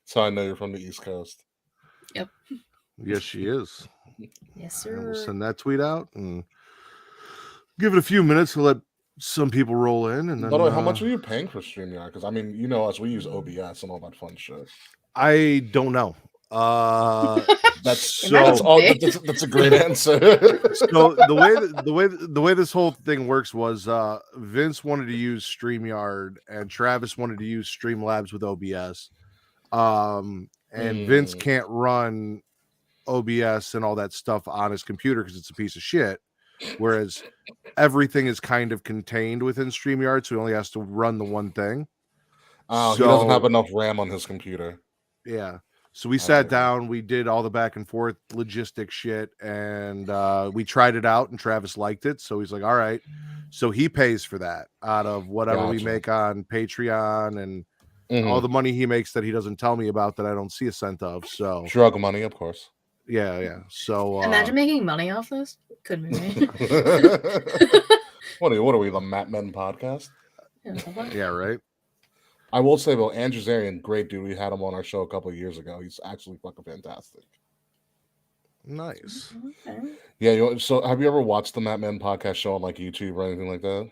So I know you're from the East Coast. Yep. Yes, she is. Yes, sir. And we'll send that tweet out and give it a few minutes to let some people roll in. And then, By the way, how much are you paying for StreamYard? Because I mean, you know us, we use OBS and all that fun shit. I don't know. That's a great answer. So the way this whole thing works was Vince wanted to use StreamYard and Travis wanted to use Streamlabs with OBS. And Vince can't run OBS and all that stuff on his computer because it's a piece of shit. Whereas everything is kind of contained within StreamYard, so he only has to run the one thing. Oh, he doesn't have enough RAM on his computer. Yeah. So we sat down, we did all the back and forth logistic shit, and we tried it out, and Travis liked it. So he's like, all right. So he pays for that out of whatever we make on Patreon and all the money he makes that he doesn't tell me about that I don't see a cent of. So drug money, of course. Yeah. So imagine making money off this. Couldn't be me. What are we, the Matt Men podcast? Yeah, right. I will say though, Andrew Zarian, great dude. We had him on our show a couple of years ago. He's actually fucking fantastic. Nice. Okay. Yeah. So, have you ever watched the Matt Men podcast show on like YouTube or anything like that?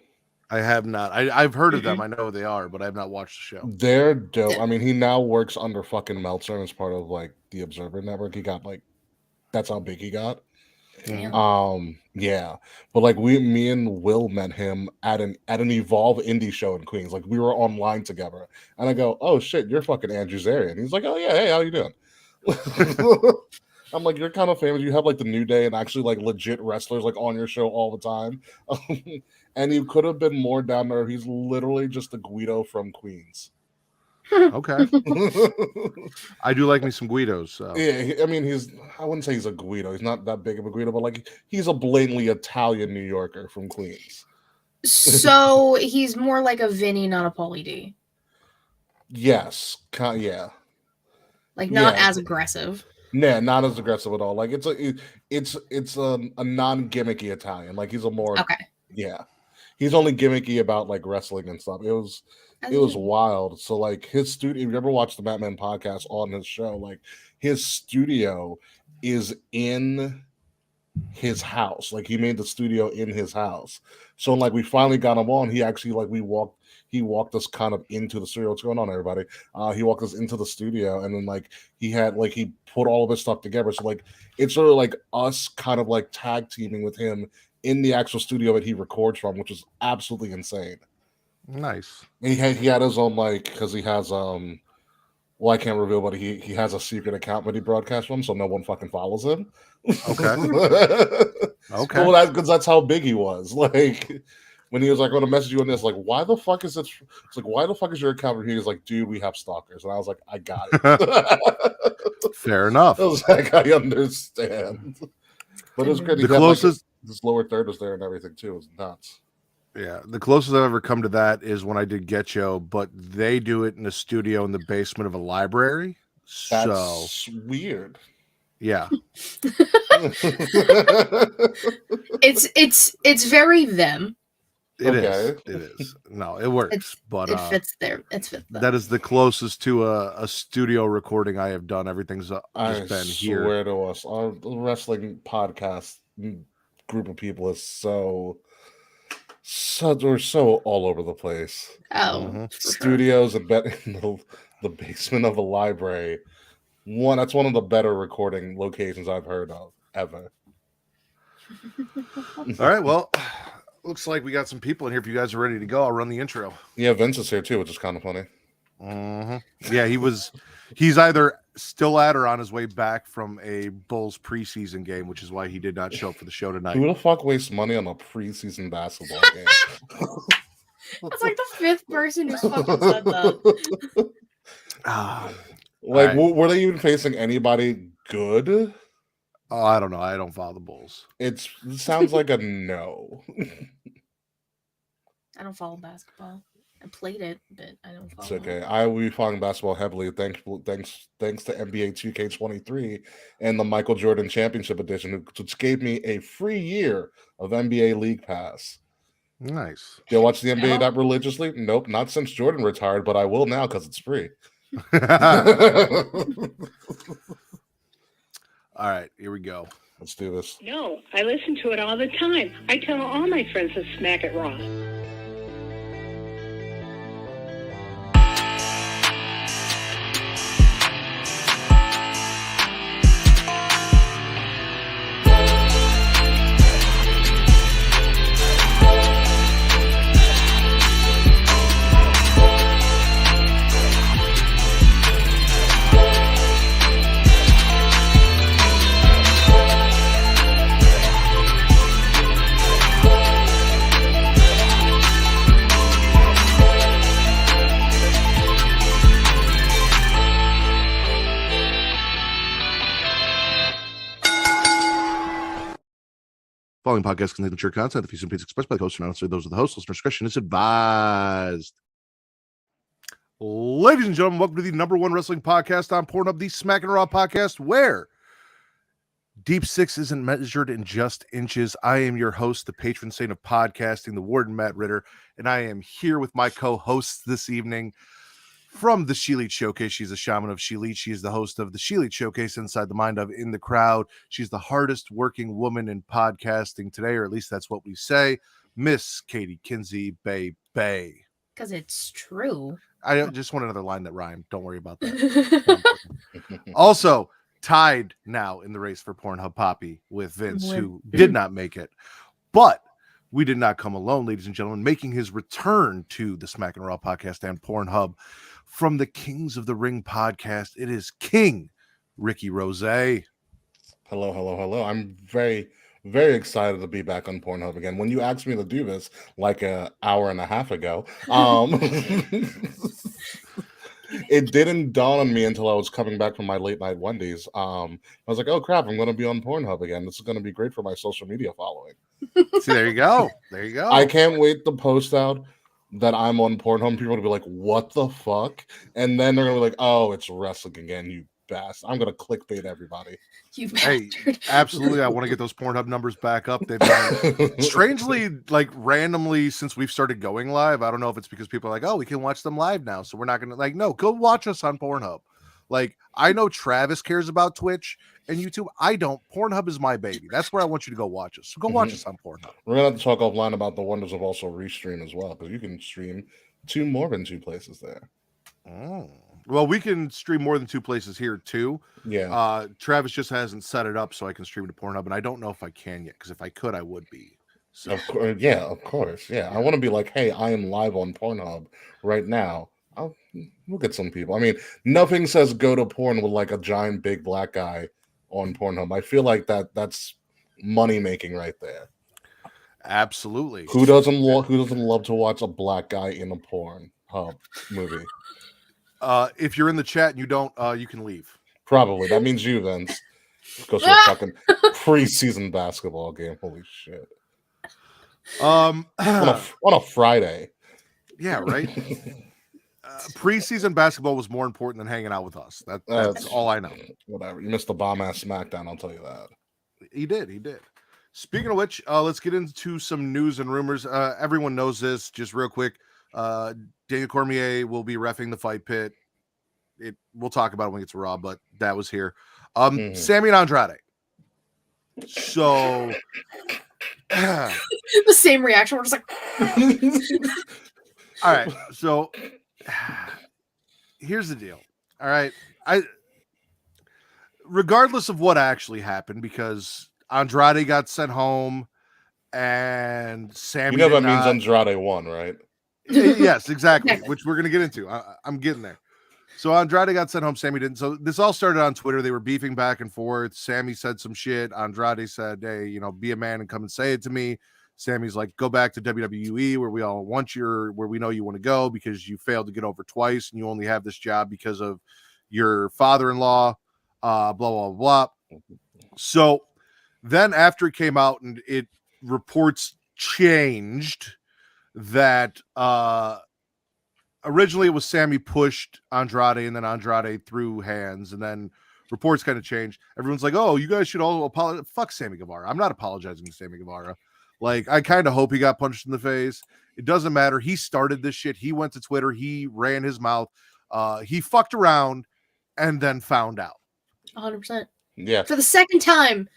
I have not. I've heard of them. I know they are, but I have not watched the show. They're dope. I mean, he now works under fucking Meltzer as part of like the Observer Network. He got like, that's how big he got. Yeah, but like me and Will met him at an Evolve indie show in Queens. Like we were online together, and I go, "Oh shit, you're fucking Andrew Zarian." He's like, "Oh yeah, hey, how you doing?" I'm like, "You're kind of famous. You have like the New Day and actually like legit wrestlers like on your show all the time." And you could have been more down there. He's literally just a Guido from Queens. Okay. I do like me some Guidos. So. Yeah, I mean, I wouldn't say he's a Guido. He's not that big of a Guido, but like he's a blatantly Italian New Yorker from Queens. So he's more like a Vinny, not a Paulie D. Yes. Yeah. Like not as aggressive. Nah, not as aggressive at all. Like it's a non-gimmicky Italian. Like he's a more yeah. He's only gimmicky about like wrestling and stuff. It was wild. So like his studio, if you ever watched the Batman podcast on his show, like his studio is in his house. Like he made the studio in his house. So like we finally got him on. He actually like he walked us kind of into the studio. What's going on, everybody? He walked us into the studio, and then like he put all of his stuff together. So like it's sort of like us kind of like tag teaming with him in the actual studio that he records from, which is absolutely insane. Nice. And he had his own like because he has well I can't reveal, but he has a secret account that he broadcasts from, so no one fucking follows him. Okay. Okay. Well, because that's how big he was. Like when he was like, "I'm gonna message you on this," like, why the fuck is it? It's like, why the fuck is your account? And he was like, "Dude, we have stalkers," and I was like, "I got it." Fair enough. I was like, I understand. But it was great. The closest this lower third was there and everything too. It was nuts. Yeah, the closest I've ever come to that is when I did Get Yo, but they do it in a studio in the basement of a library. That's weird. Yeah. It's very them. It is. No, it works. But it fits there. It's fit them. That is the closest to a studio recording I have done. Everything's just been here. I swear to us, our wrestling podcast group of people is so we're so all over the place. Oh, studios in the basement of a library. That's one of the better recording locations I've heard of ever. All right, well, looks like we got some people in here. If you guys are ready to go, I'll run the intro. Yeah, Vince is here too, which is kind of funny. Yeah, he's either still at or on his way back from a Bulls preseason game, which is why he did not show up for the show tonight. Who the fuck wastes money on a preseason basketball game? That's like the fifth person who's fucking said that. Like, were they even facing anybody good? Oh, I don't know. I don't follow the Bulls. It sounds like a no. I don't follow basketball. I played it, but I don't follow It's okay. I will be following basketball heavily. Thanks to NBA 2K23 and the Michael Jordan Championship Edition, which gave me a free year of NBA League Pass. Nice. Do you watch the NBA that religiously? Nope, not since Jordan retired, but I will now because it's free. All right, here we go. Let's do this. No, I listen to it all the time. I tell all my friends to Smack It Raw. Following podcast contains mature content. The views and opinions expressed by the host are not necessarily those of the host. Listener discretion is advised. Ladies and gentlemen, welcome to the number one wrestling podcast on Pornhub, the Smackin' It Raw podcast, where Deep Six isn't measured in just inches. I am your host, the patron saint of podcasting, the warden Matt Ritter, and I am here with my co-hosts this evening from the She Elite Showcase. She's a shaman of She Elite. She is the host of the She Elite Showcase, Inside the Mind of In the Crowd. She's the hardest working woman in podcasting today, or at least that's what we say. Miss Katie Kinsey Bay. Because it's true. I just want another line that rhymed. Don't worry about that. Also, tied now in the race for Pornhub Poppy with Vince, who did not make it. But we did not come alone, ladies and gentlemen, making his return to the Smackin' It Raw podcast and Pornhub from the Kings of the Ring podcast. It is King Ricky Rose. Hello. I'm very, very excited to be back on Pornhub again. When you asked me to do this like an hour and a half ago, it didn't dawn on me until I was coming back from my late night Wendy's. I was like, oh crap, I'm going to be on Pornhub again. This is going to be great for my social media following. See, there you go. I can't wait to post out that I'm on Pornhub. People will be like, what the fuck? And then they're going to be like, oh, it's wrestling again, you bastard. I'm going to clickbait everybody. You Hey, absolutely. I want to get those Pornhub numbers back up. They've been strangely, like randomly since we've started going live. I don't know if it's because people are like, oh, we can watch them live now. So we're not going to no, go watch us on Pornhub. Like, I know Travis cares about Twitch and YouTube. I don't. Pornhub is my baby. That's where I want you to go watch us. So go watch us on Pornhub. We're going to have to talk offline about the wonders of also restream as well, because you can stream to more than two places there. Oh. Well, we can stream more than two places here too. Yeah. Travis just hasn't set it up so I can stream to Pornhub, and I don't know if I can yet, because if I could, I would be. So. Of course. Yeah. I want to be like, hey, I am live on Pornhub right now. We'll get some people. I mean, nothing says go to porn with like a giant big black guy on Pornhub. I feel like that's money making right there. Absolutely. Who doesn't love to watch a black guy in a Pornhub movie? If you're in the chat and you don't, you can leave. Probably. That means you, Vince. Goes to a fucking preseason basketball game. Holy shit. On a Friday. Yeah, right. Preseason basketball was more important than hanging out with us. That's all I know. Whatever. You missed the bomb ass Smackdown, I'll tell you that. He did. Speaking of which, let's get into some news and rumors. Everyone knows this. Just real quick. Daniel Cormier will be reffing the Fight Pit. We'll talk about it when we get to Raw, but that was here. Sammy and Andrade. So the same reaction. We're just like, all right. So here's the deal. All right. Regardless of what actually happened, because Andrade got sent home and Sammy. You know that means Andrade won, right? Yes, exactly. Which we're gonna get into. I'm getting there. So Andrade got sent home. Sammy didn't. So this all started on Twitter. They were beefing back and forth. Sammy said some shit. Andrade said, "Hey, be a man and come and say it to me." Sammy's like, "Go back to WWE where we all want where we know you want to go because you failed to get over twice and you only have this job because of your father-in-law." Blah blah blah. So then after it came out and reports changed that originally it was Sammy pushed Andrade and then Andrade threw hands and then reports kind of changed. Everyone's like, oh, you guys should all apologize. Fuck Sammy Guevara. I'm not apologizing to Sammy Guevara. Like, I kind of hope he got punched in the face. It doesn't matter. He started this shit. He went to Twitter. He ran his mouth. He fucked around and then found out. 100%. Yeah. For the second time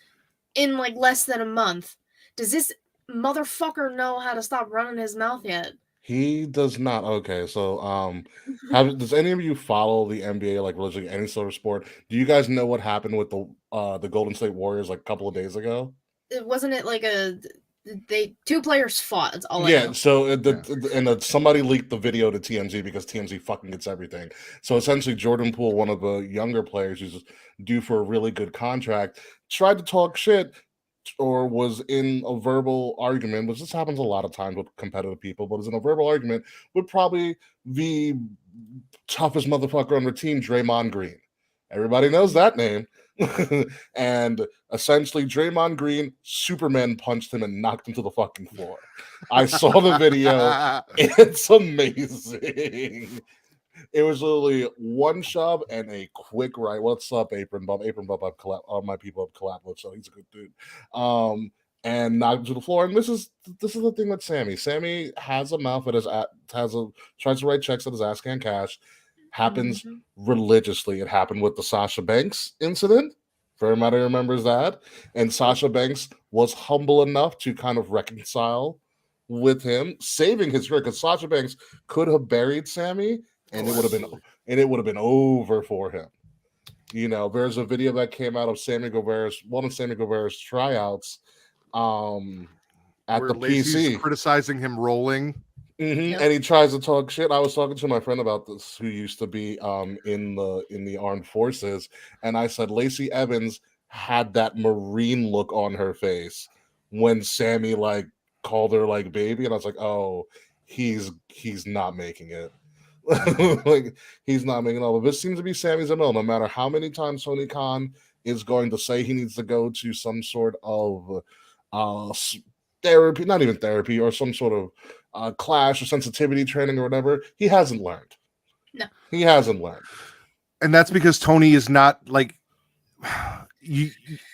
in like less than a month. Does this motherfucker know how to stop running his mouth yet? He does not. Okay, so does any of you follow the NBA, like literally any sort of sport? Do you guys know what happened with the Golden State Warriors like a couple of days ago? Wasn't it like two players fought? That's all I know. So somebody leaked the video to TMZ because TMZ fucking gets everything. So essentially, Jordan Poole, one of the younger players who's due for a really good contract, tried to talk shit or was in a verbal argument, which this happens a lot of times with competitive people, but is in a verbal argument with probably the toughest motherfucker on the team, Draymond Green. Everybody knows that name. And essentially, Draymond Green, Superman punched him and knocked him to the fucking floor. I saw the video. It's amazing. It was literally one shove and a quick right. What's up, Apron Bump? Apron Bump, all my people have collabed with, so he's a good dude. And knocked him to the floor. And this is the thing with Sammy. Sammy has a mouth that tries to write checks that his ass can't cash. Happens religiously. It happened with the Sasha Banks incident. Everybody remembers that. And Sasha Banks was humble enough to kind of reconcile with him, saving his career, because Sasha Banks could have buried Sammy. And it would have been over for him. You know, there's a video that came out of one of Sammy Guevara's tryouts at where the Lacey's PC, criticizing him rolling. Yep. And he tries to talk shit. I was talking to my friend about this, who used to be in the armed forces, and I said Lacey Evans had that Marine look on her face when Sammy like called her like baby, and I was like, oh, he's not making it. Like, he's not making all of this. Seems to be Sammy's MO. No matter how many times Tony Khan is going to say he needs to go to some sort of therapy, not even therapy, or some sort of clash or sensitivity training or whatever, he hasn't learned. No, he hasn't learned. And that's because Tony is not like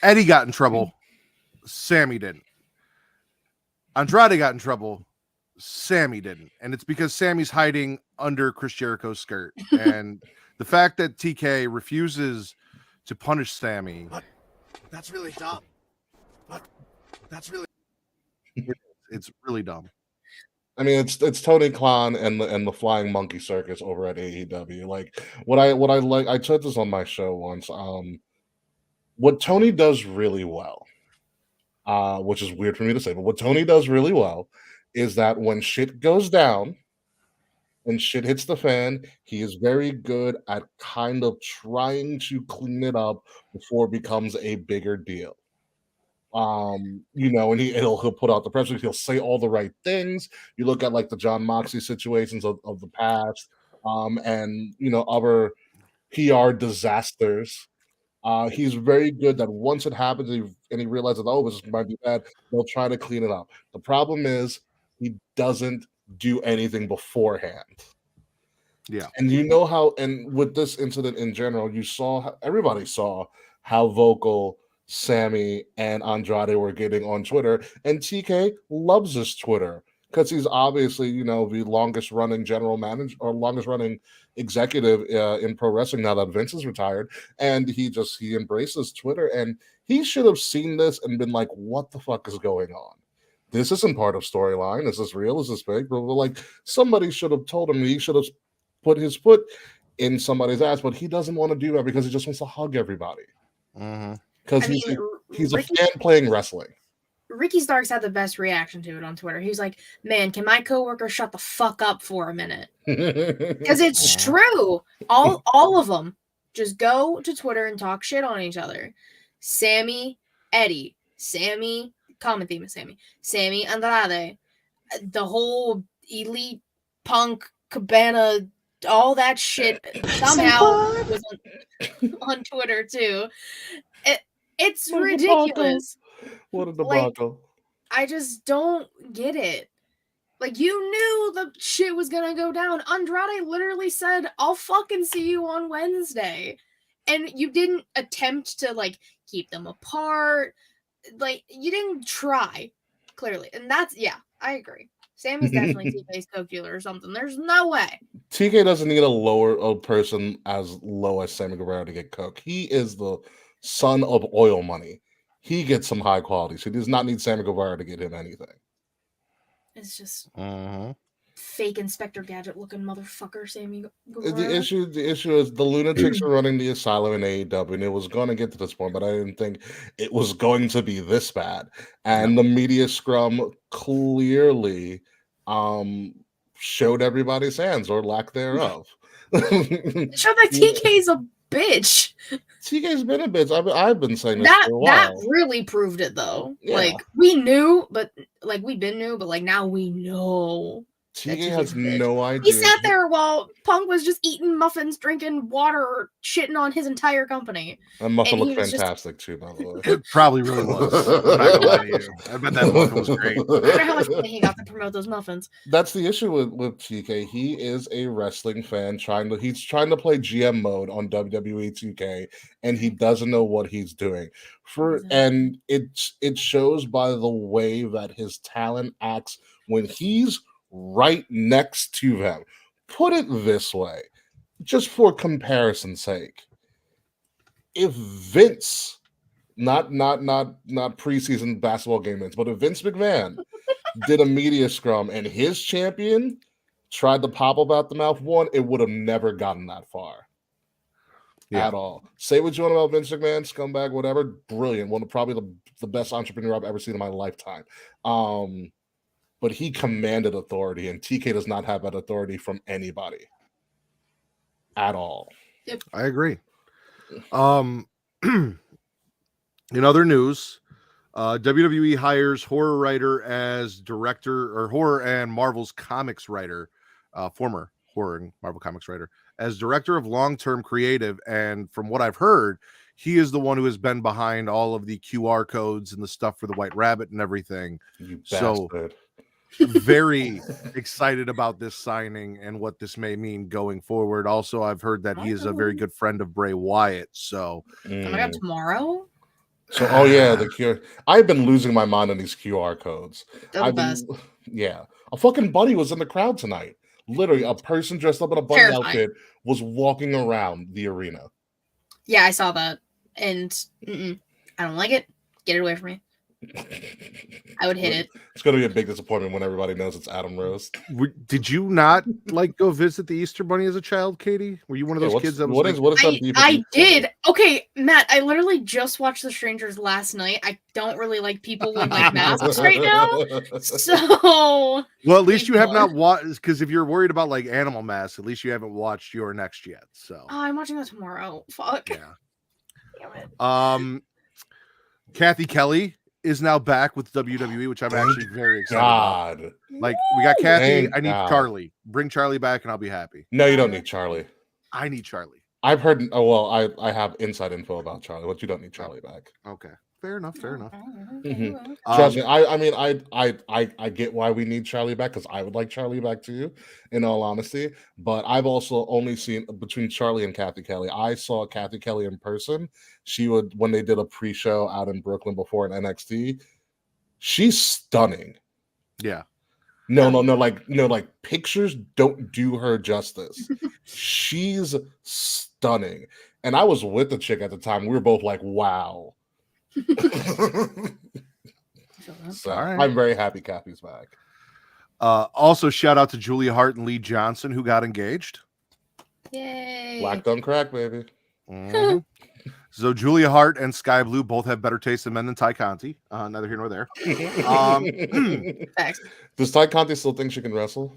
Eddie got in trouble. Sammy didn't. Andrade got in trouble. Sammy didn't. And it's because Sammy's hiding under Chris Jericho's skirt. And the fact that TK refuses to punish Sammy. That's really dumb. That's really it's really dumb. I mean, it's Tony Khan and the Flying Monkey Circus over at AEW. Like what I like, I said this on my show once. What Tony does really well, which is weird for me to say, but what Tony does really well is that when shit goes down and shit hits the fan, he is very good at kind of trying to clean it up before it becomes a bigger deal. You know, and he'll put out the press release, he'll say all the right things. You look at like the John Moxley situations of the past, and you know, other PR disasters. He's very good that once it happens and he realizes, oh, this might be bad, they'll try to clean it up. The problem is he doesn't do anything beforehand. Yeah. And you know how, and with this incident in general, everybody saw how vocal Sammy and Andrade were getting on Twitter, and TK loves his Twitter because he's obviously, you know, the longest running general manager or longest running executive in pro wrestling now that Vince is retired, and he embraces Twitter, and he should have seen this and been like, what the fuck is going on? This isn't part of storyline. Is this real? Is this fake? But like, somebody should have told him. He should have put his foot in somebody's ass, but he doesn't want to do that because he just wants to hug everybody. Because he's a fan playing wrestling. Ricky Starks had the best reaction to it on Twitter. He was like, man, can my coworker shut the fuck up for a minute? Because it's true. All of them just go to Twitter and talk shit on each other. Sammy, Eddie, Sammy, common theme of Sammy, Andrade, the whole Elite Punk, Cabana, all that shit somehow was on Twitter too. It's ridiculous. What a debacle. Like, I just don't get it. Like, you knew the shit was gonna go down. Andrade literally said, I'll fucking see you on Wednesday. And you didn't attempt to, like, keep them apart. Like, you didn't try, clearly. And that's, yeah, I agree. Sammy's definitely TK's coke dealer or something. There's no way. TK doesn't need a person as low as Sammy Guevara to get coke. He is the son of oil money. He gets some high quality. So he does not need Sammy Guevara to get him anything. It's just fake Inspector Gadget looking motherfucker, Sammy Guevara. The issue is the lunatics are running the asylum in AEW, and it was going to get to this point, but I didn't think it was going to be this bad. And the media scrum clearly showed everybody's hands or lack thereof. It showed that TK's a bitch. TK's been a bitch. I've been saying this for a while. That really proved it, though. Yeah. Like we knew, but like we've been new, but like now we know. TK has no idea. He sat there while Punk was just eating muffins, drinking water, shitting on his entire company. That muffin looked fantastic too, by the way. It probably really was. I'm not gonna lie to you. I bet that muffin was great. I wonder how much money he got to promote those muffins. That's the issue with TK. He is a wrestling fan he's trying to play GM mode on WWE 2K, and he doesn't know what he's doing. And it shows by the way that his talent acts when he's right next to them. Put it this way, just for comparison's sake. If Vince, not preseason basketball game minutes, but if Vince McMahon did a media scrum and his champion tried to pop up out the mouth one, it would have never gotten that far. At all. Say what you want about Vince McMahon, scumbag, whatever. Brilliant. One of probably the best entrepreneur I've ever seen in my lifetime. But he commanded authority, and TK does not have that authority from anybody at all. Yep. I agree. In other news, WWE hires horror writer as director, or horror and Marvel's comics writer, former horror and Marvel comics writer, as director of long-term creative. And from what I've heard, he is the one who has been behind all of the QR codes and the stuff for the White Rabbit and everything. You bastard. Very excited about this signing and what this may mean going forward. Also, I've heard that he is a very good friend of Bray Wyatt. So, oh my god, tomorrow? So, the QR. I've been losing my mind on these QR codes. Yeah, a fucking bunny was in the crowd tonight. Literally, a person dressed up in a bunny outfit was walking around the arena. Yeah, I saw that, and I don't like it. Get it away from me. I would hit it. It's going to be a big disappointment when everybody knows it's Adam Rose. Did you not go visit the Easter Bunny as a child, Katie? Were you one of those kids that was I did. Okay, Matt, I literally just watched The Strangers last night. I don't really like people with masks right now. So well, at least you have not watched, because if you're worried about animal masks, at least you haven't watched Your Next yet. So I'm watching that tomorrow. Fuck. Yeah. Damn it. Kathy Kelly is now back with WWE, which I'm actually very excited about. We got Kathy. I need Charlie. Bring Charlie back and I'll be happy. No, you don't need Charlie. I need Charlie. I've heard. I have inside info about Charlie, but you don't need Charlie back. Okay, fair enough. Mm-hmm. Trust me. I get why we need Charlie back, because I would like Charlie back too, in all honesty. But I've also only seen between Charlie and Kathy Kelly. I saw Kathy Kelly in person. When they did a pre-show out in Brooklyn before an NXT. She's stunning. Yeah. No, pictures don't do her justice. She's stunning. And I was with the chick at the time. We were both like, wow. So I'm very happy Kathy's back. Also, shout out to Julia Hart and Lee Johnson, who got engaged. Yay. Black don't crack, baby. Mm-hmm. So Julia Hart and Sky Blue both have better taste in men than Ty Conti. Neither here nor there. Does Ty Conti still think she can wrestle?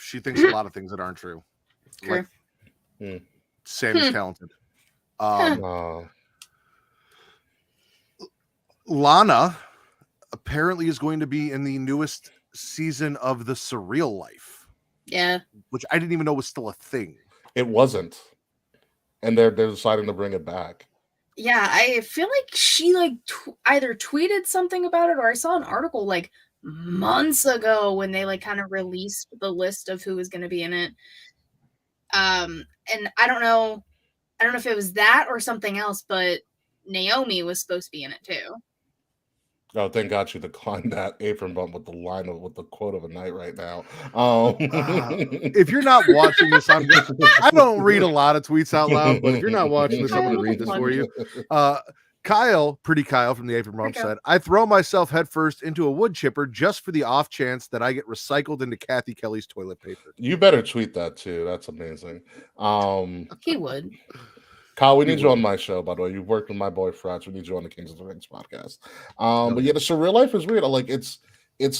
She thinks a lot of things that aren't true. True. Sammy's talented. Lana apparently is going to be in the newest season of The Surreal Life. Yeah. Which I didn't even know was still a thing. It wasn't. And they're deciding to bring it back. Yeah, I feel like she either tweeted something about it, or I saw an article months ago when they kind of released the list of who was going to be in it. And I don't know if it was that or something else, but Naomi was supposed to be in it too. Oh, thank God she declined that apron bump with the quote of the night right now. If you're not watching this, I don't read a lot of tweets out loud, but if you're not watching this, I'm going to read this for you. Pretty Kyle from the apron bump said, "I throw myself headfirst into a wood chipper just for the off chance that I get recycled into Kathy Kelly's toilet paper." You better tweet that too. That's amazing. He would. Kyle, we need you on my show, by the way. You've worked with my boy Frats. We need you on the Kings of the Rings podcast. But yeah, so real life is weird. Like it's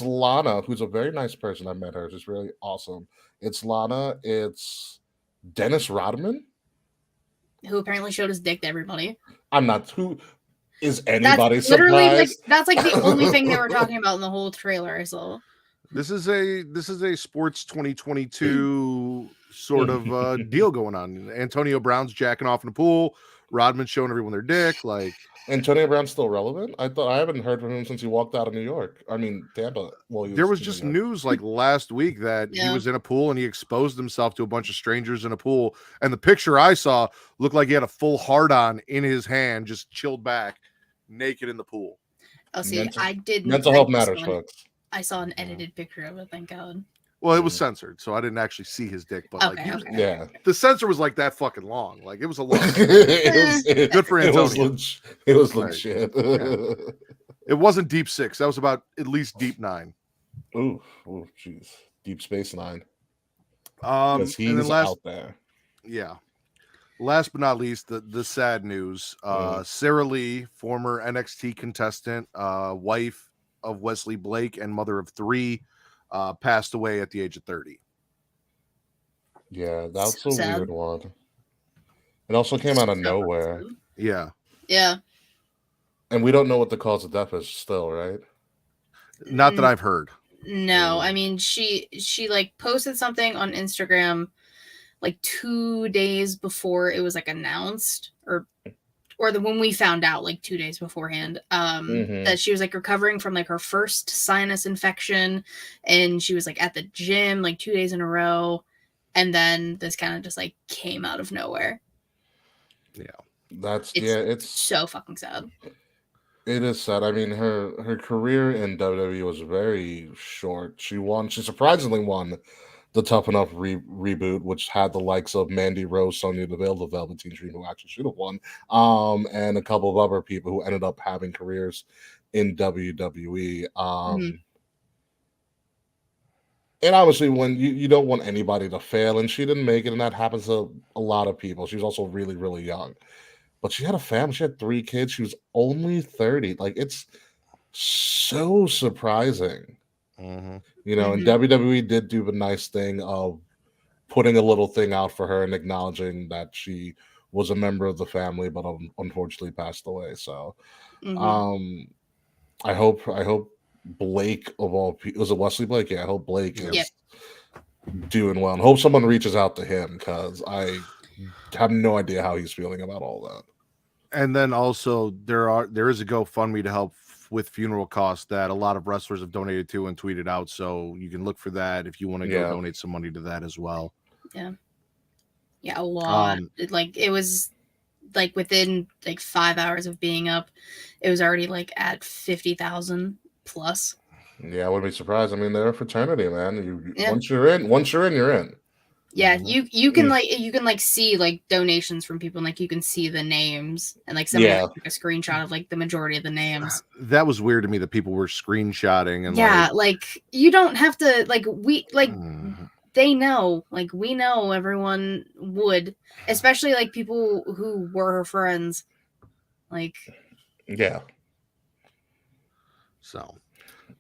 Lana, who's a very nice person. I met her. She's really awesome. It's Lana. It's Dennis Rodman, who apparently showed his dick to everybody. I'm not. Who is anybody that's literally surprised? that's like the only thing they were talking about in the whole trailer I saw. This is a sports 2022 sort of deal going on. Antonio Brown's jacking off in the pool. Rodman's showing everyone their dick. Like, Antonio Brown's still relevant? I haven't heard from him since he walked out of New York. I mean, Tampa. Well, there was just news like last week that he was in a pool and he exposed himself to a bunch of strangers in a pool. And the picture I saw looked like he had a full hard-on in his hand, just chilled back, naked in the pool. Oh, see, I didn't. Mental health matters, folks. I saw an edited picture of it, thank God. Well, it was censored, so I didn't actually see his dick. But yeah, the censor was like that fucking long. Like it was a long. Good for Antonio. It was legit. Yeah. It wasn't Deep 6. That was about at least Deep 9. Ooh, jeez, Deep Space 9. He's out there. Yeah. Last but not least, the sad news. Sara Lee, former NXT contestant, wife of Wesley Blake and mother of 3, passed away at the age of 30. Yeah, that's a weird one. It also came out of nowhere. Yeah. Yeah. And we don't know what the cause of death is still, right? Not that I've heard. No, I mean she like posted something on Instagram like 2 days before it was like announced or when we found out like 2 days beforehand, that she was like recovering from like her first sinus infection, and she was like at the gym like 2 days in a row, and then this kind of just like came out of nowhere. Yeah, it's so fucking sad. It is sad. I mean, her career in WWE was very short. She surprisingly won the Tough Enough reboot, which had the likes of Mandy Rose, Sonya Deville, the Velveteen Dream, who actually should have won, and a couple of other people who ended up having careers in WWE. And obviously, when you don't want anybody to fail, and she didn't make it, and that happens to a lot of people. She was also really, really young. But she had a family. She had 3 kids. She was only 30. Like, it's so surprising. You know, and WWE did do the nice thing of putting a little thing out for her and acknowledging that she was a member of the family, but unfortunately passed away. So, I hope Blake of all people, was it Wesley Blake? Yeah, I hope Blake is doing well, and hope someone reaches out to him, because I have no idea how he's feeling about all that. And then also there is a GoFundMe to help with funeral costs that a lot of wrestlers have donated to and tweeted out, so you can look for that if you want to go donate some money to that as well. Yeah, a lot. It was like within like 5 hours of being up, it was already like at 50,000 plus. Yeah, I wouldn't be surprised. I mean, they're a fraternity, man. Once you're in, you're in. Yeah, you can see like donations from people, and like you can see the names, and like somebody took a screenshot of like the majority of the names. That was weird to me that people were screenshotting, and like you don't have to they know, like we know everyone would, especially like people who were her friends. Like so,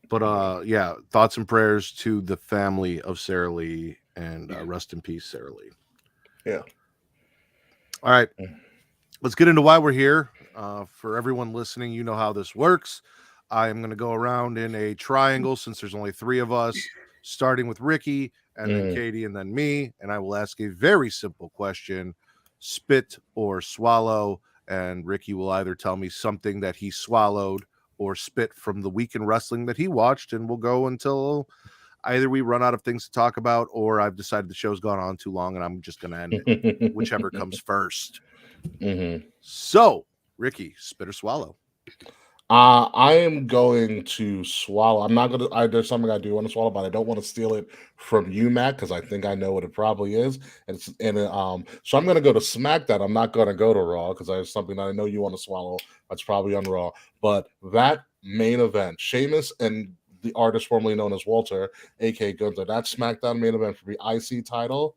but thoughts and prayers to the family of Sara Lee. And rest in peace, Sara Lee. Yeah. All right. Let's get into why we're here. For everyone listening, you know how this works. I am going to go around in a triangle since there's only 3 of us, starting with Ricky, and then Katie, and then me. And I will ask a very simple question: spit or swallow. And Ricky will either tell me something that he swallowed or spit from the week in wrestling that he watched, and we'll go until either we run out of things to talk about, or I've decided the show's gone on too long and I'm just going to end it, whichever comes first. So, Ricky, spit or swallow? I am going to swallow. I'm not gonna. There's something I do want to swallow, but I don't want to steal it from you, Matt, because I think I know what it probably is. So I'm gonna go to SmackDown. I'm not gonna go to Raw because there's something that I know you want to swallow. That's probably on Raw. But that main event, Sheamus and the artist formerly known as Walter, aka Gunther, that SmackDown main event for the IC title,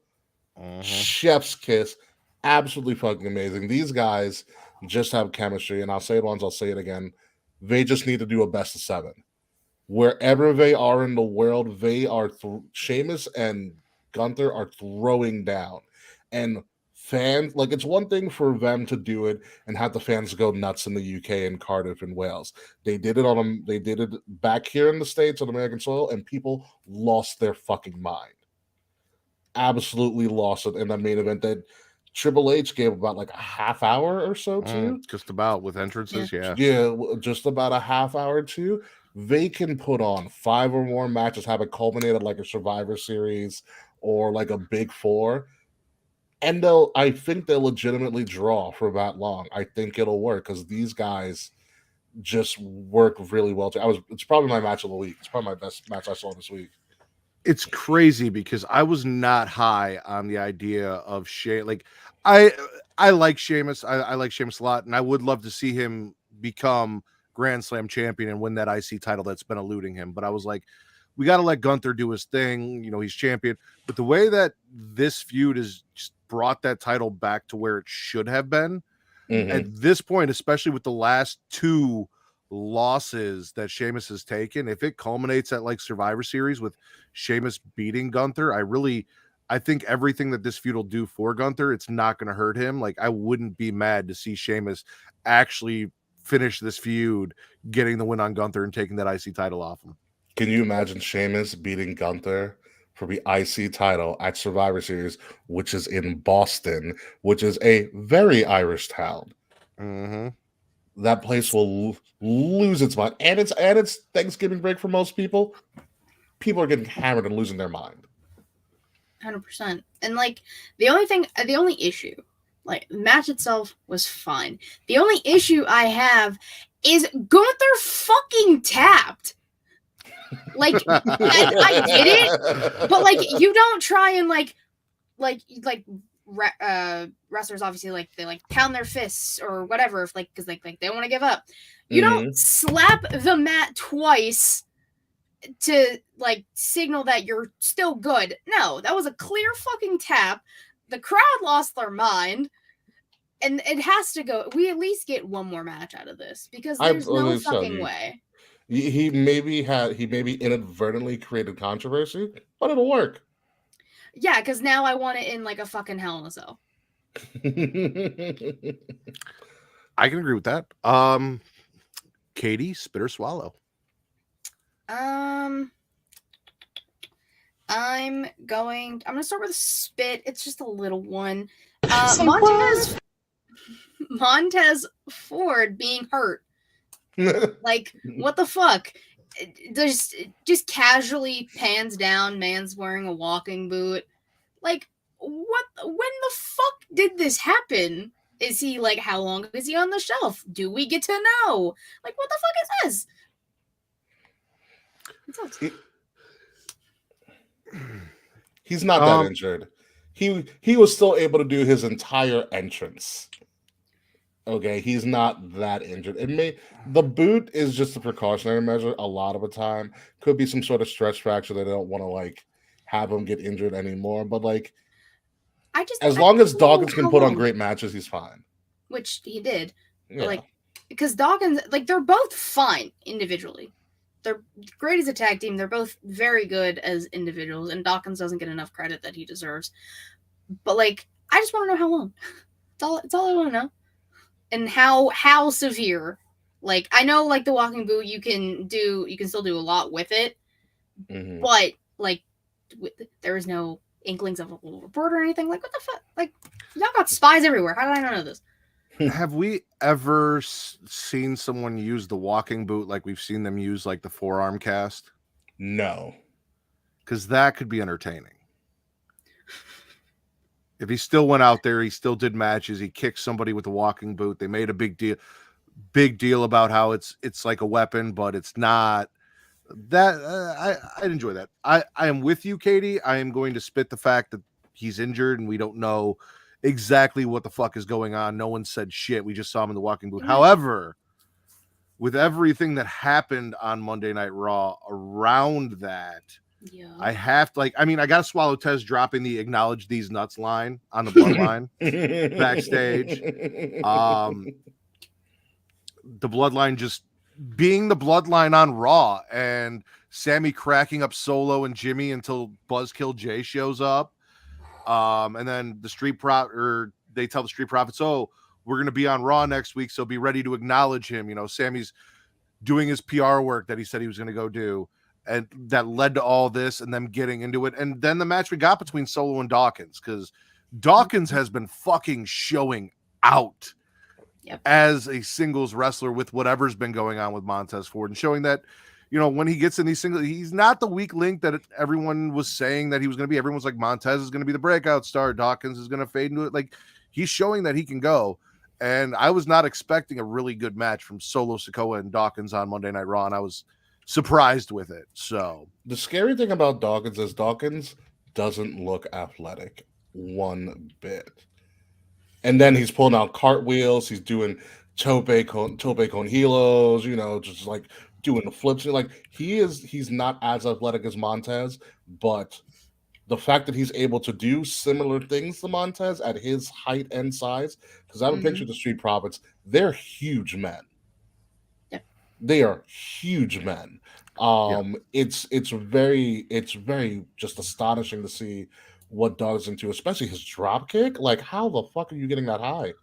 chef's kiss, absolutely fucking amazing. These guys just have chemistry, and I'll say it once, I'll say it again. They just need to do a best of 7. Wherever they are in the world, they are Sheamus and Gunther are throwing down. And fans, like, it's one thing for them to do it and have the fans go nuts in the UK and Cardiff and Wales. They did it they did it back here in the States on American soil, and people lost their fucking mind. Absolutely lost it in that main event that Triple H gave about like a half hour or so to. Just about with entrances, yeah. Just about a half hour to. They can put on 5 or more matches, have it culminated like a Survivor Series or like a Big Four, and I think they'll legitimately draw for that long. I think it'll work because these guys just work really well. It's probably my match of the week. It's probably my best match I saw this week. It's crazy because I was not high on the idea of like I like Sheamus. I like Sheamus a lot, and I would love to see him become Grand Slam champion and win that IC title that's been eluding him. But I was like, we got to let Gunther do his thing. You know, he's champion. But the way that this feud has just brought that title back to where it should have been at this point, especially with the last 2 losses that Sheamus has taken, if it culminates at like Survivor Series with Sheamus beating Gunther, I think everything that this feud will do for Gunther, it's not going to hurt him. Like, I wouldn't be mad to see Sheamus actually finish this feud, getting the win on Gunther and taking that IC title off him. Can you imagine Sheamus beating Gunther for the IC title at Survivor Series, which is in Boston, which is a very Irish town? That place will lose its mind, and it's Thanksgiving break for most people. People are getting hammered and losing their mind. 100%. And like the only issue, like the match itself was fine. The only issue I have is Gunther fucking tapped. Like I get it, but like you don't try and wrestlers obviously like they like pound their fists or whatever if like because like they don't want to give up. You don't slap the mat twice to like signal that you're still good. No, that was a clear fucking tap. The crowd lost their mind, and it has to go. We at least get one more match out of this because there's no fucking way. He maybe inadvertently created controversy, but it'll work. Yeah, because now I want it in like a fucking Hell in a Cell. I can agree with that. Katie, spit or swallow? I'm gonna start with spit. It's just a little one. Montez Ford being hurt. Like, what the fuck? Just casually pans down, man's wearing a walking boot. Like, what? When the fuck did this happen? Is he like, how long is he on the shelf? Do we get to know? Like, what the fuck is this? He's not that injured. He was still able to do his entire entrance. Okay, he's not that injured. The boot is just a precautionary measure a lot of the time. Could be some sort of stress fracture that they don't want to like have him get injured anymore. But like, as long as Dawkins can put on great matches, he's fine. Which he did. Yeah. Like, because Dawkins, like, they're both fine individually. They're great as a tag team. They're both very good as individuals, and Dawkins doesn't get enough credit that he deserves. But like, I just want to know how long. It's all I want to know. And how severe. Like, I know like the walking boot you can still do a lot with it. But like there is no inklings of a little report or anything. Like, what the fuck? Like, y'all got spies everywhere. How did I not know this? Have we ever seen someone use the walking boot like we've seen them use like the forearm cast? No. Because that could be entertaining. If he still went out there, he still did matches, he kicked somebody with a walking boot, they made a big deal. big deal about how it's like a weapon, but it's not. That I'd enjoy that. I am with you, Katie. I am going to spit the fact that he's injured and we don't know exactly what the fuck is going on. No one said shit. We just saw him in the walking boot. However, with everything that happened on Monday Night Raw around that, I have to I got to swallow Tez dropping the acknowledge these nuts line on the bloodline backstage. The bloodline just being the bloodline on Raw and Sammy cracking up Solo and Jimmy until Buzzkill Jay shows up. And then the they tell the Street Profits, oh, we're going to be on Raw next week, so be ready to acknowledge him. Sammy's doing his PR work that he said he was going to go do. And that led to all this and them getting into it. And then the match we got between Solo and Dawkins, because Dawkins has been fucking showing out as a singles wrestler with whatever's been going on with Montez Ford, and showing that, when he gets in these singles, he's not the weak link that everyone was saying that he was going to be. Everyone's like, Montez is going to be the breakout star. Dawkins is going to fade into it. Like, he's showing that he can go. And I was not expecting a really good match from Solo Sikoa and Dawkins on Monday Night Raw, and I was surprised with it. So the scary thing about Dawkins is Dawkins doesn't look athletic one bit. And then he's pulling out cartwheels. He's doing tope con hilos, just like doing the flips. Like he's not as athletic as Montez, but the fact that he's able to do similar things to Montez at his height and size, because I have a picture of the Street Profits, they're huge men. Yeah. They are huge men. It's very just astonishing to see what Dawkins into, especially his drop kick. Like, how the fuck are you getting that high?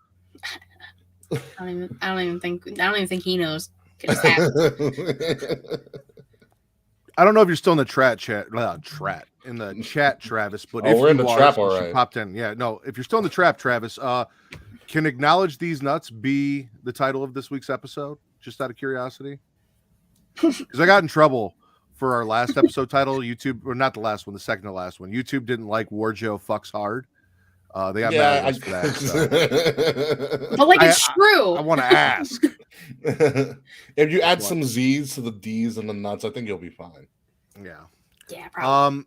I don't even think he knows. I don't know if you're still in the in the chat, Travis, but if we're in the trap, all right. Popped in. Yeah, no, if you're still in the trap, Travis, can acknowledge these nuts be the title of this week's episode? Just out of curiosity. Because I got in trouble for our last episode title. YouTube, or not the last one, the second to last one. YouTube didn't like Warjo fucks hard. They got mad at us for that. So. But it's true. I want to ask. If you add some Z's to the D's and the nuts, I think you'll be fine. Yeah. Yeah, probably.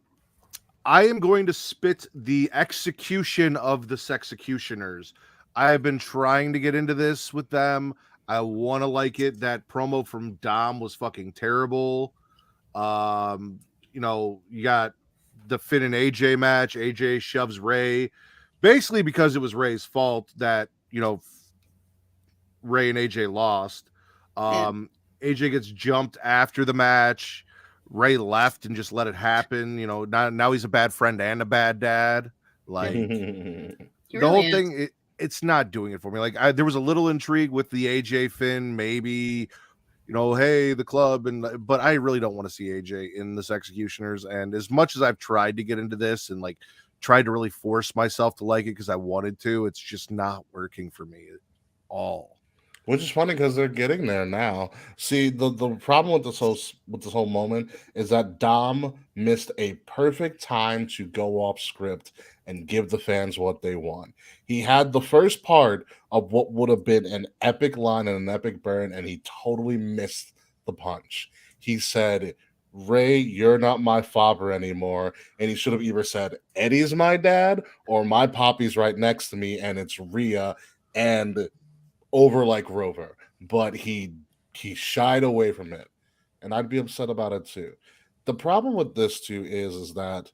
I am going to spit the execution of the Sexecutioners. I have been trying to get into this with them. I want to like it. That promo from Dom was fucking terrible. You got the Finn and AJ match. AJ shoves Ray, basically because it was Ray's fault that, Ray and AJ lost. AJ gets jumped after the match. Ray left and just let it happen. Now he's a bad friend and a bad dad. Like the whole thing, it's not doing it for me. Like there was a little intrigue with the AJ Finn, maybe, hey, the club, but I really don't want to see AJ in this Executioners. And as much as I've tried to get into this and like tried to really force myself to like it because I wanted to, it's just not working for me at all. Which is funny because they're getting there now. See, the problem with this whole moment is that Dom missed a perfect time to go off script and give the fans what they want. He had the first part of what would have been an epic line and an epic burn, and he totally missed the punch. He said, Ray, you're not my father anymore. And he should have either said, Eddie's my dad, or my poppy's right next to me, and it's Rhea, and over like Rover. But he shied away from it. And I'd be upset about it too. The problem with this too is that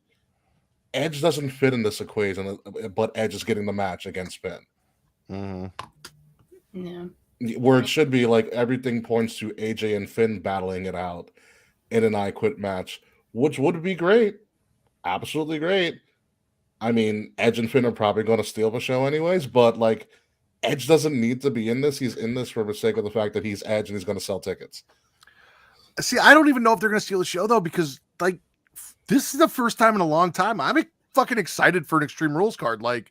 Edge doesn't fit in this equation, but Edge is getting the match against Finn. Mm-hmm. Yeah. Where it should be like everything points to AJ and Finn battling it out in an I Quit match, which would be great. Absolutely great. I mean, Edge and Finn are probably going to steal the show anyways, but like Edge doesn't need to be in this. He's in this for the sake of the fact that he's Edge and he's going to sell tickets. See, I don't even know if they're going to steal the show, though, because, like, this is the first time in a long time I'm fucking excited for an Extreme Rules card. Like,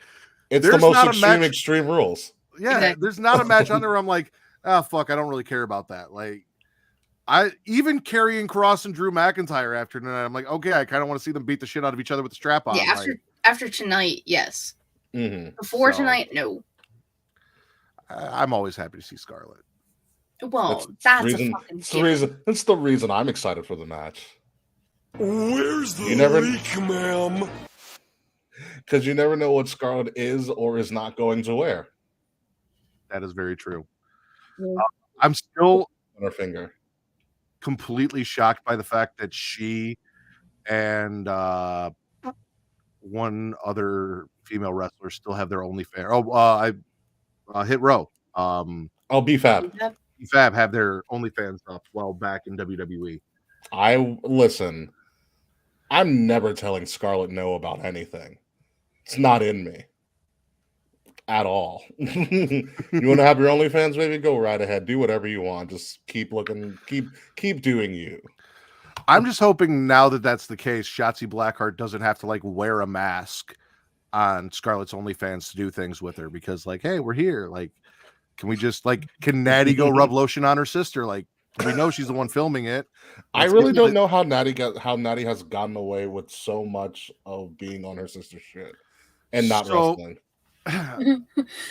it's the most extreme Extreme Rules. Yeah, exactly. There's not a match on there where I'm like, oh, fuck, I don't really care about that. Like, even Karrion Kross and Drew McIntyre after tonight, I'm like, okay, I kind of want to see them beat the shit out of each other with the strap on. Yeah, after tonight, yes. Mm-hmm. Before tonight, no. I'm always happy to see Scarlett. Well, that's the reason, a fucking That's the reason I'm excited for the match. Where's the leak, ma'am? Because you never know what Scarlett is or is not going to wear. That is very true. Yeah. I'm still on her finger. Completely shocked by the fact that she and one other female wrestler still have their OnlyFans. Hit Row. B-Fab. B-Fab have their OnlyFans up while back in WWE. Listen, I'm never telling Scarlett no about anything. It's not in me. At all. You want to have your OnlyFans, baby? Go right ahead. Do whatever you want. Just keep looking. Keep doing you. I'm just hoping now that that's the case, Shotzi Blackheart doesn't have to like wear a mask on Scarlett's OnlyFans to do things with her because, like, hey, we're here. Like, can we just can Natty go rub lotion on her sister? Like, we know she's the one filming it. I really don't know how Natty has gotten away with so much of being on her sister's shit and not wrestling.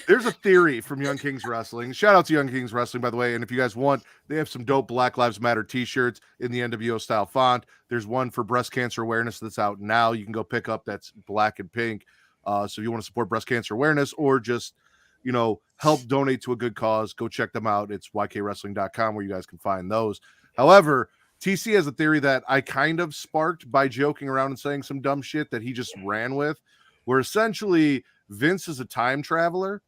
There's a theory from Young Kings Wrestling. Shout out to Young Kings Wrestling, by the way. And if you guys want, they have some dope Black Lives Matter t-shirts in the NWO style font. There's one for breast cancer awareness that's out now. You can go pick up. That's black and pink. So if you want to support breast cancer awareness or just, help donate to a good cause, go check them out. It's ykwrestling.com where you guys can find those. However, TC has a theory that I kind of sparked by joking around and saying some dumb shit that he just ran with, where essentially Vince is a time traveler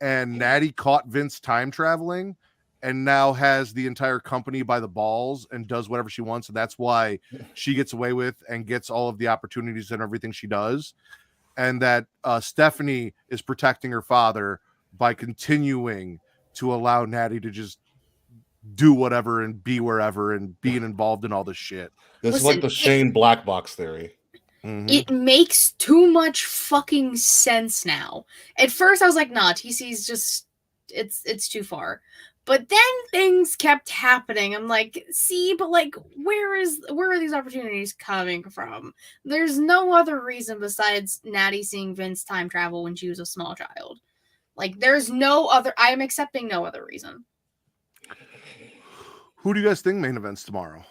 and Natty caught Vince time traveling and now has the entire company by the balls and does whatever she wants. And that's why she gets away with and gets all of the opportunities and everything she does. And that Stephanie is protecting her father by continuing to allow Natty to just do whatever and be wherever and being involved in all this shit. This is like the Shane Black Box theory. Mm-hmm. It makes too much fucking sense now. At first I was like, nah, TC's just it's too far. But then things kept happening. I'm like, see, but like where are these opportunities coming from? There's no other reason besides Natty seeing Vince time travel when she was a small child. Like there's no other, I am accepting no other reason. Who do you guys think main events tomorrow?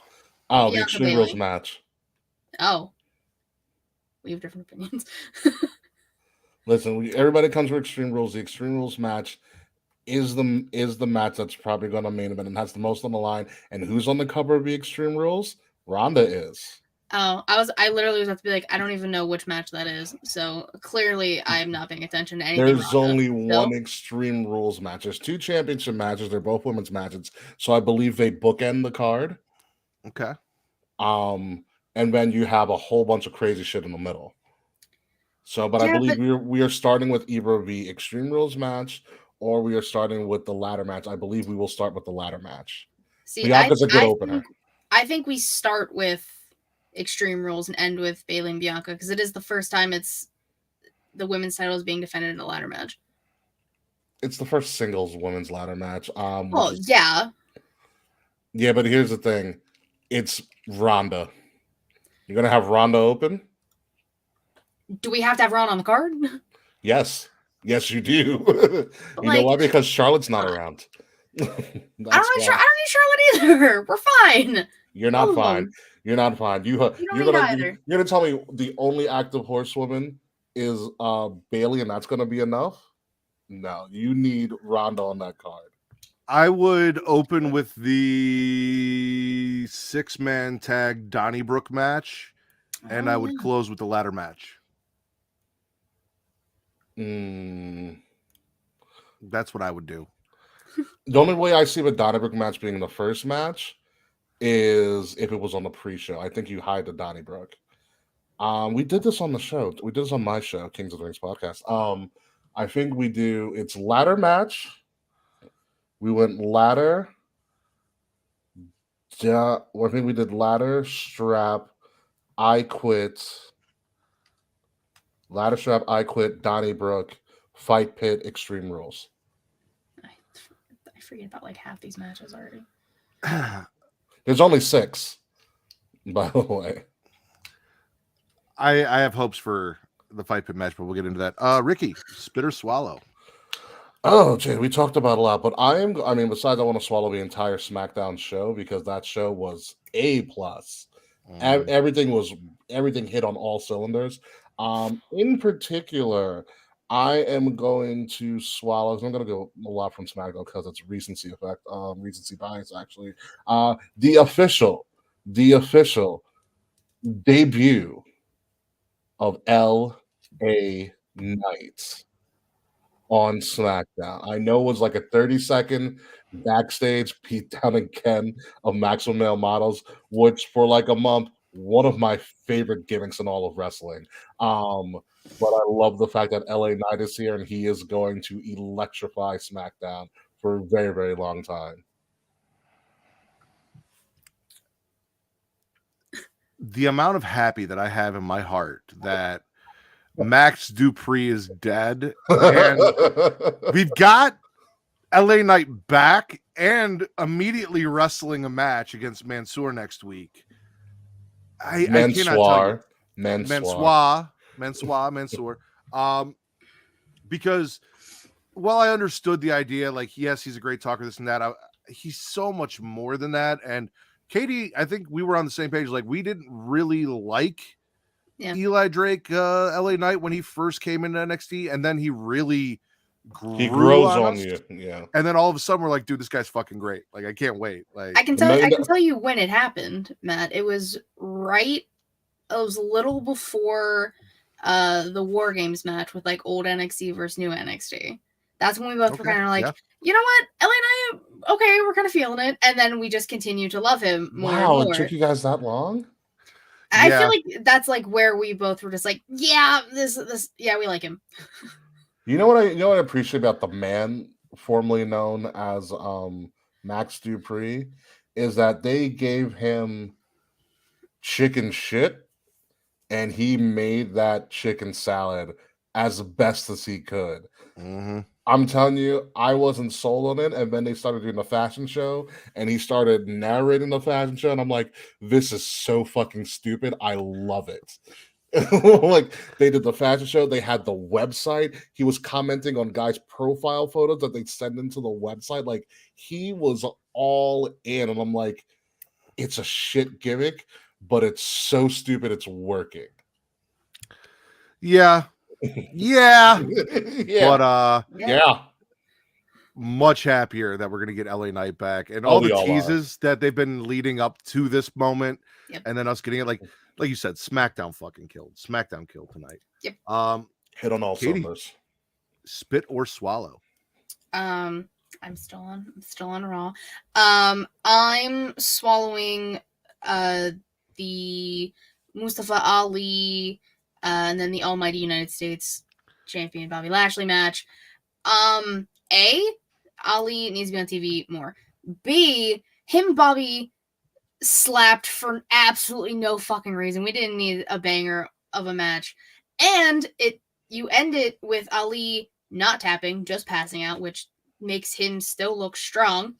Oh, the Extreme Rules match. Oh. We have different opinions. Listen, everybody comes for Extreme Rules. The Extreme Rules match is the match that's probably going to main event and has the most on the line. And who's on the cover of the Extreme Rules? Ronda is. Oh, I literally was about to be like, I don't even know which match that is. So clearly I'm not paying attention to anything. There's only one Extreme Rules match. There's two championship matches. They're both women's matches. So I believe they bookend the card. Okay. And then you have a whole bunch of crazy shit in the middle. So, but I believe we are starting with either the Extreme Rules match or we are starting with the ladder match. I believe we will start with the ladder match. See, Bianca's a good opener. I think we start with Extreme Rules and end with Bayley and Bianca because it is the first time it's the women's title is being defended in a ladder match. It's the first singles women's ladder match. Well, yeah. Yeah, but here's the thing. It's Ronda. You're going to have Ronda open? Do we have to have Ronda on the card? Yes. Yes, you do. You know why? Because Charlotte's not around. I don't need Charlotte either. We're fine. You're not fine. You're not fine. You're gonna tell me the only active horsewoman is Bayley, and that's gonna be enough? No, you need Ronda on that card. I would open with the 6-man tag Donnybrook match, and I would close with the ladder match. That's what I would do. The only way I see the Donnybrook match being the first match is if it was on the pre-show. I think you hide the Donnybrook. We did this on the show. We did this on my show, Kings of the Rings podcast. I think it's ladder match. We went ladder. I think we did ladder, strap, I quit. Ladder, strap, I quit, Donnybrook, fight pit, Extreme Rules. I forget about like half these matches already. There's only 6, by the way. I have hopes for the fight pit match, but we'll get into that. Ricky, spit or swallow? Oh, Jay, we talked about a lot, but I mean, besides, I want to swallow the entire SmackDown show because that show was A plus. Everything hit on all cylinders. In particular, I am going to swallow. I'm going to go a lot from SmackDown because it's recency effect, recency bias actually. The official debut of L.A. Knight on SmackDown. I know it was like a 30-second backstage Pete Down and Ken of Maximum Male Models, which for like a month, one of my favorite gimmicks in all of wrestling. But I love the fact that LA Knight is here and he is going to electrify SmackDown for a very, very long time. The amount of happy that I have in my heart that Max Dupree is dead, and we've got LA Knight back and immediately wrestling a match against Mansoor next week. I cannot tell you. Mansoor. Because while I understood the idea, like, yes, he's a great talker, this and that, he's so much more than that. And Katie, I think we were on the same page. Like, we didn't really like Eli Drake, LA Knight, when he first came into NXT, and then he really grows on you. Yeah. And then all of a sudden we're like, dude, this guy's fucking great. Like, I can't wait. Like, I can tell you when it happened, Matt. It was a little before the War Games match with like old NXT versus new NXT. That's when we both were kind of like, you know what, LA Knight, okay, we're kind of feeling it. And then we just continue to love him more and more. It took you guys that long? I feel like that's like where we both were just like, yeah, we like him. You know what I appreciate about the man formerly known as Max Dupree is that they gave him chicken shit and he made that chicken salad as best as he could. Mm-hmm. I'm telling you, I wasn't sold on it. And then they started doing the fashion show and he started narrating the fashion show. And I'm like, this is so fucking stupid. I love it. Like, they did the fashion show. They had the website. He was commenting on guys' profile photos that they'd send into the website. Like, he was all in. And I'm like, it's a shit gimmick, but it's so stupid. It's working. Yeah. Yeah. But much happier that we're gonna get LA Knight back and all the teases that they've been leading up to this moment, and then us getting it, like you said, SmackDown fucking killed. SmackDown killed tonight. Yep. Hit on all cylinders. Spit or swallow. I'm still on Raw. I'm swallowing the Mustafa Ali and then the Almighty United States Champion Bobby Lashley match. A, Ali needs to be on TV more. B, Bobby slapped for absolutely no fucking reason. We didn't need a banger of a match. And you end it with Ali not tapping, just passing out, which makes him still look strong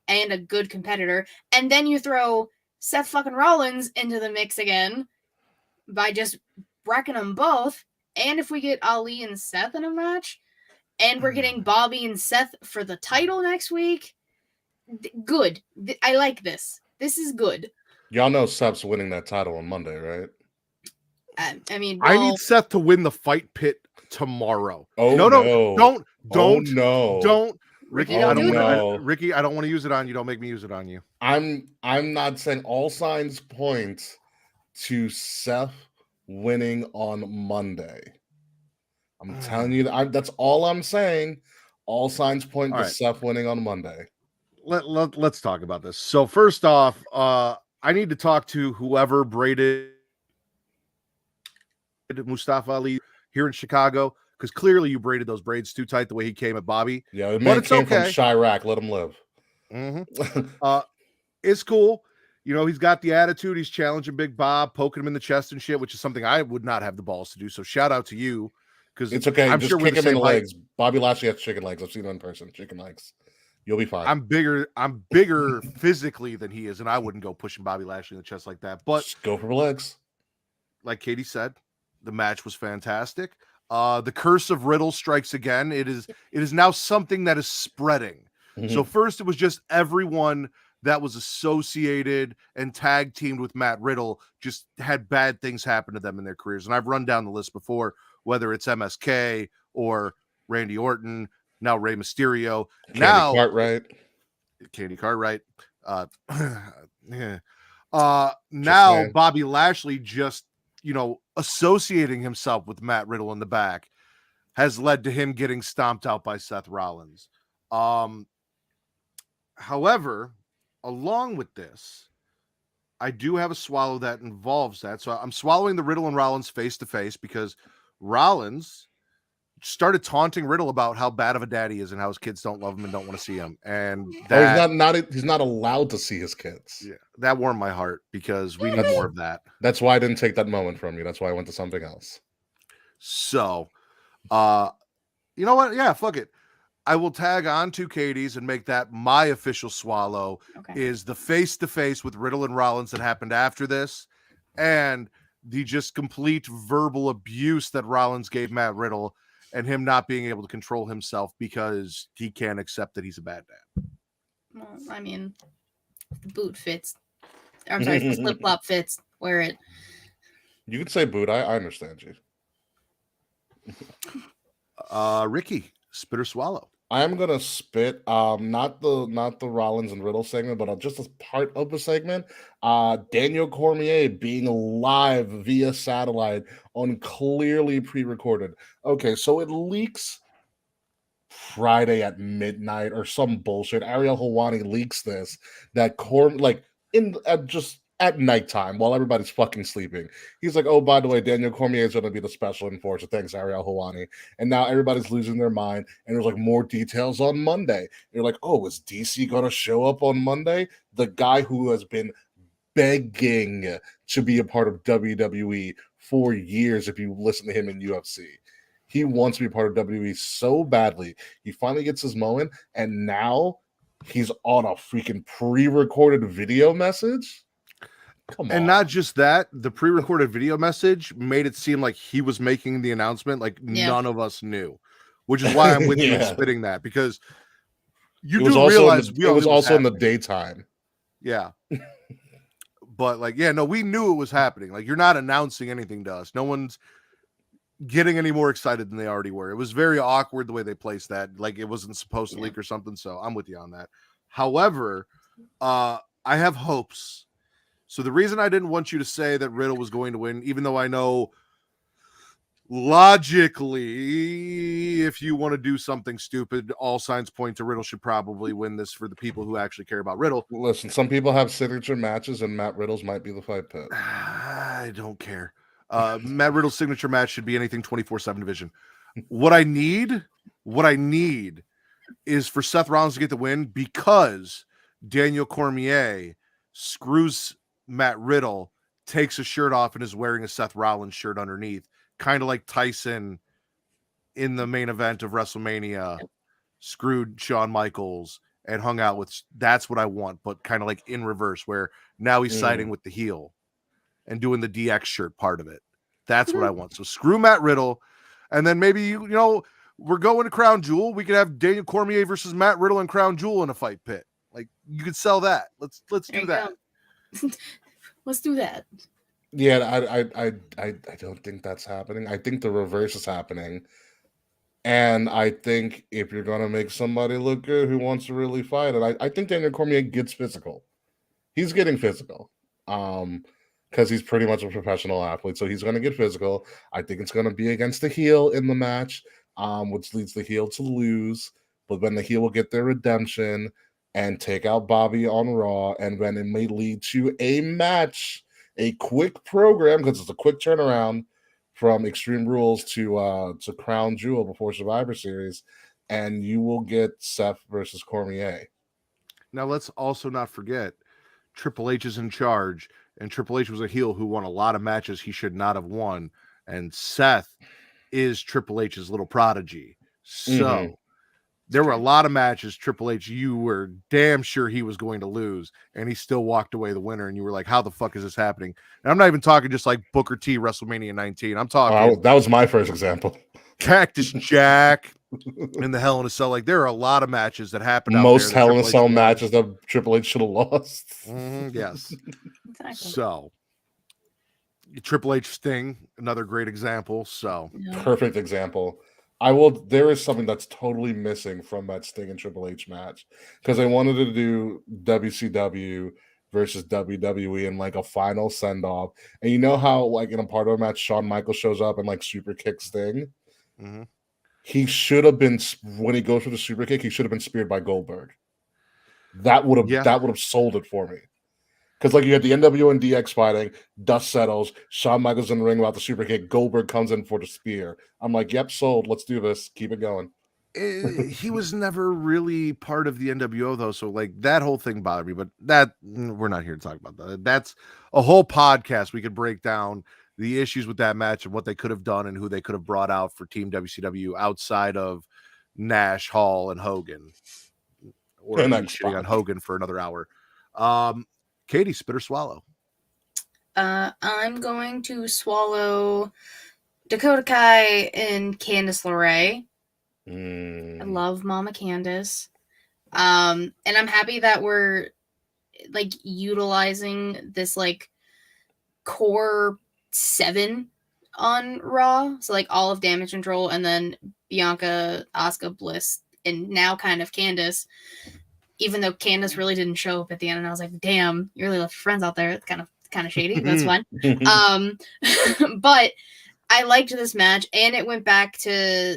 and a good competitor. And then you throw Seth fucking Rollins into the mix again by just wrecking them both. And if we get Ali and Seth in a match, and we're getting Bobby and Seth for the title next week, good. I like this. This is good. Y'all know Seth's winning that title on Monday, right? I mean, I need Seth to win the fight pit tomorrow. Oh no. Don't. Ricky, I don't want to use it on you. Don't make me use it on you. I'm not saying all signs point to Seth winning on Monday. I'm telling you that's all I'm saying. All signs point to Seth winning on Monday. Let's talk about this. So first off, I need to talk to whoever braided Mustafa Ali here in Chicago, because clearly you braided those braids too tight the way he came at Bobby. Yeah, but it came from Chirac. Let him live. Mm-hmm. It's cool. You know, he's got the attitude. He's challenging Big Bob, poking him in the chest and shit, which is something I would not have the balls to do. So shout out to you. Because it's okay. I'm just kick him in the legs. Bobby Lashley has chicken legs. I've seen him in person. Chicken legs. You'll be fine. I'm bigger physically than he is, and I wouldn't go pushing Bobby Lashley in the chest like that. But just go for the legs. Like Katie said, the match was fantastic. The curse of Riddle strikes again. It is now something that is spreading. So first it was just everyone that was associated and tag teamed with Matt Riddle just had bad things happen to them in their careers. And I've run down the list before, whether it's MSK or Randy Orton, now Rey Mysterio, Candy Cartwright. Now Bobby Lashley just, associating himself with Matt Riddle in the back has led to him getting stomped out by Seth Rollins. However, along with this, I do have a swallow that involves that. So I'm swallowing the Riddle and Rollins face-to-face because Rollins started taunting Riddle about how bad of a dad he is and how his kids don't love him and don't want to see him. And he's not allowed to see his kids. Yeah, that warmed my heart because we need more of that. That's why I didn't take that moment from you. That's why I went to something else. So, you know what? Yeah, fuck it. I will tag on to Katie's and make that my official swallow is the face-to-face with Riddle and Rollins that happened after this and the just complete verbal abuse that Rollins gave Matt Riddle and him not being able to control himself because he can't accept that he's a bad dad. Well, I mean, the boot fits. I'm sorry, the flip-flop fits. Wear it. You could say boot. I understand you. Ricky, spit or swallow. I'm gonna spit. Not the Rollins and Riddle segment, but just as part of the segment. Daniel Cormier being live via satellite on clearly pre-recorded. Okay, so it leaks Friday at midnight or some bullshit. Ariel Helwani leaks this that at nighttime while everybody's fucking sleeping. He's like, oh, by the way, Daniel Cormier is going to be the special enforcer. Thanks, Ariel Helwani. And now everybody's losing their mind. And there's like more details on Monday. And you're like, oh, is DC going to show up on Monday? The guy who has been begging to be a part of WWE for years, if you listen to him in UFC. He wants to be part of WWE so badly. He finally gets his moment. And now he's on a freaking pre-recorded video message. Come on. And not just that, the pre-recorded video message made it seem like he was making the announcement like none of us knew, which is why I'm with you spitting that because you do realize it was also in the daytime. Yeah. But we knew it was happening. Like, you're not announcing anything to us. No one's getting any more excited than they already were. It was very awkward the way they placed that. Like, it wasn't supposed to leak or something. So I'm with you on that. However, I have hopes. So the reason I didn't want you to say that Riddle was going to win, even though I know logically, if you want to do something stupid, all signs point to Riddle should probably win this for the people who actually care about Riddle. Listen, some people have signature matches, and Matt Riddle's might be the fight pit. I don't care. Matt Riddle's signature match should be anything 24/7 division. What I need is for Seth Rollins to get the win because Daniel Cormier screws Matt Riddle, takes a shirt off, and is wearing a Seth Rollins shirt underneath. Kind of like Tyson in the main event of WrestleMania screwed Shawn Michaels and hung out with. That's what I want, but kind of like in reverse, where now he's siding with the heel and doing the DX shirt part of it. That's what I want. So screw Matt Riddle, and then maybe we're going to Crown Jewel. We could have Daniel Cormier versus Matt Riddle and Crown Jewel in a fight pit. Like, you could sell that. Let's do that. Let's do that. Yeah, I don't think that's happening. I think the reverse is happening. And I think if you're going to make somebody look good who wants to really fight, and I think Daniel Cormier gets physical. He's getting physical because he's pretty much a professional athlete. So he's going to get physical. I think it's going to be against the heel in the match, which leads the heel to lose. But then the heel will get their redemption and take out Bobby on Raw. And then it may lead to a match, a quick program, because it's a quick turnaround from Extreme Rules to Crown Jewel before Survivor Series, and you will get Seth versus Cormier. Now, let's also not forget Triple H is in charge, and Triple H was a heel who won a lot of matches he should not have won, and Seth is Triple H's little prodigy. So there were a lot of matches Triple H you were damn sure he was going to lose, and he still walked away the winner, and you were like, how the fuck is this happening? And I'm not even talking just like Booker T WrestleMania 19. I'm talking that was my first example. Cactus Jack in the Hell in a Cell. Like, there are a lot of matches that happened. Most out there Hell in a Cell matches that Triple H should have lost. Yes. Exactly. So, Triple H Sting, another great example. So, perfect example. There is something that's totally missing from that Sting and Triple H match because they wanted to do WCW versus WWE in like a final send off, and you know how like in a part of a match, Shawn Michaels shows up and like super kicks Sting. He should have been, when he goes for the super kick, he should have been speared by Goldberg. That would have sold it for me. Because like you had the NWO and DX fighting, dust settles, Shawn Michaels in the ring about the super kick, Goldberg comes in for the spear. I'm like, yep, sold. Let's do this. Keep it going. He was never really part of the NWO though, so like that whole thing bothered me. But that we're not here to talk about that. That's a whole podcast. We could break down the issues with that match and what they could have done and who they could have brought out for Team WCW outside of Nash, Hall, and Hogan. Or shitting on Hogan for another hour. Katie, spit or swallow? I'm going to swallow Dakota Kai and Candice LeRae. I love Mama Candice. And I'm happy that we're like utilizing this like core 7 on Raw. So like all of Damage Control and then Bianca, Asuka, Bliss, and now kind of Candice. Even though Candice really didn't show up at the end, and I was like, damn, you really left your friends out there. It's kind of shady. That's fine. But I liked this match, and it went back to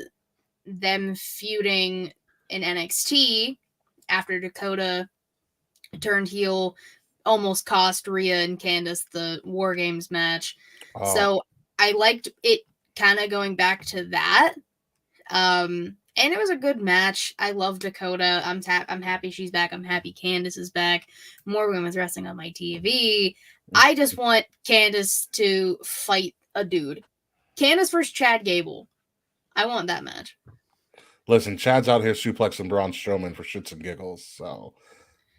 them feuding in NXT after Dakota turned heel, almost cost Rhea and Candice the War Games match. So I liked it kind of going back to that. And it was a good match. I love Dakota. I'm happy she's back. I'm happy Candice is back. More women's wrestling on my TV. I just want Candice to fight a dude. Candice versus Chad Gable. I want that match. Listen, Chad's out here suplexing Braun Strowman for shits and giggles, so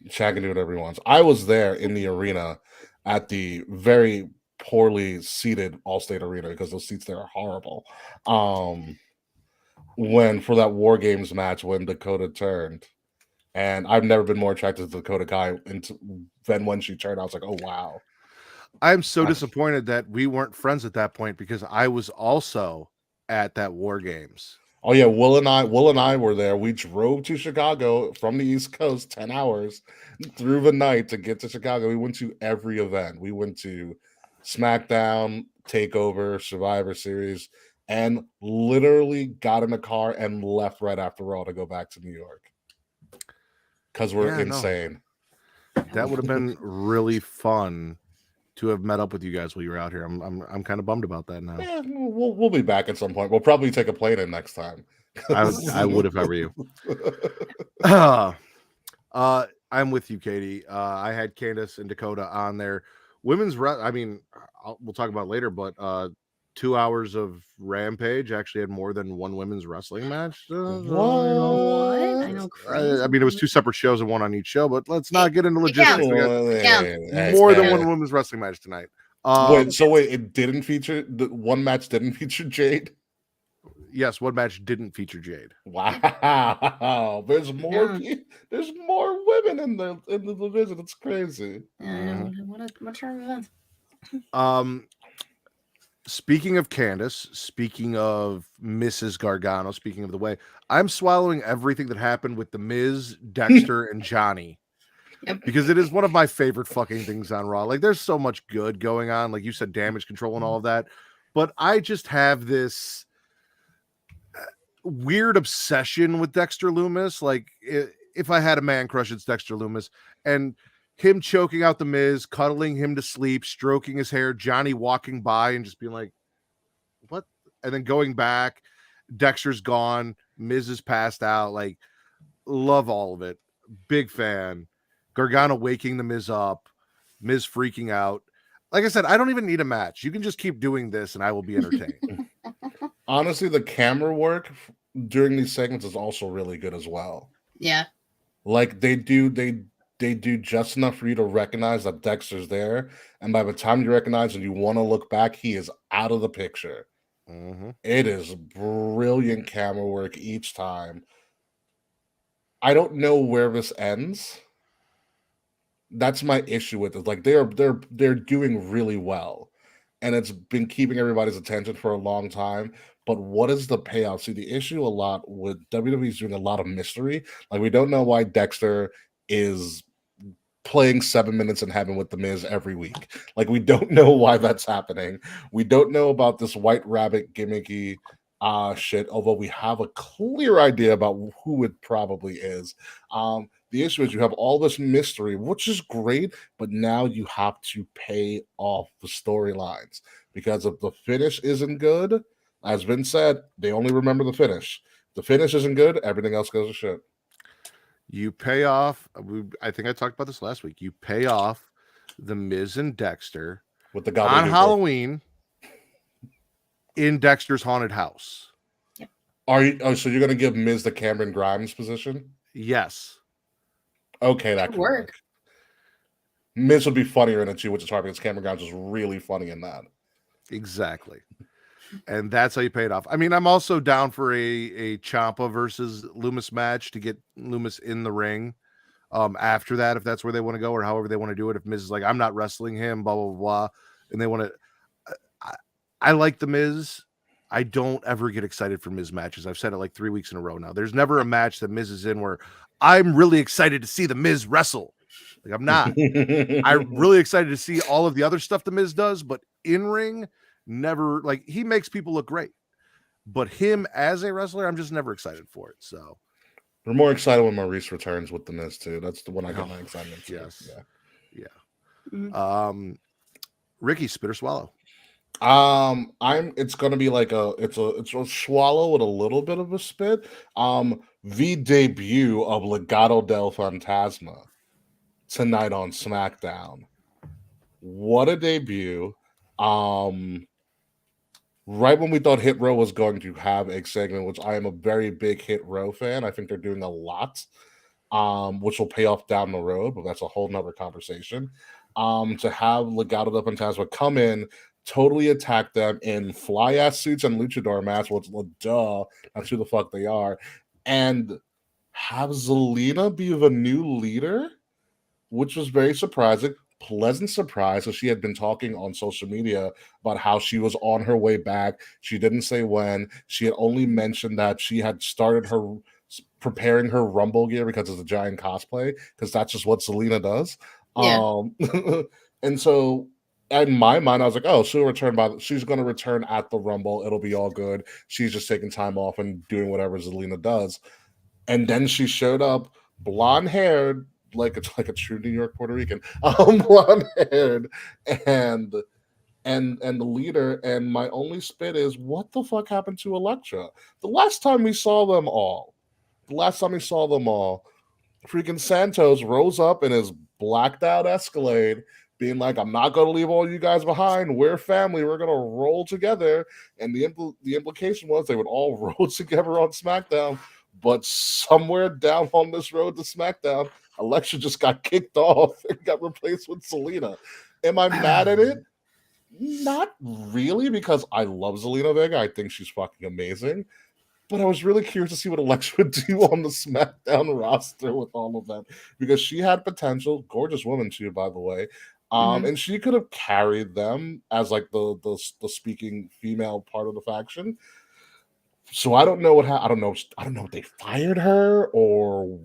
Chad can do whatever he wants. I was there in the arena at the very poorly seated Allstate Arena because those seats there are horrible. When for that War Games match when Dakota turned, and I've never been more attracted to Dakota Kai than when she turned. I was like, oh wow. I'm so disappointed that we weren't friends at that point because I was also at that War Games. Oh yeah, Will and I were there. We drove to Chicago from the East Coast 10 hours through the night to get to Chicago. We went to every event. We went to SmackDown, Takeover, Survivor Series, and literally got in a car and left right after Raw to go back to New York because we're insane. That would have been really fun to have met up with you guys while you were out here. I'm kind of bummed about that now. Yeah, we'll be back at some point. We'll probably take a plane in next time. I would if I were you. I'm with you, Katie. I had Candice and Dakota on there. We'll talk about it later, but 2 hours of Rampage actually had more than one women's wrestling match. What? I know. I mean, it was 2 separate shows and one on each show, but let's not get into logistics. More than one women's wrestling match tonight. Wait, it didn't feature one match didn't feature Jade? Yes, one match didn't feature Jade. Wow, there's more. Yeah. There's more women in the division. It's crazy. What term event? Speaking of Candice, speaking of Mrs. Gargano, speaking of the way, I'm swallowing everything that happened with the Miz, Dexter, and Johnny. Yep. Because it is one of my favorite fucking things on Raw. Like, there's so much good going on. Like you said, Damage Control and all of that. But I just have this weird obsession with Dexter Lumis. Like, if I had a man crush, it's Dexter Lumis. And him choking out the Miz, cuddling him to sleep, stroking his hair, Johnny walking by and just being like, what? And then going back, Dexter's gone, Miz is passed out. Like, love all of it. Big fan. Gargano waking the Miz up, Miz freaking out. Like I said, I don't even need a match. You can just keep doing this and I will be entertained. Honestly, the camera work during these segments is also really good as well. Yeah. Like they do just enough for you to recognize that Dexter's there, and by the time you recognize and you want to look back, he is out of the picture, Mm-hmm. It is brilliant camera work each time. I don't know where this ends. That's my issue with it. Like they're doing really well, and it's been keeping everybody's attention for a long time. But what is the payoff? See, the issue a lot with WWE is doing a lot of mystery. Like we don't know why Dexter is playing 7 minutes in heaven with the Miz every week. Like we don't know why that's happening. We don't know about this White Rabbit gimmicky shit, although we have a clear idea about who it probably is. The issue is you have all this mystery, which is great, but now you have to pay off the storylines because if the finish isn't good, as Vince said, they only remember the finish. If the finish isn't good, everything else goes to shit. You pay off. I think I talked about this last week. You pay off the Miz and Dexter with the on Halloween in Dexter's haunted house. Are you? Oh, so you're going to give Miz the Cameron Grimes position? Yes. Okay, that could work. Miz would be funnier in it too, which is hard because Cameron Grimes is really funny in that. Exactly. And that's how you pay it off. I mean, I'm also down for a Ciampa versus Loomis match to get Loomis in the ring. After that, if that's where they want to go or however they want to do it. If Miz is like, I'm not wrestling him, blah, blah, blah. And they want to, I like the Miz. I don't ever get excited for Miz matches. I've said it like 3 weeks in a row now. There's never a match that Miz is in where I'm really excited to see the Miz wrestle. Like I'm not. I'm really excited to see all of the other stuff the Miz does, but in ring, never. Like he makes people look great, but him as a wrestler, I'm just never excited for it. So we're more excited when Maurice returns with the Miz too. That's the one I get my excitement to. Yes, yeah. Ricky, spit or swallow? It's gonna be like it's a swallow with a little bit of a spit. The debut of Legato del Fantasma tonight on SmackDown. What a debut. Right when we thought Hit Row was going to have a segment, which I am a very big Hit Row fan. I think they're doing a lot, which will pay off down the road, but that's a whole nother conversation. To have Legato del Fantasma come in, totally attack them in fly-ass suits and luchador masks, which, duh, that's who the fuck they are, and have Zelina be the new leader, which was very surprising. Pleasant surprise. So she had been talking on social media about how she was on her way back. She didn't say when. She had only mentioned that she had started preparing her Rumble gear because it's a giant cosplay, because that's just what Zelina does. Yeah. And so in my mind, I was like, oh, she's going to return at the Rumble. It'll be all good. She's just taking time off and doing whatever Zelina does. And then she showed up, blonde-haired, like a true New York Puerto Rican, blonde-haired, and the leader. And my only spit is, what the fuck happened to Elektra? The last time we saw them all, freaking Santos rose up in his blacked out Escalade, being like, I'm not going to leave all you guys behind. We're family. We're going to roll together. And the implication was they would all roll together on SmackDown. But somewhere down on this road to SmackDown, Elektra just got kicked off and got replaced with Zelina. Am I mad at it? Not really, because I love Zelina Vega. I think she's fucking amazing. But I was really curious to see what Elektra would do on the SmackDown roster with all of them, because she had potential. Gorgeous woman too, by the way. And she could have carried them as like the speaking female part of the faction. So I don't know what I don't know if they fired her or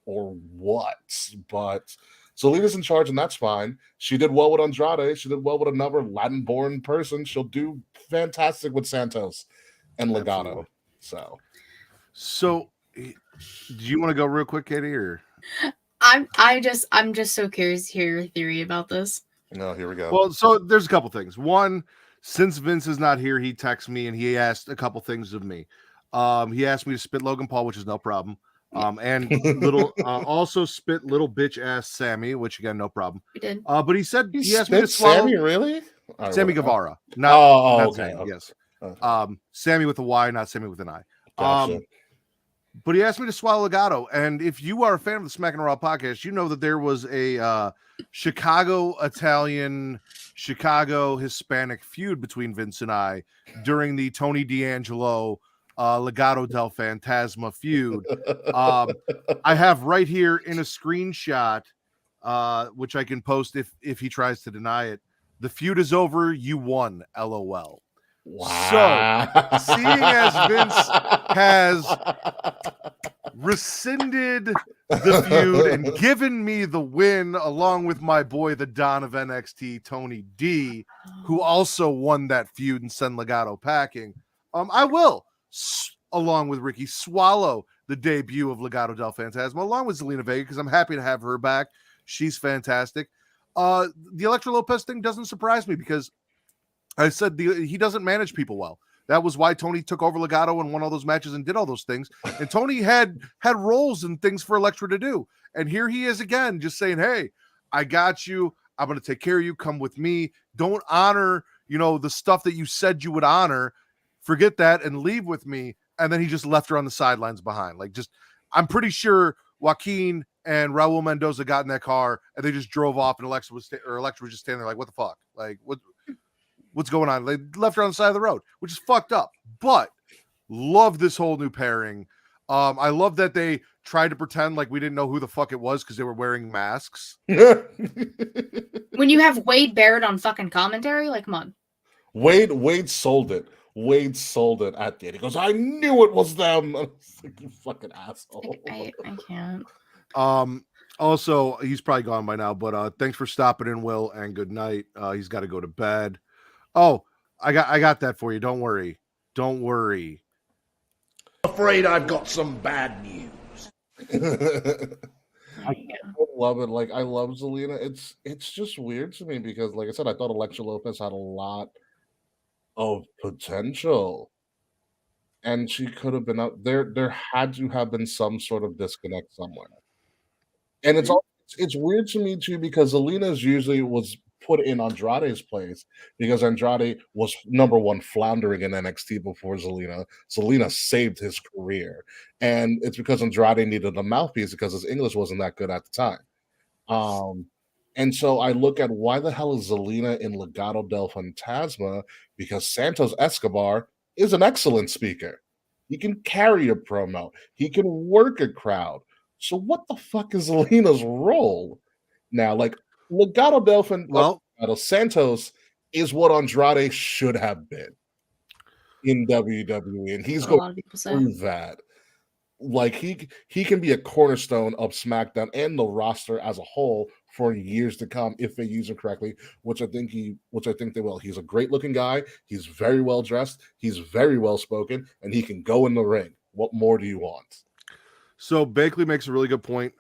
what, but Zelina's in charge, and that's fine. She did well with Andrade. She did well with another Latin-born person. She'll do fantastic with Santos and Legato. Absolutely. So do you want to go real quick, Katie, or? I'm just so curious to hear your theory about this. No, here we go. Well, so there's a couple things. One, since Vince is not here, he texted me and he asked a couple things of me. He asked me to spit Logan Paul, which is no problem. And also spit little bitch ass Sammy, which again, no problem. We did. But he said he asked me to swallow Sammy, really? Sammy Guevara. Not Sammy, yes. Sammy with a Y, not Sammy with an I. Gotcha. But he asked me to swallow Legato. And if you are a fan of the Smackin' It Raw podcast, you know that there was a Chicago Italian, Chicago Hispanic feud between Vince and I during the Tony D'Angelo Legato del Fantasma feud. I have right here in a screenshot, which I can post if he tries to deny it. The feud is over. You won. LOL. Wow. So, seeing as Vince has rescinded the feud and given me the win, along with my boy, the Don of NXT, Tony D, who also won that feud and sent Legato packing, I will, along with Ricky, swallow the debut of Legato del Fantasma, along with Zelina Vega, because I'm happy to have her back. She's fantastic. The Elektra Lopez thing doesn't surprise me because I said he doesn't manage people well. That was why Tony took over Legato and won all those matches and did all those things. And Tony had roles and things for Elektra to do. And here he is again, just saying, hey, I got you. I'm going to take care of you. Come with me. Don't honor, the stuff that you said you would honor. Forget that and leave with me. And then he just left her on the sidelines behind. I'm pretty sure Joaquin and Raul Mendoza got in that car and they just drove off and Elektra was just standing there like, what the fuck? Like, what's going on? They left her on the side of the road, which is fucked up. But love this whole new pairing. I love that they tried to pretend like we didn't know who the fuck it was because they were wearing masks. When you have Wade Barrett on fucking commentary, like, come on. Wade sold it. Wade sold it at the end. He goes, I knew it was them. I was like, you fucking asshole. I can't. Also, he's probably gone by now, but thanks for stopping in, Will, and good night. He's got to go to bed. Oh, I got that for you. Don't worry. Don't worry. Afraid I've got some bad news. I love it. Like, I love Zelina. It's just weird to me because, like I said, I thought Elektra Lopez had a lot of potential, and she could have been out there. There had to have been some sort of disconnect somewhere, and it's weird to me too because Zelina's usually was put in Andrade's place because Andrade was number one floundering in NXT before Zelina. Zelina saved his career, and it's because Andrade needed a mouthpiece because his English wasn't that good at the time. And so I look at why the hell is Zelina in Legato del Fantasma? Because Santos Escobar is an excellent speaker. He can carry a promo. He can work a crowd. So what the fuck is Zelina's role? Now, like, Legato del Fantasma, Santos is what Andrade should have been in WWE, and he's going to prove that. Like, he can be a cornerstone of SmackDown and the roster as a whole for years to come if they use him correctly, which I think they will. He's a great looking guy. He's very well dressed. He's very well spoken, and he can go in the ring. What more do you want? So Bakley makes a really good point.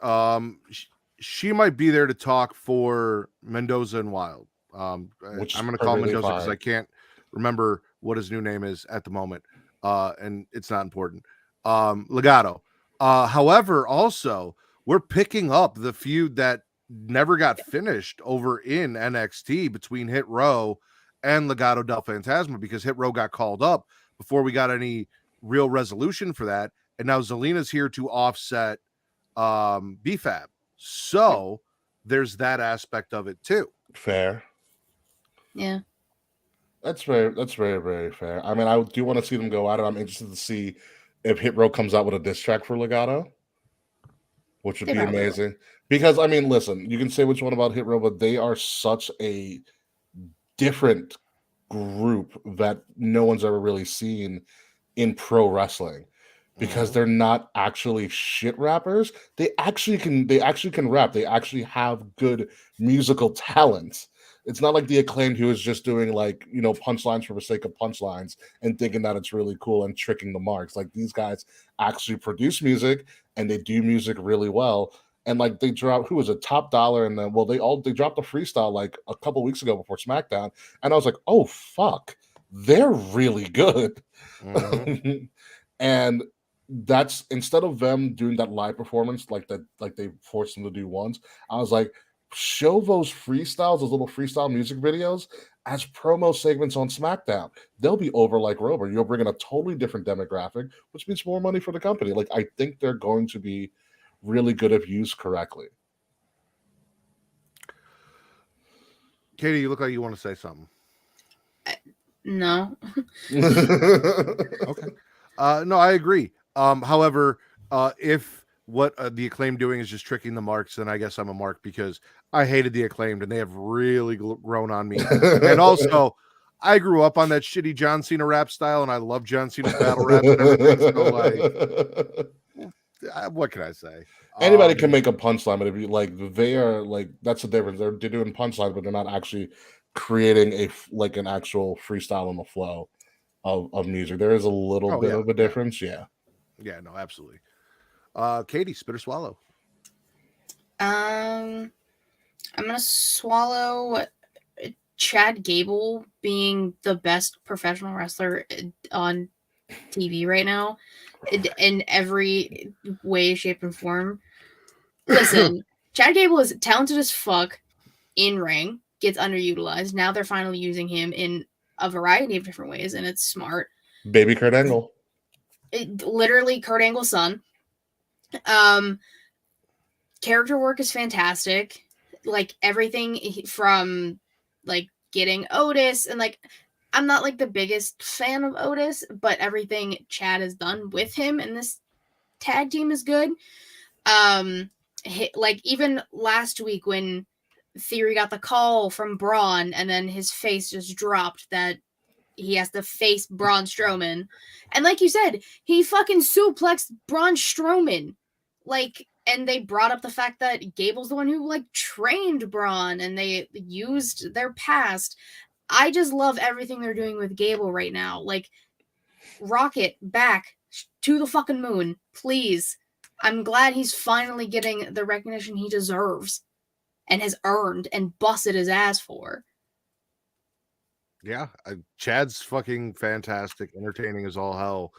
She might be there to talk for Mendoza and Wild. I'm going to call Mendoza because I can't remember what his new name is at the moment, and it's not important. Legato. However, also, we're picking up the feud that never got finished over in NXT between Hit Row and Legato del Fantasma because Hit Row got called up before we got any real resolution for that. And now Zelina's here to offset BFAB. So there's that aspect of it too. Fair. Yeah. That's very, very fair. I mean, I do want to see them go at it. I'm interested to see if Hit Row comes out with a diss track for Legato, which would be amazing. Because, I mean, listen, you can say what you want about Hit Row, but they are such a different group that no one's ever really seen in pro wrestling. Because they're not actually shit rappers. They actually can rap. They actually have good musical talent. It's not like the Acclaimed who is just doing punchlines for the sake of punchlines and thinking that it's really cool and tricking the marks. Like, these guys actually produce music and they do music really well. And like, they dropped, who was it, Top Dollar, and then they dropped a freestyle like a couple weeks ago before SmackDown, and I was like, oh fuck, they're really good. And that's, instead of them doing that live performance like they forced them to do once, I was like, show those freestyles, those little freestyle music videos as promo segments on SmackDown. They'll be over like Rover. You'll bring in a totally different demographic, which means more money for the company. Like, I think they're going to be really good if used correctly. Katie, you look like you want to say something. No. Okay. No, I agree. However, if what the Acclaimed doing is just tricking the marks, then I guess I'm a mark, because I hated the Acclaimed and they have really grown on me. And also, I grew up on that shitty John Cena rap style, and I love John Cena's battle raps and everything. So, like, what can I say? Anybody can make a punchline, but if you like, they are like, that's the difference. They're doing punchlines, but they're not actually creating an actual freestyle on the flow of music. There is a little bit of a difference. Yeah, no, absolutely. Katie, spit or swallow? I'm gonna swallow Chad Gable being the best professional wrestler on TV right now, in every way, shape, and form. Listen, Chad Gable is talented as fuck in ring, gets underutilized. Now they're finally using him in a variety of different ways, and it's smart. Baby Kurt Angle. Literally Kurt Angle's son. Character work is fantastic. Like, everything from like getting Otis, and like, I'm not like the biggest fan of Otis, but everything Chad has done with him in this tag team is good. Like, even last week when Theory got the call from Braun, and then his face just dropped that he has to face Braun Strowman, and like you said, he fucking suplexed Braun Strowman. Like, and they brought up the fact that Gable's the one who like trained Braun, and they used their past. I just love everything they're doing with Gable right now. Like, rocket back to the fucking moon, please. I'm glad he's finally getting the recognition he deserves and has earned and busted his ass for. Yeah, Chad's fucking fantastic, entertaining as all hell,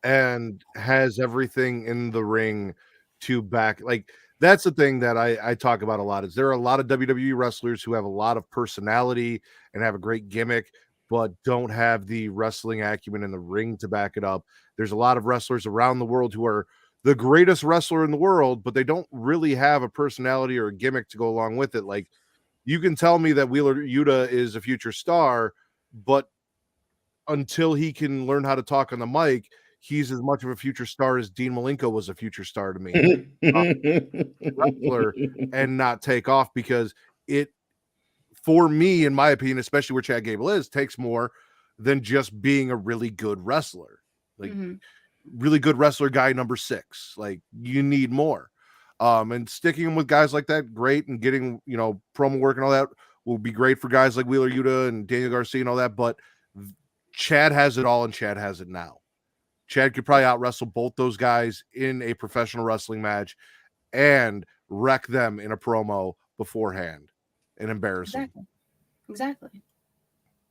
and has everything in the ring to back. Like, that's the thing that I talk about a lot, is there are a lot of WWE wrestlers who have a lot of personality and have a great gimmick, but don't have the wrestling acumen in the ring to back it up. There's a lot of wrestlers around the world who are the greatest wrestler in the world, but they don't really have a personality or a gimmick to go along with it. Like, you can tell me that Wheeler Yuta is a future star, but until he can learn how to talk on the mic, he's as much of a future star as Dean Malenko was a future star to me. Wrestler and not take off, because it, for me, in my opinion, especially where Chad Gable is, takes more than just being a really good wrestler. Like, really good wrestler guy number 6. Like, you need more. And sticking him with guys like that, great, and getting, promo work and all that will be great for guys like Wheeler Yuta and Daniel Garcia and all that, but Chad has it all, and Chad has it now. Chad could probably out-wrestle both those guys in a professional wrestling match and wreck them in a promo beforehand and embarrass them. Exactly.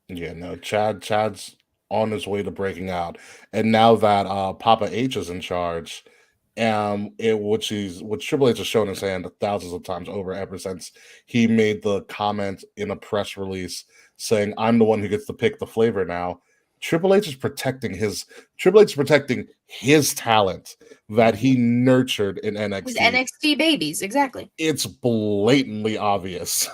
Yeah, no, Chad's on his way to breaking out. And now that Papa H is in charge, which Triple H has shown his hand thousands of times over ever since he made the comment in a press release saying, "I'm the one who gets to pick the flavor now." Triple H is protecting his talent that he nurtured in NXT. His NXT babies, exactly. It's blatantly obvious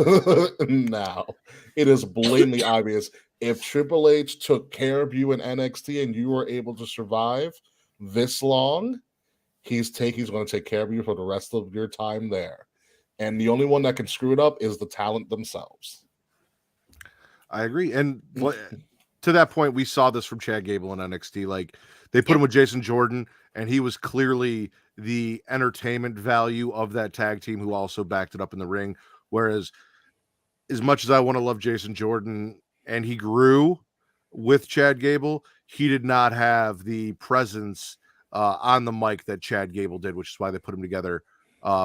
now. It is blatantly obvious. If Triple H took care of you in NXT and you were able to survive this long, he's going to take care of you for the rest of your time there. And the only one that can screw it up is the talent themselves. I agree. And to that point, we saw this from Chad Gable in NXT. Like, they put him with Jason Jordan, and he was clearly the entertainment value of that tag team, who also backed it up in the ring. Whereas, as much as I want to love Jason Jordan, and he grew with Chad Gable, he did not have the presence on the mic that Chad Gable did, which is why they put him together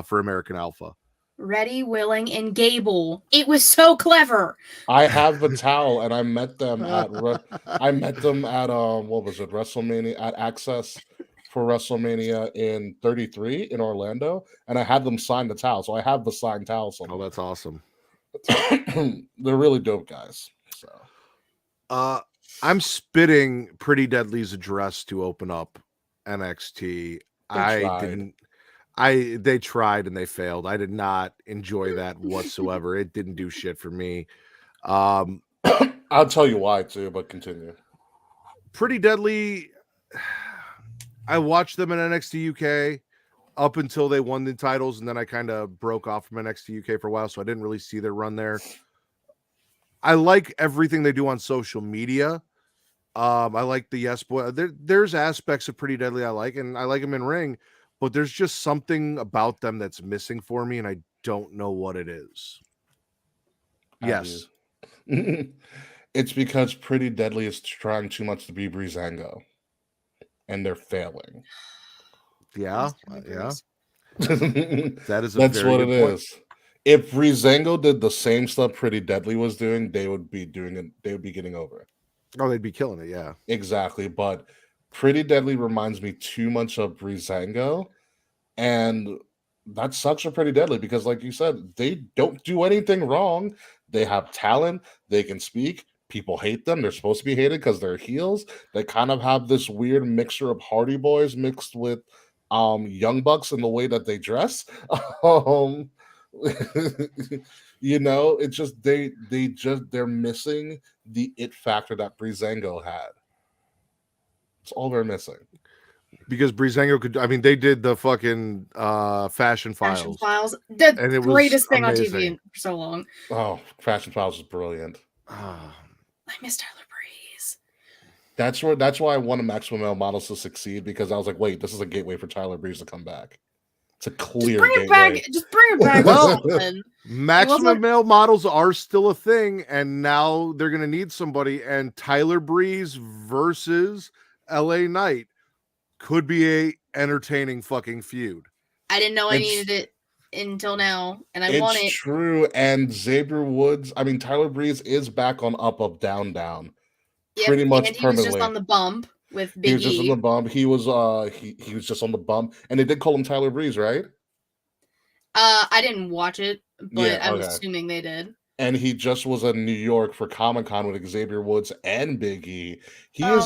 for American Alpha. Ready, Willing, and Gable. It was so clever. I have the towel, and I met them at what was it, WrestleMania, at Access for WrestleMania in 33 in Orlando, and I had them sign the towel, so I have the signed towel somewhere. Oh, that's awesome. They're really dope guys. So I'm spitting Pretty Deadly's address to open up NXT. They tried and they failed. I did not enjoy that whatsoever. It didn't do shit for me. I'll tell you why too, but continue. Pretty Deadly, I watched them in NXT UK up until they won the titles, and then I kind of broke off from NXT UK for a while, so I didn't really see their run there. I like everything they do on social media. I like the Yes Boy. There's aspects of Pretty Deadly I like, and I like them in ring, but there's just something about them that's missing for me, and I don't know what it is. Yes. It's because Pretty Deadly is trying too much to be Breezango, and they're failing. Yeah. That is that's what it is. If Breezango did the same stuff Pretty Deadly was doing, they would be doing it. They would be getting over. Oh, they'd be killing it. Yeah, exactly. But Pretty Deadly reminds me too much of Breezango, and that sucks for Pretty Deadly because, like you said, they don't do anything wrong. They have talent. They can speak. People hate them. They're supposed to be hated because they're heels. They kind of have this weird mixture of Hardy Boys mixed with Young Bucks in the way that they dress. You know, it's just they're missing the it factor that Breezango had. It's all they're missing. Because Breezango could, I mean, they did the fucking Fashion Files. The greatest thing on TV for so long. Oh, Fashion Files is brilliant. I miss Tyler Breeze. That's why I wanted Maximum Male Models to succeed, because I was like, wait, this is a gateway for Tyler Breeze to come back. It's a clear gateway. Just bring it back. Well, Maximum Male Models are still a thing, and now they're going to need somebody, and Tyler Breeze versus LA Knight could be a entertaining fucking feud. I didn't know I needed it until now, and I want it. It's true, and Xavier Woods, I mean, Tyler Breeze is back on Up, Up, Down, Down. Yep, pretty much and he permanently. was just on the bump with Big E. He was just on the bump. He was just on the bump, and they did call him Tyler Breeze, right? I didn't watch it, but I'm assuming they did. And he just was in New York for Comic-Con with Xavier Woods and Big E. Either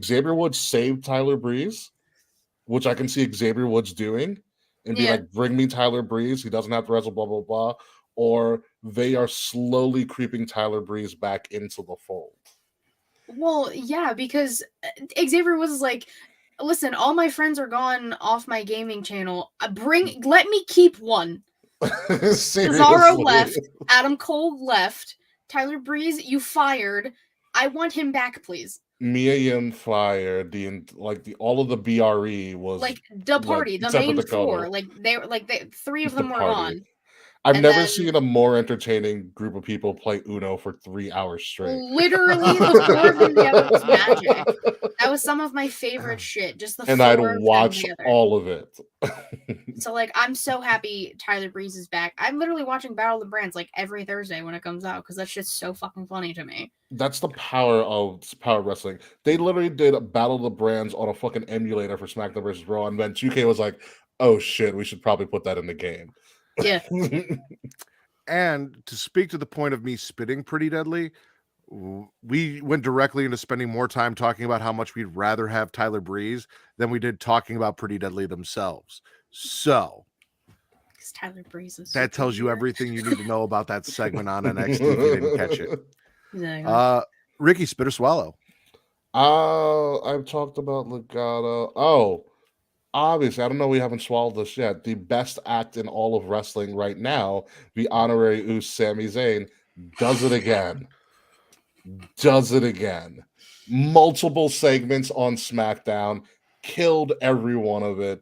Xavier Woods saved Tyler Breeze, which I can see Xavier Woods doing, and be like, bring me Tyler Breeze. He doesn't have to wrestle, blah, blah, blah. Or they are slowly creeping Tyler Breeze back into the fold. Well, yeah, because Xavier was like, listen, all my friends are gone off my gaming channel. Let me keep one. Cesaro left. Adam Cole left. Tyler Breeze, you fired. I want him back, please. Mia Yim fired. All of the BRE was like the party, the main four. They three of them were on. I've never seen a more entertaining group of people play Uno for 3 hours straight. Literally, the four of them together was magic. That was some of my favorite shit. Just the and four I'd of watch them all of it. So, I'm so happy Tyler Breeze is back. I'm literally watching Battle of the Brands every Thursday when it comes out because that shit's so fucking funny to me. That's the power of wrestling. They literally did a Battle of the Brands on a fucking emulator for SmackDown vs. Raw, and then 2K was like, "Oh shit, we should probably put that in the game." Yeah. And to speak to the point of me spitting Pretty Deadly, we went directly into spending more time talking about how much we'd rather have Tyler Breeze than we did talking about Pretty Deadly themselves. So Tyler Breeze is that tells you everything you need to know about that segment on NXT if you didn't catch it. Exactly. Ricky, spit or swallow? I've talked about Legato. Oh, obviously, I don't know. We haven't swallowed this yet. The best act in all of wrestling right now, the honorary Uce Sami Zayn, does it again. Multiple segments on SmackDown, killed every one of it.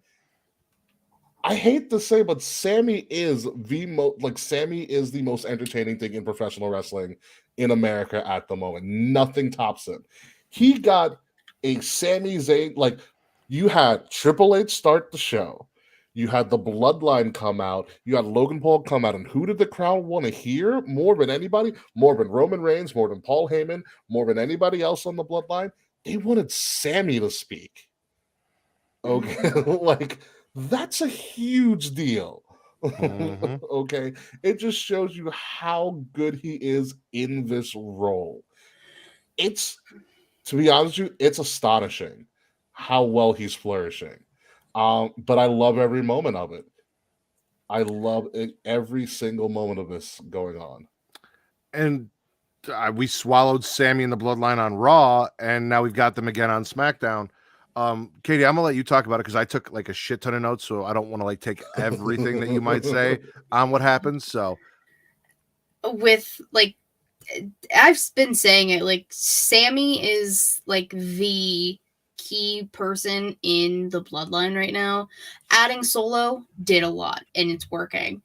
I hate to say, but Sammy is the most entertaining thing in professional wrestling in America at the moment. Nothing tops him. He got a Sami Zayn, you had Triple H start the show. You had the Bloodline come out. You had Logan Paul come out. And who did the crowd want to hear more than anybody? More than Roman Reigns, more than Paul Heyman, more than anybody else on the Bloodline? They wanted Sammy to speak. Okay, that's a huge deal. Okay, it just shows you how good he is in this role. It's, to be honest with you, it's astonishing how well he's flourishing. But I love every moment of it. I love it, every single moment of this going on. And we swallowed Sammy and the Bloodline on Raw, and now we've got them again on SmackDown. Katie, I'm gonna let you talk about it because I took like a shit ton of notes, so I don't want to like take everything that you might say on what happens. So, with like, I've been saying it, like Sammy is like the key person in the Bloodline right now. Adding Solo did a lot, and it's working.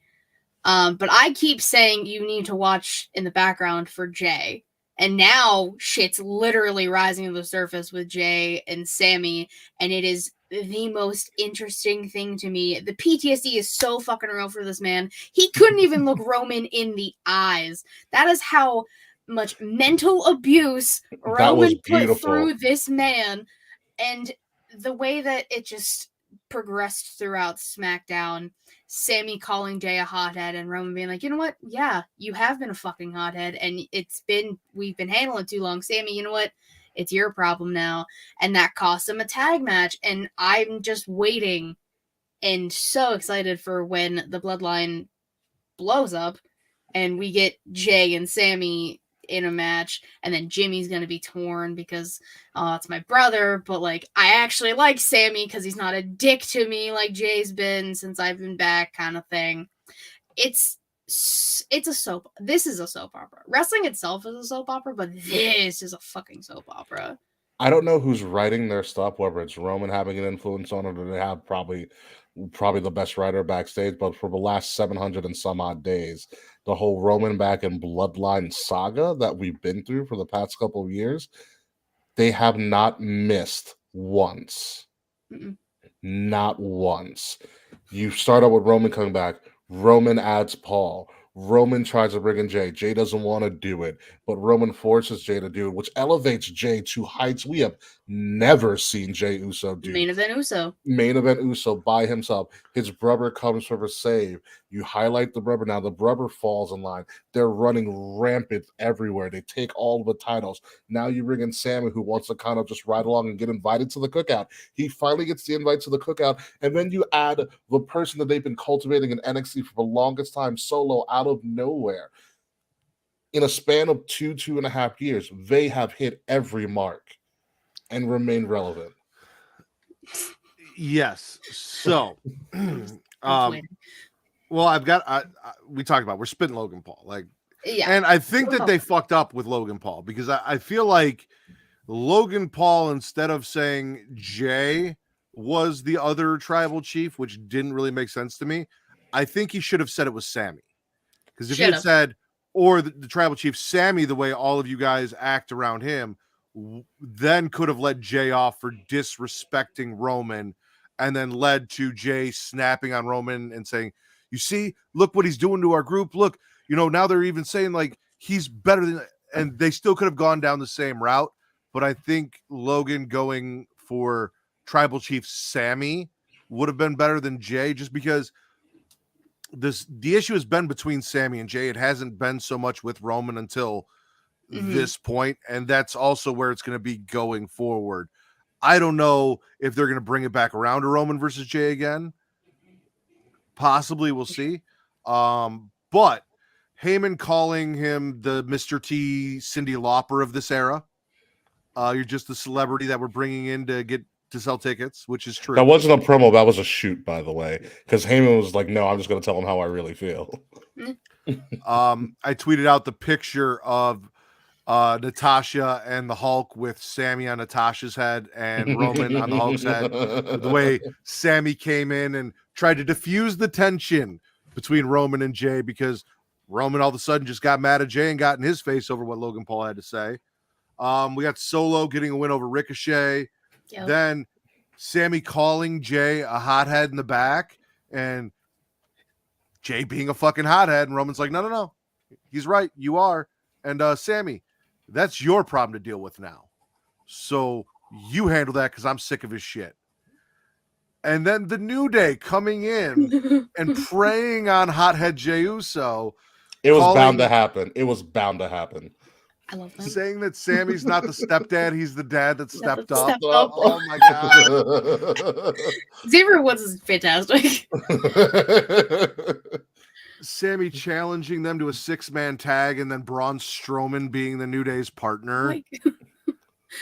But I keep saying you need to watch in the background for Jay. And now shit's literally rising to the surface with Jay and Sammy. And it is the most interesting thing to me. The PTSD is so fucking real for this man. He couldn't even look Roman in the eyes. That is how much mental abuse Roman put through this man. And the way that it just progressed throughout SmackDown, Sammy calling Jay a hothead and Roman being like, you know what? Yeah, you have been a fucking hothead, and we've been handling it too long. Sammy, you know what? It's your problem now. And that cost him a tag match. And I'm just waiting and so excited for when the Bloodline blows up and we get Jay and Sammy in a match, and then Jimmy's gonna be torn because it's my brother, but like I actually like Sammy because he's not a dick to me like Jay's been since I've been back, kind of thing. It's a soap. This is a soap opera. Wrestling itself is a soap opera, but this is a fucking soap opera. I don't know who's writing their stuff, whether it's Roman having an influence on it, or they have probably the best writer backstage, but for the last 700 and some odd days, the whole Roman back and Bloodline saga that we've been through for the past couple of years, they have not missed once. Not once. You start out with Roman coming back. Roman adds Paul. Roman tries to bring in Jay. Jay doesn't want to do it, but Roman forces Jay to do it, which elevates Jay to heights we have never seen Jay Uso do. Main event Uso by himself. His brother comes for a save. You highlight the brother. Now the brother falls in line. They're running rampant everywhere. They take all the titles. Now you bring in Sammy, who wants to kind of just ride along and get invited to the cookout. He finally gets the invite to the cookout, and then you add the person that they've been cultivating in NXT for the longest time, Solo, out of nowhere. In a span of 2.5 years, they have hit every mark and remain relevant. Yes. So, well, I've got. We talked about we're spitting Logan Paul, like, yeah, and I think that they fucked up with Logan Paul because I feel like Logan Paul, instead of saying Jay was the other tribal chief, which didn't really make sense to me, I think he should have said it was Sammy. Because if he had said, or the tribal chief Sammy, the way all of you guys act around him, then could have led Jay off for disrespecting Roman, and then led to Jay snapping on Roman and saying, you see, look what he's doing to our group. Look, now they're even saying like he's better than, and they still could have gone down the same route. But I think Logan going for tribal chief Sammy would have been better than Jay, just because the issue has been between Sammy and Jay. It hasn't been so much with Roman until this point, and that's also where it's going to be going forward. I don't know if they're going to bring it back around to Roman versus Jay again. Possibly, we'll see. But Heyman calling him the Mr. T Cyndi Lauper of this era. You're just a celebrity that we're bringing in to sell tickets, which is true. That wasn't a promo. That was a shoot, by the way, because Heyman was like, no, I'm just going to tell him how I really feel. I tweeted out the picture of Natasha and the Hulk with Sammy on Natasha's head and Roman on the Hulk's head. The way Sammy came in and tried to diffuse the tension between Roman and Jay, because Roman all of a sudden just got mad at Jay and got in his face over what Logan Paul had to say. We got Solo getting a win over Ricochet. Yep. Then Sammy calling Jay a hothead in the back, and Jay being a fucking hothead, and Roman's like, no, he's right, you are. And Sammy, that's your problem to deal with now. So you handle that, because I'm sick of his shit. And then the New Day coming in and preying on Hothead Jey Uso. It was bound to happen. It was bound to happen. I love that. Saying that Sammy's not the stepdad, he's the dad that stepped up. Stepped up. Oh my god. Xavier Woods is fantastic. Sammy challenging them to a 6-man tag and then Braun Strowman being the New Day's partner.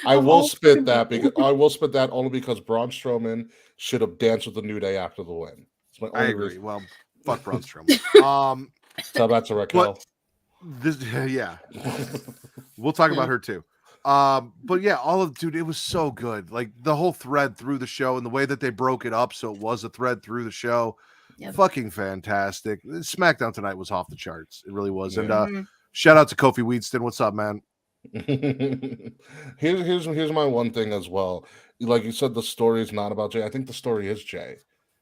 I will spit that only because Braun Strowman should have danced with the New Day after the win. I agree. Reason. Well, fuck Braun Strowman. Tell that to Raquel. Yeah. We'll talk about her too. But yeah, dude, it was so good. Like the whole thread through the show and the way that they broke it up so it was a thread through the show. Yep. Fucking fantastic. SmackDown tonight was off the charts. It really was. Yeah. And shout out to Kofi Weedston. What's up, man? Here's my one thing as well. Like you said, the story is not about Jay. I think the story is Jay.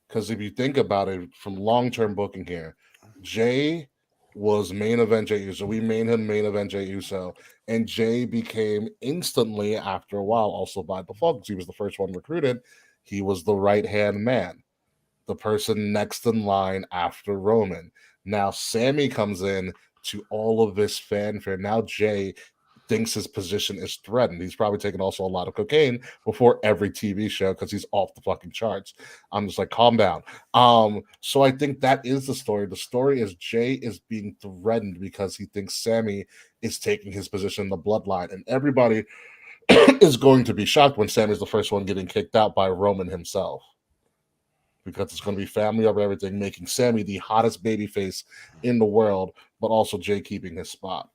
Because if you think about it from long-term booking here, Jay was main event Jey Uso. We made him main event Jey Uso. And Jay became instantly, after a while, also by default, because he was the first one recruited, he was the right-hand man. The person next in line after Roman. Now Sammy comes in to all of this fanfare. Now Jay thinks his position is threatened. He's probably taken also a lot of cocaine before every TV show because he's off the fucking charts. I'm just like, calm down. So I think that is the story. The story is Jay is being threatened because he thinks Sammy is taking his position in the bloodline. And everybody is going to be shocked when Sammy's the first one getting kicked out by Roman himself. Because it's going to be family over everything, making Sammy the hottest babyface in the world, but also Jay keeping his spot.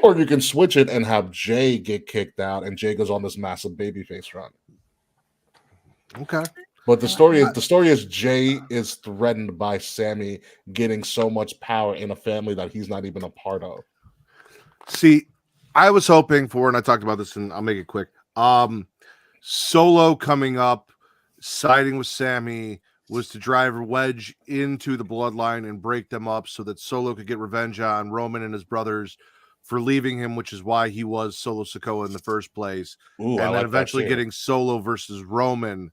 Or you can switch it and have Jay get kicked out, and Jay goes on this massive babyface run. Okay. But the story is Jay is threatened by Sammy getting so much power in a family that he's not even a part of. See, I was hoping for, and I talked about this, and I'll make it quick. Solo coming up, siding with Sammy was to drive a wedge into the bloodline and break them up so that Solo could get revenge on Roman and his brothers for leaving him, which is why he was Solo Sikoa in the first place. Ooh, and then eventually getting Solo versus Roman,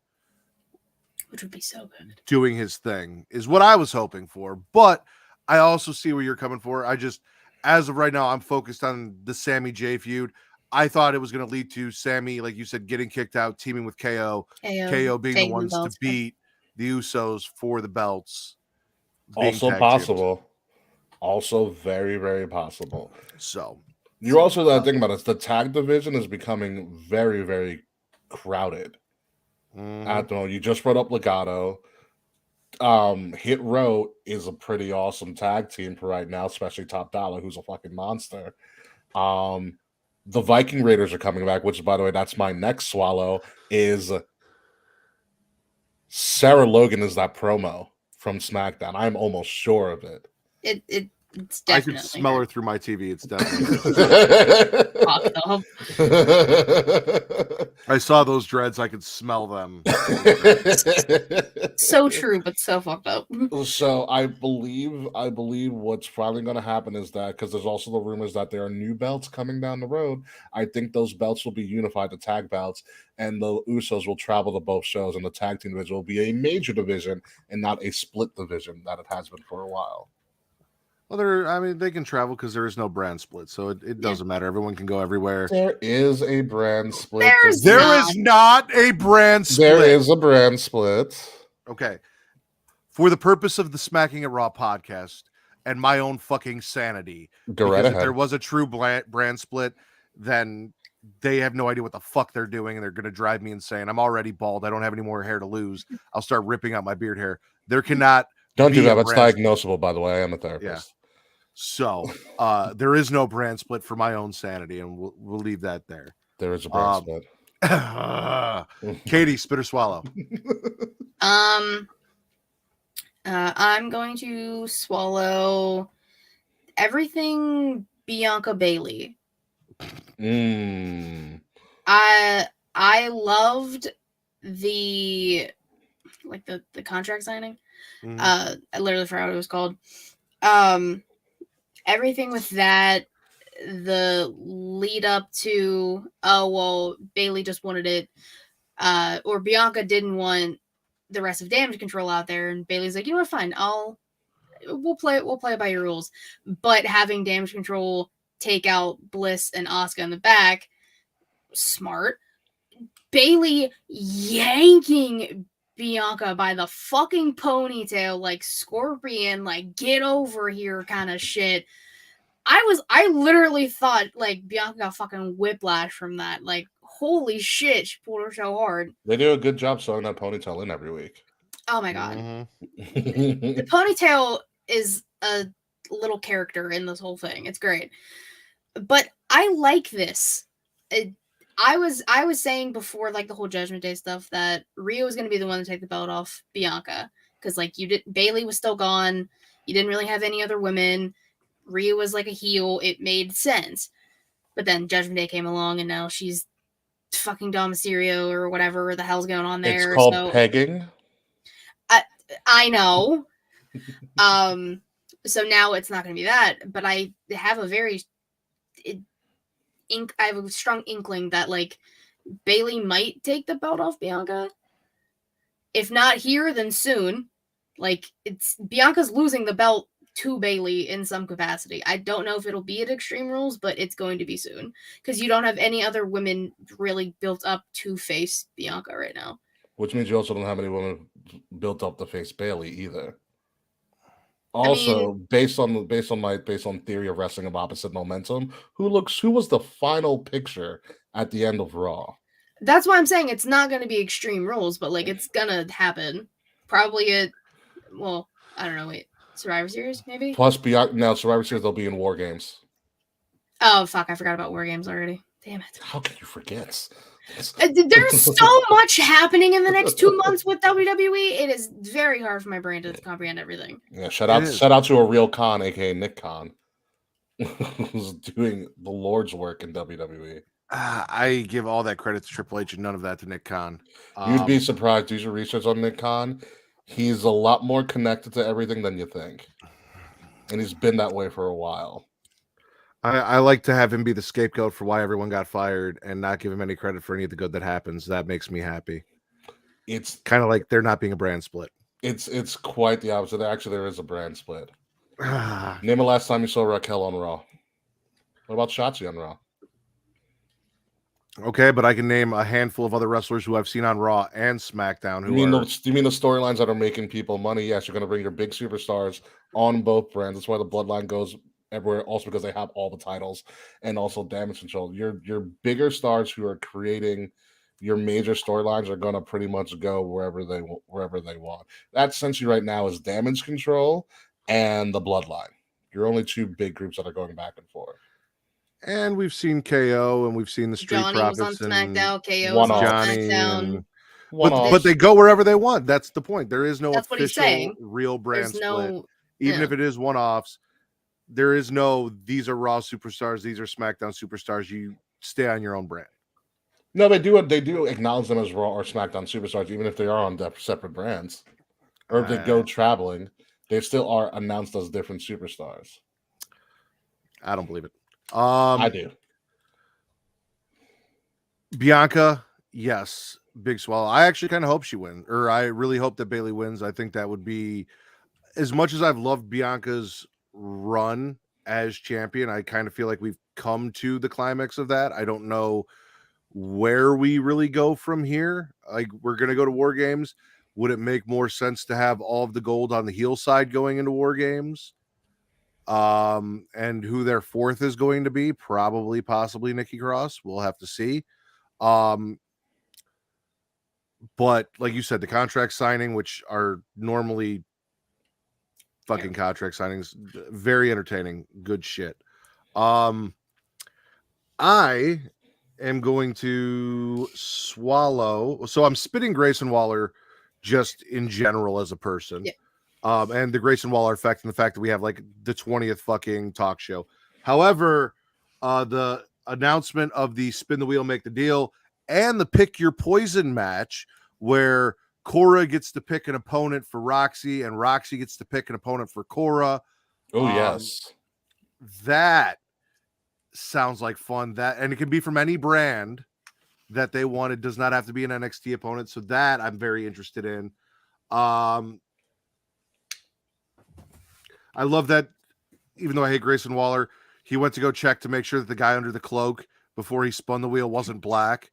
which would be so good, doing his thing is what I was hoping for. But I also see where you're coming for. As of right now, I'm focused on the Sammy J feud. I thought it was going to lead to Sammy, like you said, getting kicked out, teaming with KO being the ones to beat the Usos for the belts. Also possible. Also very, very possible. So you're also thinking about it. The tag division is becoming very, very crowded. At the moment, you just brought up Legato. Hit Row is a pretty awesome tag team for right now, especially Top Dollar, who's a fucking monster. The Viking Raiders are coming back, which, by the way, that's my next swallow, is Sarah Logan is that promo from SmackDown. I'm almost sure of it. It's definitely I could smell her through my TV. It's definitely I saw those dreads. I could smell them. So true, but so fucked up. So I believe what's probably going to happen is that, because there's also the rumors that there are new belts coming down the road. I think those belts will be unified to tag belts, and the Usos will travel to both shows, and the tag team division will be a major division and not a split division that it has been for a while. Well, they can travel because there is no brand split, so it doesn't matter. Everyone can go everywhere. There is a brand split. There is not a brand split. There is a brand split. Okay. For the purpose of the Smacking It Raw podcast and my own fucking sanity, because if there was a true brand split, then they have no idea what the fuck they're doing, and they're going to drive me insane. I'm already bald. I don't have any more hair to lose. I'll start ripping out my beard hair. There cannot. Don't do that. It's diagnosable, by the way. I am a therapist. Yeah. So there is no brand split for my own sanity, and we'll leave that there. There is a brand split. Katie, spit or swallow. I'm going to swallow everything Bianca Bailey. I loved the contract signing. I literally forgot what it was called. Everything with that, the lead up to, Bailey just wanted it, or Bianca didn't want the rest of Damage Control out there, and Bayley's like, you know what, fine, we'll play by your rules. But having Damage Control take out Bliss and Asuka in the back, smart. Bayley yanking Bianca by the fucking ponytail, like Scorpion, like get over here kind of shit. I literally thought like Bianca got fucking whiplash from that. Like, holy shit, she pulled her so hard. They do a good job sewing that ponytail in every week. Oh my god. The ponytail is a little character in this whole thing. It's great. But I like this. I was saying before, like, the whole Judgment Day stuff, that Rhea was going to be the one to take the belt off Bianca. Because, like, Bayley was still gone. You didn't really have any other women. Rhea was like a heel. It made sense. But then Judgment Day came along, and now she's fucking Dom Mysterio or whatever the hell's going on there. It's called pegging. I know. So now it's not going to be that. But I have I have a strong inkling that, like, Bayley might take the belt off Bianca. If not here, then soon. Like, Bianca's losing the belt to Bayley in some capacity. I don't know if it'll be at Extreme Rules, but it's going to be soon. Because you don't have any other women really built up to face Bianca right now. Which means you also don't have any women built up to face Bayley either. Also, based on theory of wrestling of opposite momentum, who was the final picture at the end of Raw? That's why I'm saying it's not going to be Extreme Rules, but like it's gonna happen. Probably I don't know. Wait, Survivor Series maybe. Plus, now Survivor Series they'll be in War Games. Oh fuck! I forgot about War Games already. Damn it! How can you forget? There's so much happening in the next 2 months with WWE. It is very hard for my brain to comprehend everything. Yeah, shout out to a real Khan, aka Nick Khan, who's doing the Lord's work in WWE. I give all that credit to Triple H and none of that to Nick Khan. You'd be surprised. Do your research on Nick Khan. He's a lot more connected to everything than you think, and he's been that way for a while. I like to have him be the scapegoat for why everyone got fired and not give him any credit for any of the good that happens. That makes me happy. It's kind of like there not being a brand split. It's quite the opposite. Actually, there is a brand split. Name the last time you saw Raquel on Raw. What about Shotzi on Raw? Okay, but I can name a handful of other wrestlers who I've seen on Raw and SmackDown. Do you mean the storylines that are making people money? Yes, you're going to bring your big superstars on both brands. That's why the Bloodline goes everywhere. Also, because they have all the titles and also Damage Control. Your bigger stars who are creating your major storylines are going to pretty much go wherever they want. That essentially right now is Damage Control and the Bloodline. Your only two big groups that are going back and forth. And we've seen KO and we've seen the Street Johnny Profits was on SmackDown, KO was on Johnny SmackDown. But they go wherever they want. That's the point. There is no official real brand split. Even if it is one-offs, there is no these are Raw superstars, these are SmackDown superstars. You stay on your own brand. No, they do acknowledge them as Raw or SmackDown superstars, even if they are on separate brands. Or if they go traveling, they still are announced as different superstars. I don't believe it. I do. Bianca, yes, big swallow. I actually kind of hope she wins, or I really hope that Bayley wins. I think that would be, as much as I've loved Bianca's run as champion, I kind of feel like we've come to the climax of that. I don't know where we really go from here. Like, we're going to go to War Games. Would it make more sense to have all of the gold on the heel side going into War Games? And who their fourth is going to be, possibly Nikki Cross. We'll have to see. But like you said, the contract signing, which are normally fucking contract signings, very entertaining, good shit. I am going to swallow. So I'm spitting Grayson Waller just in general as a person. Yeah. And the Grayson Waller effect and the fact that we have like the 20th fucking talk show. However, the announcement of the spin the wheel, make the deal, and the pick your poison match where Cora gets to pick an opponent for Roxy and Roxy gets to pick an opponent for Cora. Oh, yes. That sounds like fun. And it can be from any brand that they want. It does not have to be an NXT opponent. So that I'm very interested in. I love that. Even though I hate Grayson Waller, he went to go check to make sure that the guy under the cloak before he spun the wheel wasn't black.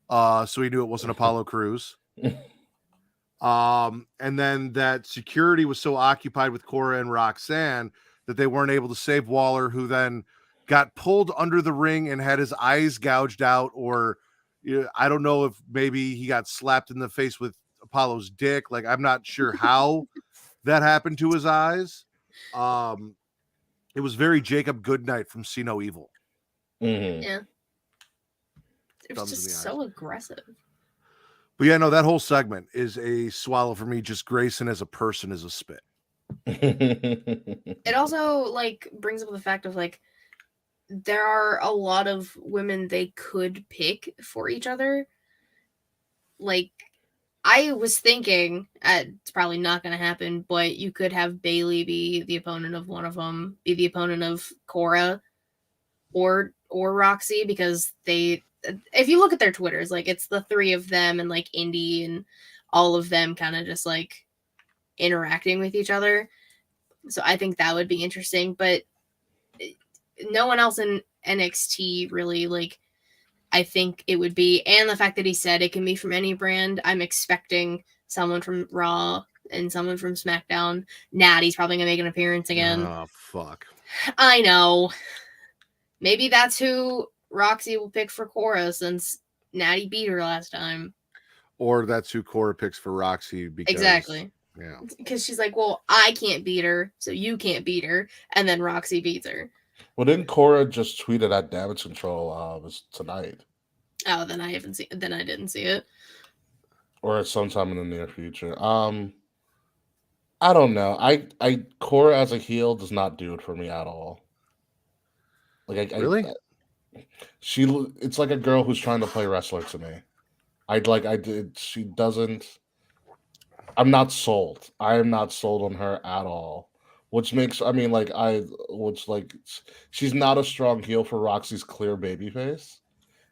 So he knew it wasn't Apollo Crews. And then that security was so occupied with Cora and Roxanne that they weren't able to save Waller, who then got pulled under the ring and had his eyes gouged out, or I don't know if maybe he got slapped in the face with Apollo's dick. Like, I'm not sure how that happened to his eyes. It was very Jacob Goodnight from See No Evil. Mm-hmm. Yeah. It was just so aggressive. But yeah, no, that whole segment is a swallow for me. Just Grayson as a person is a spit. It also like brings up the fact of like there are a lot of women they could pick for each other. Like, I was thinking it's probably not going to happen, but you could have Bayley be the opponent of one of them, be the opponent of Cora or Roxy, because they, if you look at their Twitters, like it's the three of them and like Indy and all of them kind of just like interacting with each other. So I think that would be interesting, but no one else in NXT really, like, I think it would be, and the fact that he said it can be from any brand, I'm expecting someone from Raw and someone from SmackDown. Natty's probably gonna make an appearance again. Oh, fuck. I know. Maybe that's who Roxy will pick for Cora, since Natty beat her last time. Or that's who Cora picks for Roxy. Because, exactly. Yeah. Because she's like, well, I can't beat her, so you can't beat her, and then Roxy beats her. Well, didn't Cora just tweet it at Damage Control tonight? Oh, then I haven't seen. Then I didn't see it. Or sometime in the near future. I don't know. I Cora as a heel does not do it for me at all. Like, really? It's like a girl who's trying to play wrestler to me. She doesn't. I'm not sold. I am not sold on her at all. Which makes, she's not a strong heel for Roxy's clear babyface.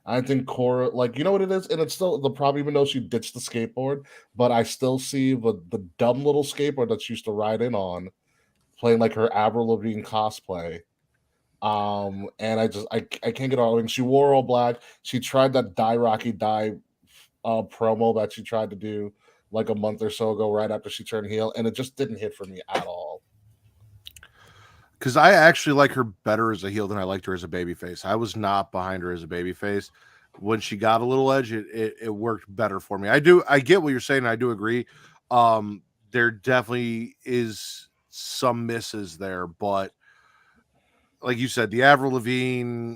I think Cora, like, you know what it is? And it's still the problem, even though she ditched the skateboard, but I still see the dumb little skateboard that she used to ride in on, playing like her Avril Lavigne cosplay. And I can't get all. I mean, she wore all black. She tried that Die Rocky Die promo that she tried to do like a month or so ago, right after she turned heel, and it just didn't hit for me at all. Because I actually like her better as a heel than I liked her as a babyface. I was not behind her as a babyface. When she got a little edge, it worked better for me. I get what you're saying. I do agree. There definitely is some misses there, but like you said, the Avril Lavigne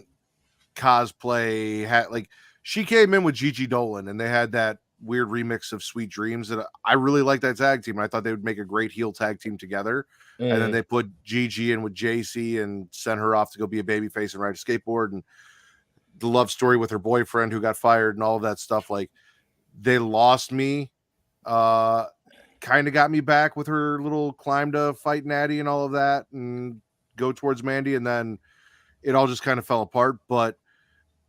cosplay like she came in with Gigi Dolan and they had that weird remix of Sweet Dreams that I really like that tag team. I thought they would make a great heel tag team together. And then they put Gigi in with JC and sent her off to go be a babyface and ride a skateboard, and the love story with her boyfriend who got fired and all of that stuff. Like, they lost me, kind of got me back with her little climb to fight Natty and all of that and go towards Mandy. And then it all just kind of fell apart. But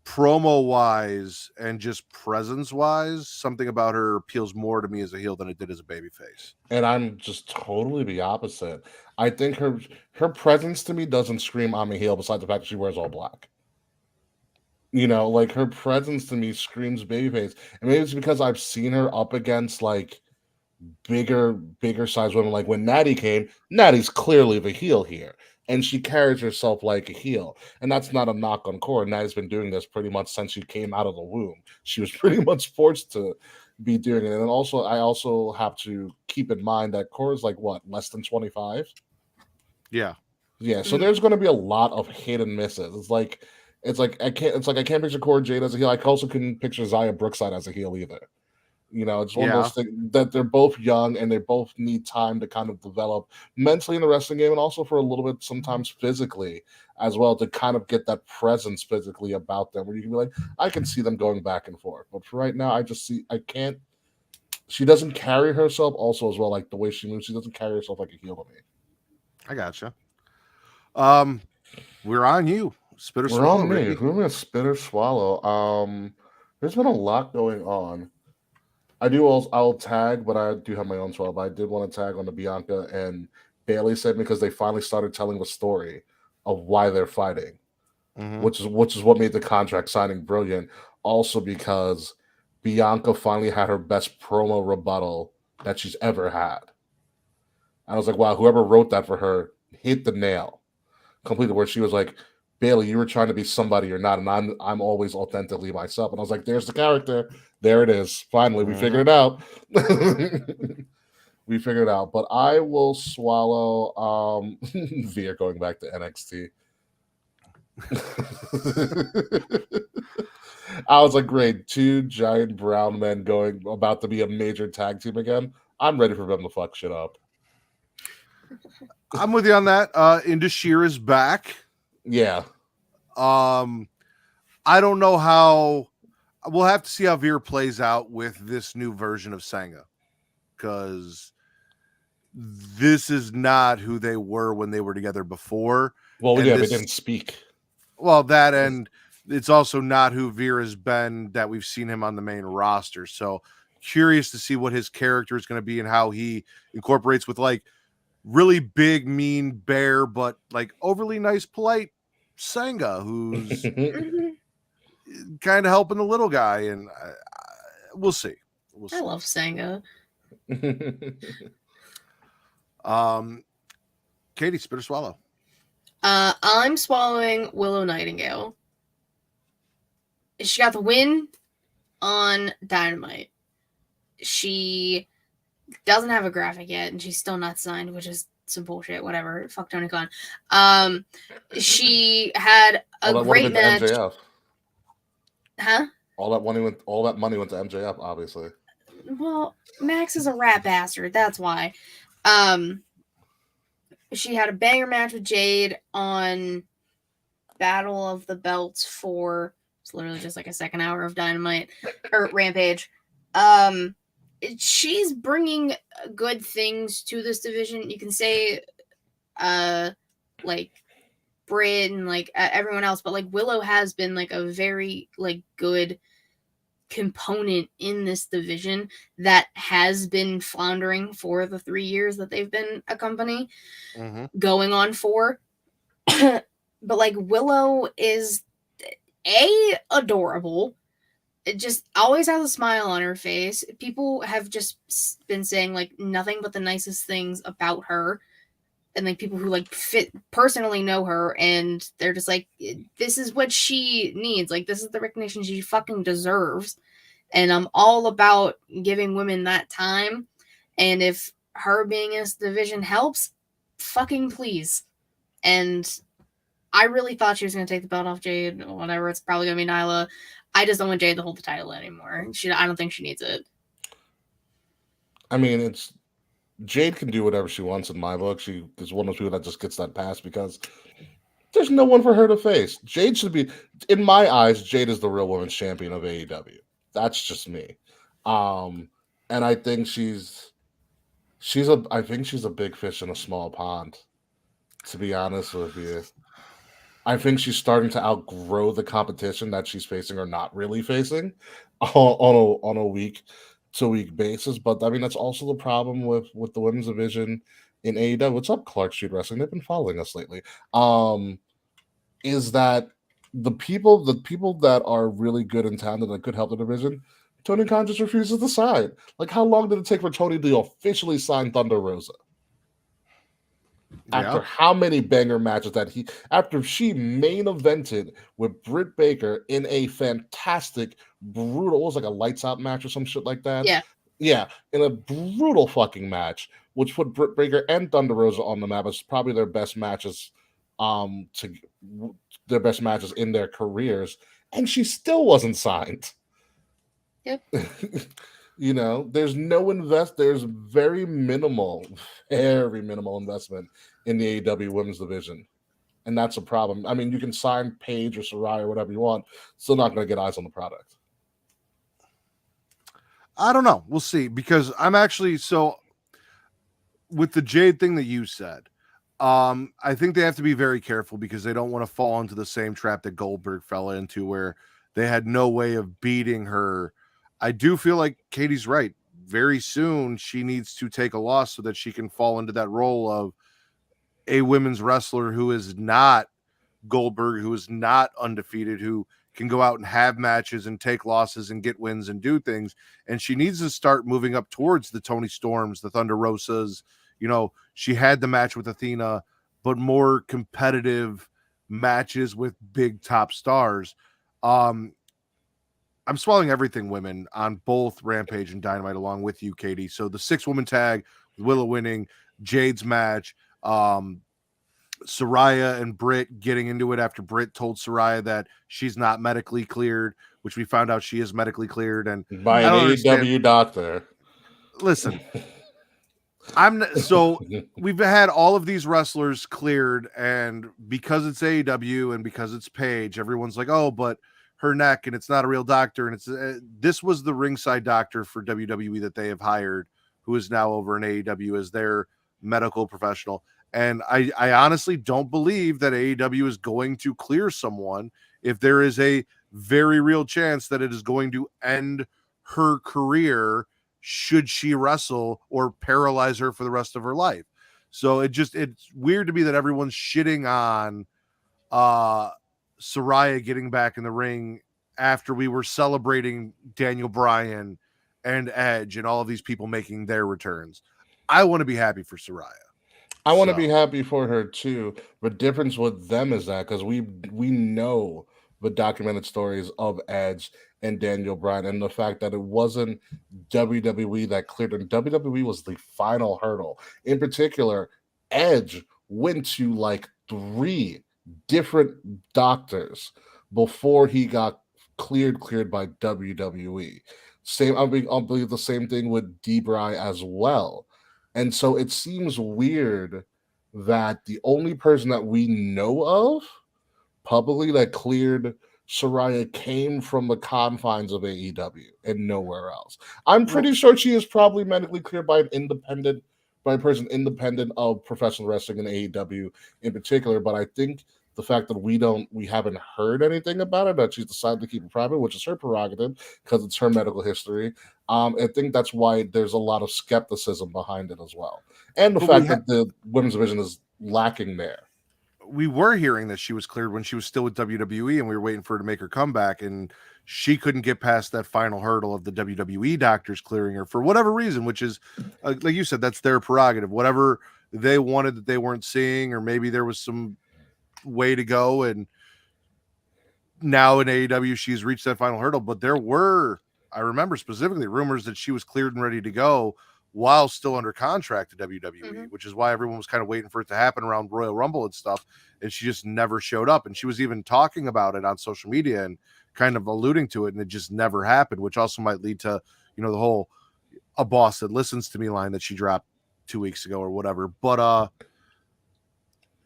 promo wise and just presence wise, something about her appeals more to me as a heel than it did as a babyface. And I'm just totally the opposite. I think her presence to me doesn't scream I'm a heel, besides the fact that she wears all black. You know, like, her presence to me screams babyface. And maybe it's because I've seen her up against like bigger size women. Like when Natty came, Natty's clearly the heel here. And she carries herself like a heel. And that's not a knock on Cora. Natty's been doing this pretty much since she came out of the womb. She was pretty much forced to be doing it. And then also, I also have to keep in mind that Cora's like, what, less than 25? Yeah. Yeah. So there's going to be a lot of hit and misses. It's like I can't picture Cora Jade as a heel. I also couldn't picture Xia Brookside as a heel either. You know, it's one of those things that they're both young and they both need time to kind of develop mentally in the wrestling game, and also for a little bit sometimes physically as well, to kind of get that presence physically about them where you can be like, I can see them going back and forth. But for right now, she doesn't carry herself also as well, like the way she moves. She doesn't carry herself like a heel to me. I gotcha. We're on you. Spit or We're swallow. On me. We're going to spit or swallow. There's been a lot going on. I'll tag, but I do have my own 12. I did want to tag on the Bianca and Bailey segment because they finally started telling the story of why they're fighting, which is what made the contract signing brilliant. Also because Bianca finally had her best promo rebuttal that she's ever had. I was like, wow, whoever wrote that for her hit the nail completely. Where she was like, Bailey, you were trying to be somebody you're not, and I'm always authentically myself. And I was like, there's the character. There it is. Finally, we figured it out. We figured it out. But I will swallow Veer going back to NXT. I was like, great, 2 giant brown men about to be a major tag team again. I'm ready for them to fuck shit up. I'm with you on that. Indashir is back. Yeah. I don't know how. We'll have to see how Veer plays out with this new version of Sangha, because this is not who they were when they were together before. Well, yeah, they didn't speak. Well, that, and it's also not who Veer has been that we've seen him on the main roster. So curious to see what his character is going to be and how he incorporates with like really big, mean bear, but like overly nice, polite Sangha, who's kind of helping the little guy. And we'll see. I love Sangha. Katie, spit or swallow? I'm swallowing Willow Nightingale. She got the win on Dynamite. She doesn't have a graphic yet, and she's still not signed, which is some bullshit. Whatever. Fuck Tony Khan. She had a great match. MJF. Huh? All that money went to MJF, obviously. Well, Max is a rat bastard. That's why. She had a banger match with Jade on Battle of the Belts for it's literally just like a second hour of Dynamite or Rampage. She's bringing good things to this division. You can say, like Britt and like everyone else, but like Willow has been like a very like good component in this division that has been floundering for the 3 years that they've been a company, going on 4. But like Willow is adorable. It just always has a smile on her face. People have just been saying like nothing but the nicest things about her. And like people who like personally know her, and they're just like, this is what she needs. Like, this is the recognition she fucking deserves. And I'm all about giving women that time. And if her being in this division helps, fucking please. And I really thought she was going to take the belt off Jade or whatever. It's probably going to be Nyla. I just don't want Jade to hold the title anymore. I don't think she needs it. I mean, Jade can do whatever she wants in my book. She is one of those people that just gets that pass because there's no one for her to face. Jade should be, in my eyes, Jade is the real women's champion of AEW. That's just me. And I think she's a big fish in a small pond, to be honest with you. I think she's starting to outgrow the competition that she's facing or not really facing on a week-to-week basis. But I mean, that's also the problem with the women's division in AEW. What's up, Clark Street Wrestling? They've been following us lately. Is that the people that are really good and talented that could help the division, Tony Khan just refuses to sign. Like, how long did it take for Tony to officially sign Thunder Rosa? After how many banger matches after she main evented with Britt Baker in a fantastic, brutal, it was like a lights out match or some shit like that. Yeah, in a brutal fucking match, which put Britt Baker and Thunder Rosa on the map as probably their best matches, in their careers, and she still wasn't signed. Yep. You know, there's very minimal investment in the AEW women's division. And that's a problem. I mean, you can sign Paige or Saraya or whatever you want, still not going to get eyes on the product. I don't know. We'll see, because I'm actually, so with the Jade thing that you said, I think they have to be very careful because they don't want to fall into the same trap that Goldberg fell into, where they had no way of beating her I do feel like Katie's right. Very soon, she needs to take a loss so that she can fall into that role of a women's wrestler who is not Goldberg, who is not undefeated, who can go out and have matches and take losses and get wins and do things. And she needs to start moving up towards the Toni Storms, the Thunder Rosas. You know, she had the match with Athena, but more competitive matches with big top stars. I'm swallowing everything women on both Rampage and Dynamite along with you, Katie. So the 6-woman tag with Willow winning, Jade's match, Saraya and Britt getting into it after Britt told Saraya that she's not medically cleared, which we found out she is medically cleared. And by an AEW doctor. Listen, we've had all of these wrestlers cleared, and because it's AEW and because it's Paige, everyone's like, oh, but her neck, and it's not a real doctor. And it's this was the ringside doctor for WWE that they have hired, who is now over in AEW as their medical professional. And I honestly don't believe that AEW is going to clear someone if there is a very real chance that it is going to end her career should she wrestle or paralyze her for the rest of her life. So it's weird to me that everyone's shitting on Saraya getting back in the ring after we were celebrating Daniel Bryan and Edge and all of these people making their returns. I want to be happy for Saraya. I want to be happy for her too. The difference with them is that because we know the documented stories of Edge and Daniel Bryan, and the fact that it wasn't WWE that cleared him. WWE was the final hurdle. In particular, Edge went to like 3 different doctors before he got cleared by WWE. I believe the same thing with D-Bry as well. And so it seems weird that the only person that we know of publicly that cleared Saraya came from the confines of AEW and nowhere else. I'm pretty sure she is probably medically cleared by a person independent of professional wrestling and AEW in particular. But I think the fact that we haven't heard anything about it, that she's decided to keep it private, which is her prerogative because it's her medical history. I think that's why there's a lot of skepticism behind it as well. And the fact that the women's division is lacking there. We were hearing that she was cleared when she was still with WWE, and we were waiting for her to make her comeback, and she couldn't get past that final hurdle of the WWE doctors clearing her for whatever reason, which is, like you said, that's their prerogative. Whatever they wanted that they weren't seeing, or maybe there was some way to go, and now in AEW she's reached that final hurdle. But there were, I remember specifically, rumors that she was cleared and ready to go while still under contract to WWE, which is why everyone was kind of waiting for it to happen around Royal Rumble and stuff, and she just never showed up. And she was even talking about it on social media and kind of alluding to it, and it just never happened, which also might lead to, the whole "a boss that listens to me" line that she dropped 2 weeks ago or whatever. But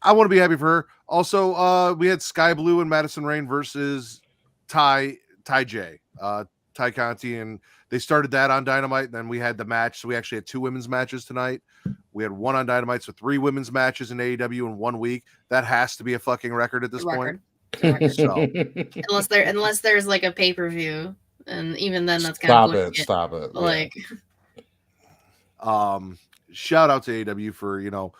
I want to be happy for her. Also, we had Sky Blue and Madison Rain versus Ty J, Ty Conti, and they started that on Dynamite. And then we had the match. So we actually had 2 women's matches tonight. We had 1 on Dynamite, so 3 women's matches in AEW in 1 week. That has to be a fucking record at this point. So. unless there's like a pay-per-view, and even then that's kind of stop it. Like, shout out to AEW for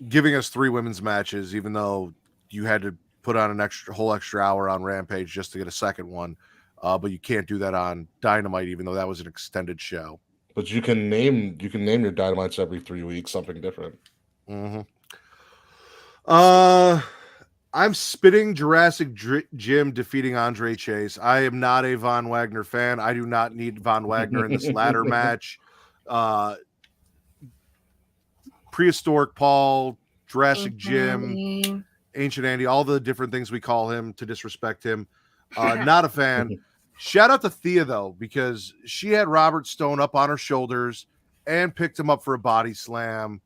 giving us 3 women's matches, even though you had to put on an whole extra hour on Rampage just to get a second one. But you can't do that on Dynamite, even though that was an extended show. But you can name your Dynamites every 3 weeks, something different. I'm spitting Jurassic Jim defeating Andre Chase. I am not a Von Wagner fan. I do not need Von Wagner in this ladder match. Prehistoric Paul, Jurassic Jim, Ancient Andy, all the different things we call him to disrespect him. Not a fan. Shout out to Thea, though, because she had Robert Stone up on her shoulders and picked him up for a body slam.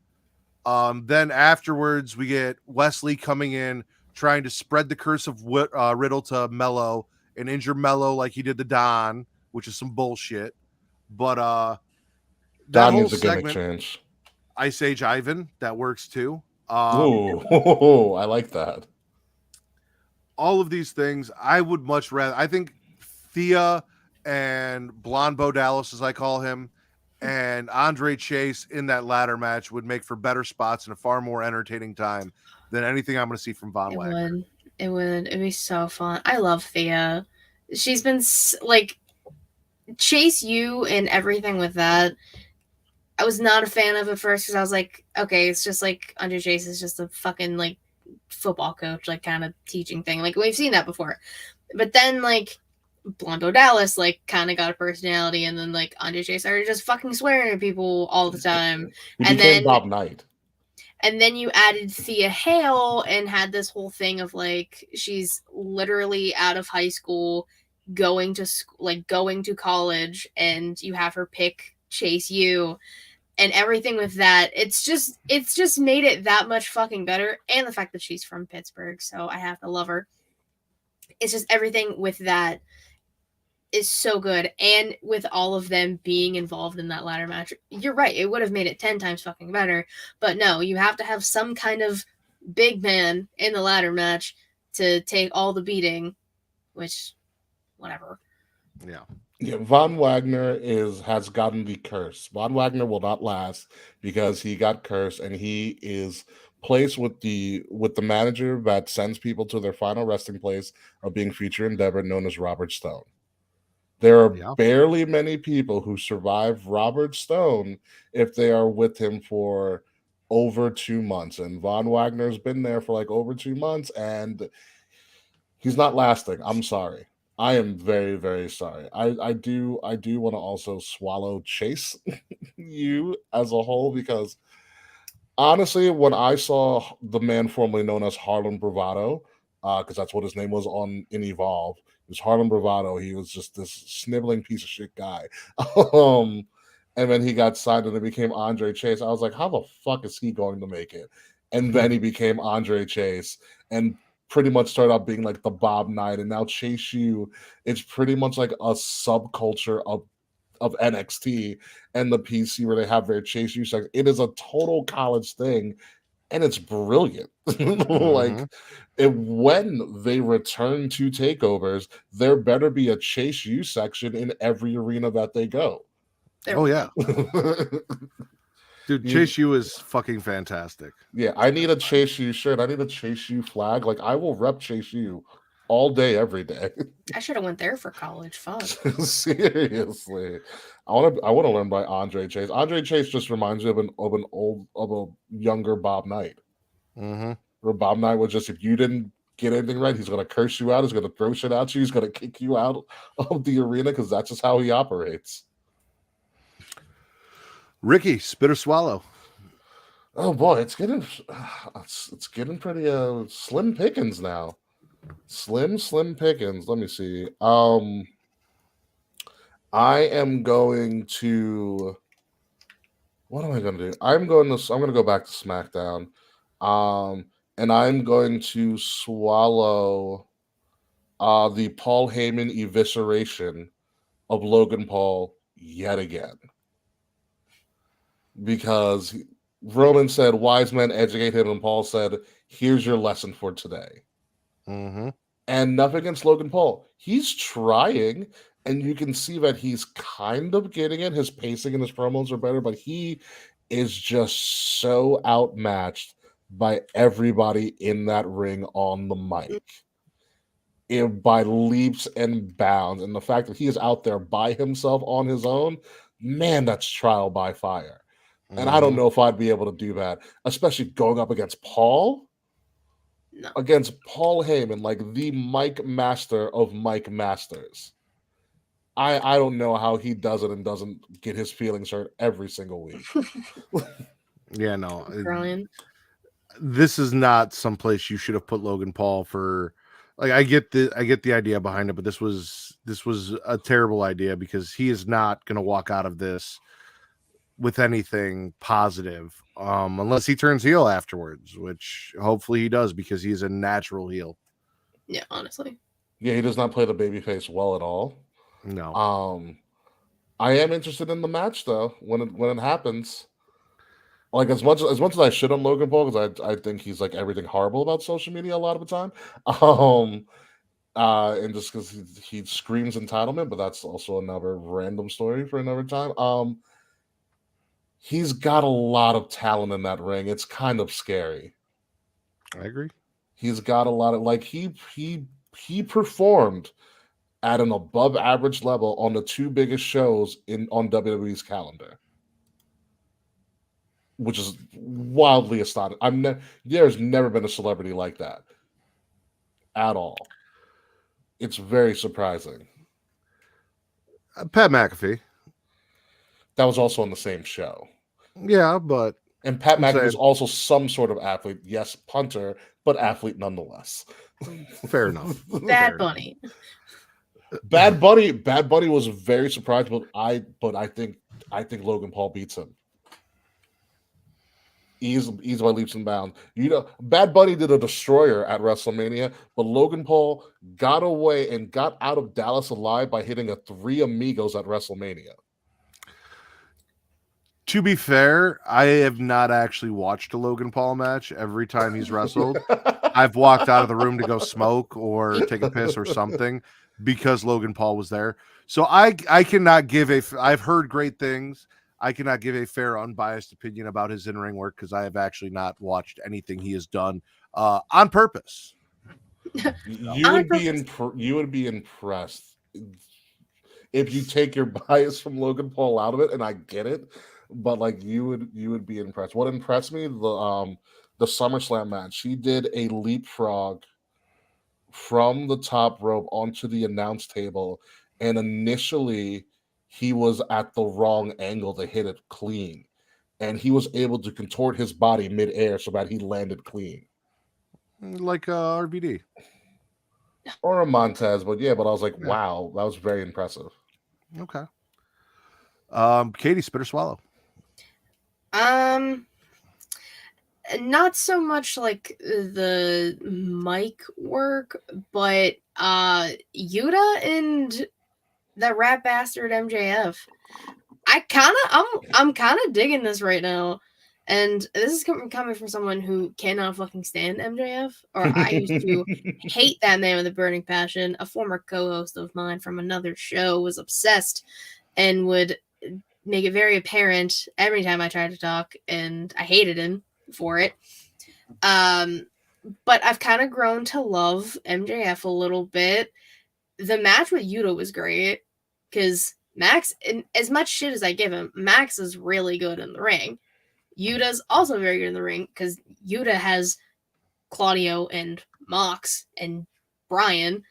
Then afterwards, we get Wesley coming in, trying to spread the curse of Riddle to Mello and injure Mello like he did to Don, which is some bullshit. But that whole segment, change. Ice Age Ivan, that works too. I like that. All of these things, I would much rather. I think Thea and Blonde Bo Dallas, as I call him, and Andre Chase in that ladder match would make for better spots and a far more entertaining time than anything I'm going to see from Von Wagner. It'd be so fun. I love Thea. She's been like Chase U and everything with that. I was not a fan of it first because I was like, okay, it's just like Andre Chase is just a fucking like football coach, like kind of teaching thing. Like we've seen that before. But then like Blondo Dallas like kind of got a personality, and then like Andre Chase started just fucking swearing at people all the time. And then Bob Knight. And then you added Thea Hale and had this whole thing of like she's literally out of high school, going to college, and you have her pick Chase U, and everything with that. It's just made it that much fucking better, and the fact that she's from Pittsburgh, so I have to love her. It's just everything with that is so good, and with all of them being involved in that ladder match, you're right, it would have made it 10 times fucking better. But no, you have to have some kind of big man in the ladder match to take all the beating, which whatever. Yeah, Von Wagner has gotten the curse. Von Wagner will not last because he got cursed, and he is placed with the manager that sends people to their final resting place of being future endeavor, known as Robert Stone. There are barely many people who survive Robert Stone if they are with him for over 2 months. And Von Wagner's been there for like over 2 months, and he's not lasting. I'm sorry. I am very, very sorry. I do want to also swallow Chase U as a whole, because honestly, when I saw the man formerly known as Harlem Bravado, because that's what his name was in Evolve, it was Harlem Bravado. He was just this sniveling piece of shit guy. And then he got signed and it became Andre Chase. I was like, how the fuck is he going to make it? And then he became Andre Chase and pretty much started out being like the Bob Knight. And now Chase U, it's pretty much like a subculture of NXT and the PC where they have their Chase U section. It is a total college thing, and it's brilliant. Like, when they return to takeovers, there better be a Chase U section in every arena that they go. Oh yeah. Dude, Chase U is fucking fantastic. Yeah, I need a Chase U shirt. I need a Chase U flag. Like, I will rep Chase U all day, every day. I should have went there for college. Fuck. Seriously, I want to learn by Andre Chase. Andre Chase just reminds me of a younger Bob Knight. Where Bob Knight was just, if you didn't get anything right, he's gonna curse you out. He's gonna throw shit at you. He's gonna kick you out of the arena because that's just how he operates. Ricky, spit or swallow? Oh boy, it's getting pretty slim pickings now. Slim pickings. Let me see. I am going to. What am I going to do? I'm going to go back to SmackDown, and I'm going to swallow the Paul Heyman evisceration of Logan Paul yet again, because Roman said, "Wise men educate him," and Paul said, "Here's your lesson for today." And nothing against Logan Paul. He's trying, and you can see that he's kind of getting it. His pacing and his promos are better, but he is just so outmatched by everybody in that ring on the mic. By leaps and bounds. And the fact that he is out there by himself on his own, man, that's trial by fire. And I don't know if I'd be able to do that, especially going up against Paul. No. Against Paul Heyman, like the mic master of mic masters. I don't know how he does it and doesn't get his feelings hurt every single week. Yeah, no. Brilliant. This is not someplace you should have put Logan Paul for. Like, I get the idea behind it, but this was a terrible idea, because he is not going to walk out of this with anything positive, unless he turns heel afterwards, which hopefully he does, because he's a natural heel. Yeah, honestly. Yeah, he does not play the babyface well at all. No. I am interested in the match though when it happens. Like, as much as I shit on Logan Paul, because I think he's like everything horrible about social media a lot of the time. And just because he screams entitlement, but that's also another random story for another time. He's got a lot of talent in that ring. It's kind of scary. I agree. He's got a lot of he performed at an above average level on the two biggest shows on WWE's calendar, which is wildly astonishing. There's never been a celebrity like that at all. It's very surprising. Pat McAfee. That was also on the same show. Yeah, but and Pat McAfee is also some sort of athlete. Yes, punter, but athlete nonetheless. Fair enough. Bad Bunny. Bad Bunny was very surprised, but I think Logan Paul beats him. Easy by leaps and bounds. Bad Bunny did a destroyer at WrestleMania, but Logan Paul got away and got out of Dallas alive by hitting a 3 Amigos at WrestleMania. To be fair, I have not actually watched a Logan Paul match. Every time he's wrestled, I've walked out of the room to go smoke or take a piss or something because Logan Paul was there. So I cannot give I've heard great things. I cannot give a fair, unbiased opinion about his in-ring work because I have actually not watched anything he has done on purpose. You would be impressed if you take your bias from Logan Paul out of it, and I get it, but like you would be impressed. What impressed me, the SummerSlam match, he did a leapfrog from the top rope onto the announce table, and initially he was at the wrong angle to hit it clean, and he was able to contort his body midair so that he landed clean, like RVD or a Montez. But I was like, wow, that was very impressive. Okay. Katie, spit or swallow? Not so much like the mic work, but Yuta and that rat bastard MJF. I'm kind of digging this right now, and this is coming from someone who cannot fucking stand MJF, or I used to hate that man with a burning passion. A former co-host of mine from another show was obsessed and would make it very apparent every time I tried to talk, and I hated him for it. But I've kind of grown to love MJF a little bit. The match with Yuta was great because Max, and as much shit as I give him, Max is really good in the ring. Yuta's also very good in the ring because Yuta has Claudio and Mox and Brian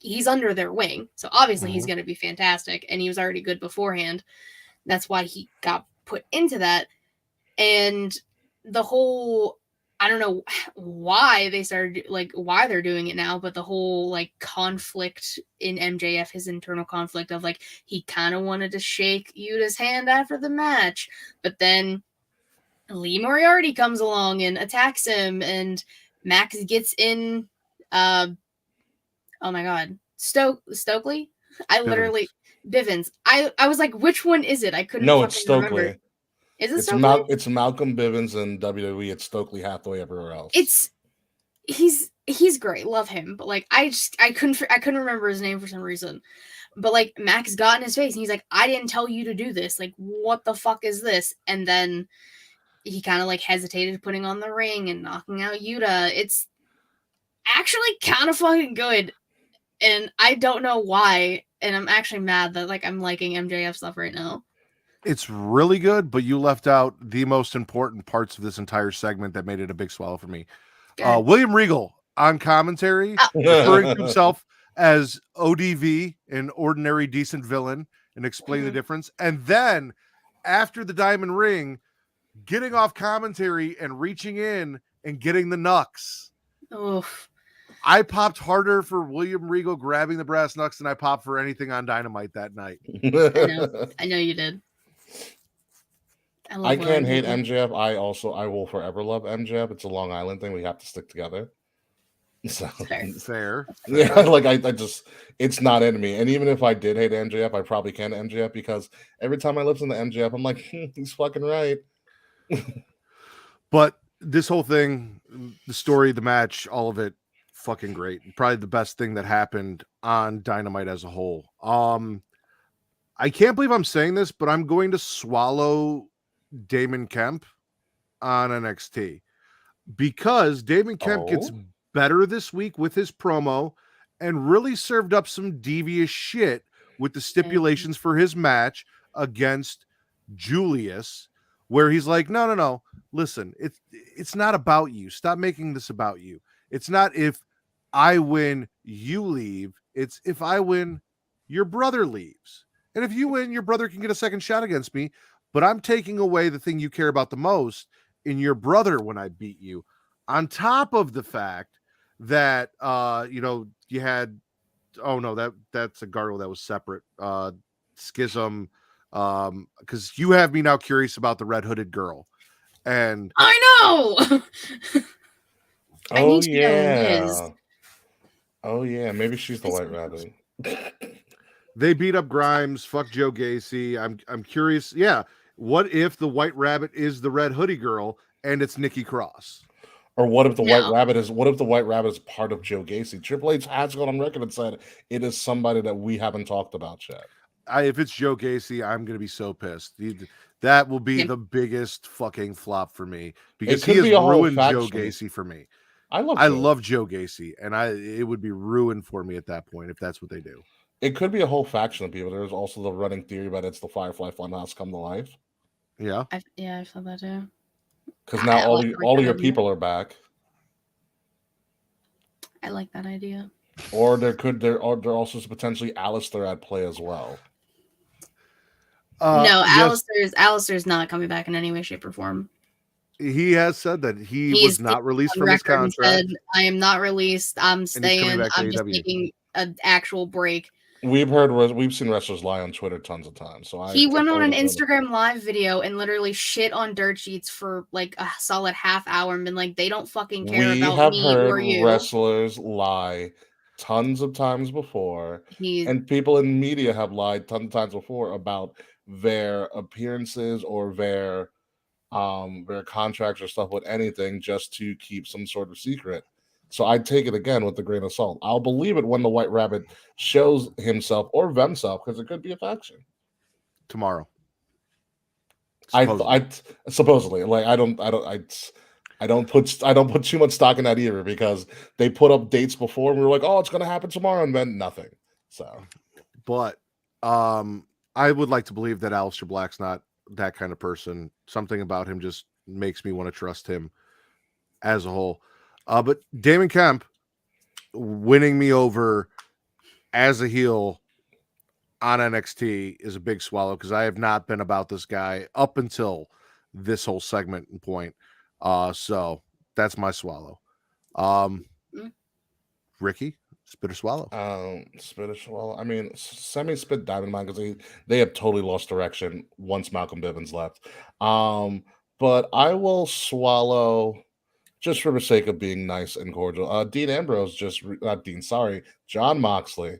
he's under their wing, so obviously he's going to be fantastic, and he was already good beforehand. That's why he got put into that. And the whole, I don't know why they started, why they're doing it now, but the whole conflict in MJF, his internal conflict of he kind of wanted to shake Yuta's hand after the match, but then Lee Moriarty comes along and attacks him, and Max gets in oh my god, Stokely? I literally Bivens. I was like, which one is it? I couldn't. No, it's Stokely. Remember. Is it Stokely? It's Malcolm Bivens in WWE. It's Stokely Hathaway everywhere else. He's great. Love him, but I couldn't remember his name for some reason. But Max got in his face and he's like, I didn't tell you to do this. What the fuck is this? And then he kind of hesitated putting on the ring and knocking out Yuta. It's actually kind of fucking good. And I don't know why, and I'm actually mad that I'm liking MJF stuff right now. It's really good, but you left out the most important parts of this entire segment that made it a big swallow for me. William Regal on commentary, referring to himself as ODV, an ordinary decent villain, and explain the difference. And then, after the Diamond Ring, getting off commentary and reaching in and getting the knucks. Oof. I popped harder for William Regal grabbing the brass knucks than I popped for anything on Dynamite that night. I know you did. I can't hate MJF. I will forever love MJF. It's a Long Island thing. We have to stick together. So fair. Yeah, I just, it's not in me. And even if I did hate MJF, I probably can't MJF because every time I listen to MJF, I'm like, he's fucking right. But this whole thing, the story, the match, all of it, fucking great. Probably the best thing that happened on Dynamite as a whole. I can't believe I'm saying this, but I'm going to swallow Damon Kemp on NXT because Damon Kemp gets better this week with his promo and really served up some devious shit with the stipulations for his match against Julius, where he's like, no, listen, it's not about you. Stop making this about you. It's not if I win, you leave. It's if I win, your brother leaves. And if you win, your brother can get a second shot against me, but I'm taking away the thing you care about the most in your brother when I beat you. On top of the fact that, you had, that's a Gargle that was separate. Schism, because you have me now curious about the red hooded girl. And I know. I need to know Liz. Oh yeah, maybe she's the White Rabbit. They beat up Grimes. Fuck Joe Gacy. I'm curious. Yeah, what if the White Rabbit is the red hoodie girl and it's Nikki Cross? Or what if the White Rabbit is? What if the White Rabbit is part of Joe Gacy? Triple H has gone on record and said it is somebody that we haven't talked about yet. If it's Joe Gacy, I'm gonna be so pissed. That will be the biggest fucking flop for me because he has ruined Joe Gacy for me. I love Joe Gacy, and it would be ruined for me at that point if that's what they do. It could be a whole faction of people. There's also the running theory that it's the Firefly Funhouse come to life. Yeah, I've thought that too. Because now all of your people are back. I like that idea. Or there also potentially Alistair at play as well. No, Alistair's not coming back in any way, shape, or form. He has said that he was not released from his contract. Said, I am not released. I'm staying. I'm just taking an actual break. We've seen wrestlers lie on Twitter tons of times. So he went on an Instagram live video and literally shit on dirt sheets for like a solid half hour and been like, they don't fucking care about me or you. We have heard wrestlers lie tons of times before, and people in media have lied tons of times before about their appearances or their contracts or stuff with anything just to keep some sort of secret. So I take it again with a grain of salt. I'll believe it when the White Rabbit shows himself or themselves because it could be a faction tomorrow. Supposedly, like I don't put too much stock in that either because they put up dates before and we were like, oh, it's going to happen tomorrow, and then nothing. So, but I would like to believe that Aleister Black's not that kind of person. Something about him just makes me want to trust him as a whole. But Damon Kemp winning me over as a heel on NXT is a big swallow because I have not been about this guy up until this whole segment and point. So that's my swallow. Ricky, spit or swallow? Spit or swallow. I mean, semi-spit Diamond Mine because they have totally lost direction once Malcolm Bivens left. But I will swallow. Just for the sake of being nice and cordial, John Moxley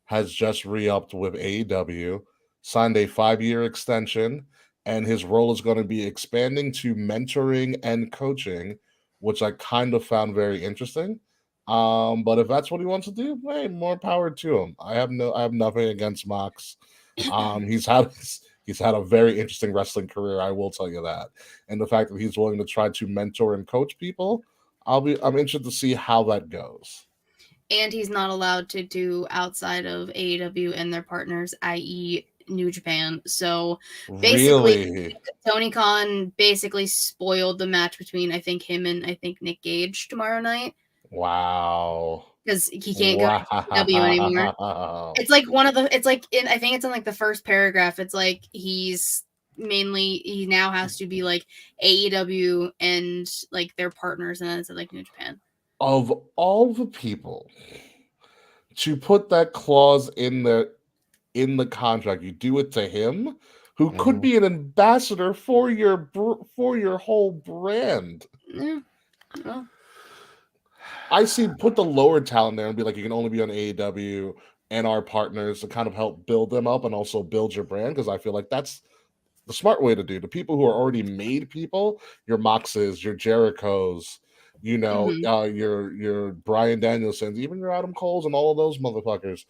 has just re-upped with AEW, signed a 5-year extension, and his role is going to be expanding to mentoring and coaching, which I kind of found very interesting. But if that's what he wants to do, hey, more power to him. I have nothing against Mox. He's had a very interesting wrestling career, I will tell you that. And the fact that he's willing to try to mentor and coach people, I'm interested to see how that goes. And he's not allowed to do outside of AEW and their partners, i.e. New Japan. So basically, Tony Khan basically spoiled the match between, I think, him and Nick Gage tomorrow night. Wow. Because he can't go to AEW anymore. It's like I think it's in like the first paragraph. It's like he now has to be like AEW and like their partners, and then it's like New Japan. Of all the people to put that clause in the contract, you do it to him, who could be an ambassador for your whole brand. Yeah. Well. I see put the lower talent there and be like, you can only be on AEW and our partners to kind of help build them up and also build your brand. Because I feel like that's the smart way to do. The people who are already made people, your Moxes, your Jerichos, You know, your Bryan Danielsons, even your Adam Coles and all of those motherfuckers.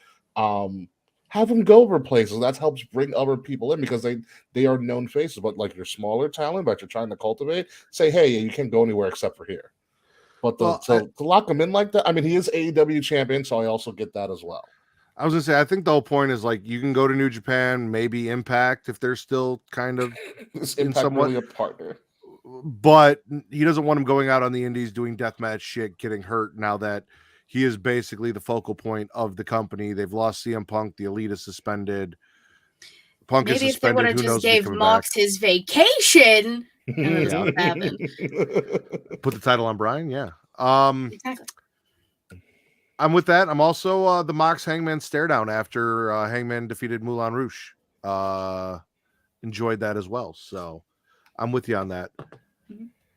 Have them go over places. That helps bring other people in because they are known faces. But like your smaller talent that you're trying to cultivate, say, hey, you can't go anywhere except for here. But to lock him in like that, I mean, he is AEW champion, so I also get that as well. I was gonna say, I think the whole point is like you can go to New Japan, maybe Impact if they're still kind of in somewhat really a partner. But he doesn't want him going out on the indies doing deathmatch shit, getting hurt now that he is basically the focal point of the company. They've lost CM Punk, the Elite is suspended. Punk Maybe is suspended. If they would have just gave Mox his vacation, and this would happen. Put the title on Bryan, yeah. Exactly. I'm with that. I'm also the Mox Hangman stare down after Hangman defeated Moulin Rouge. Enjoyed that as well. So I'm with you on that.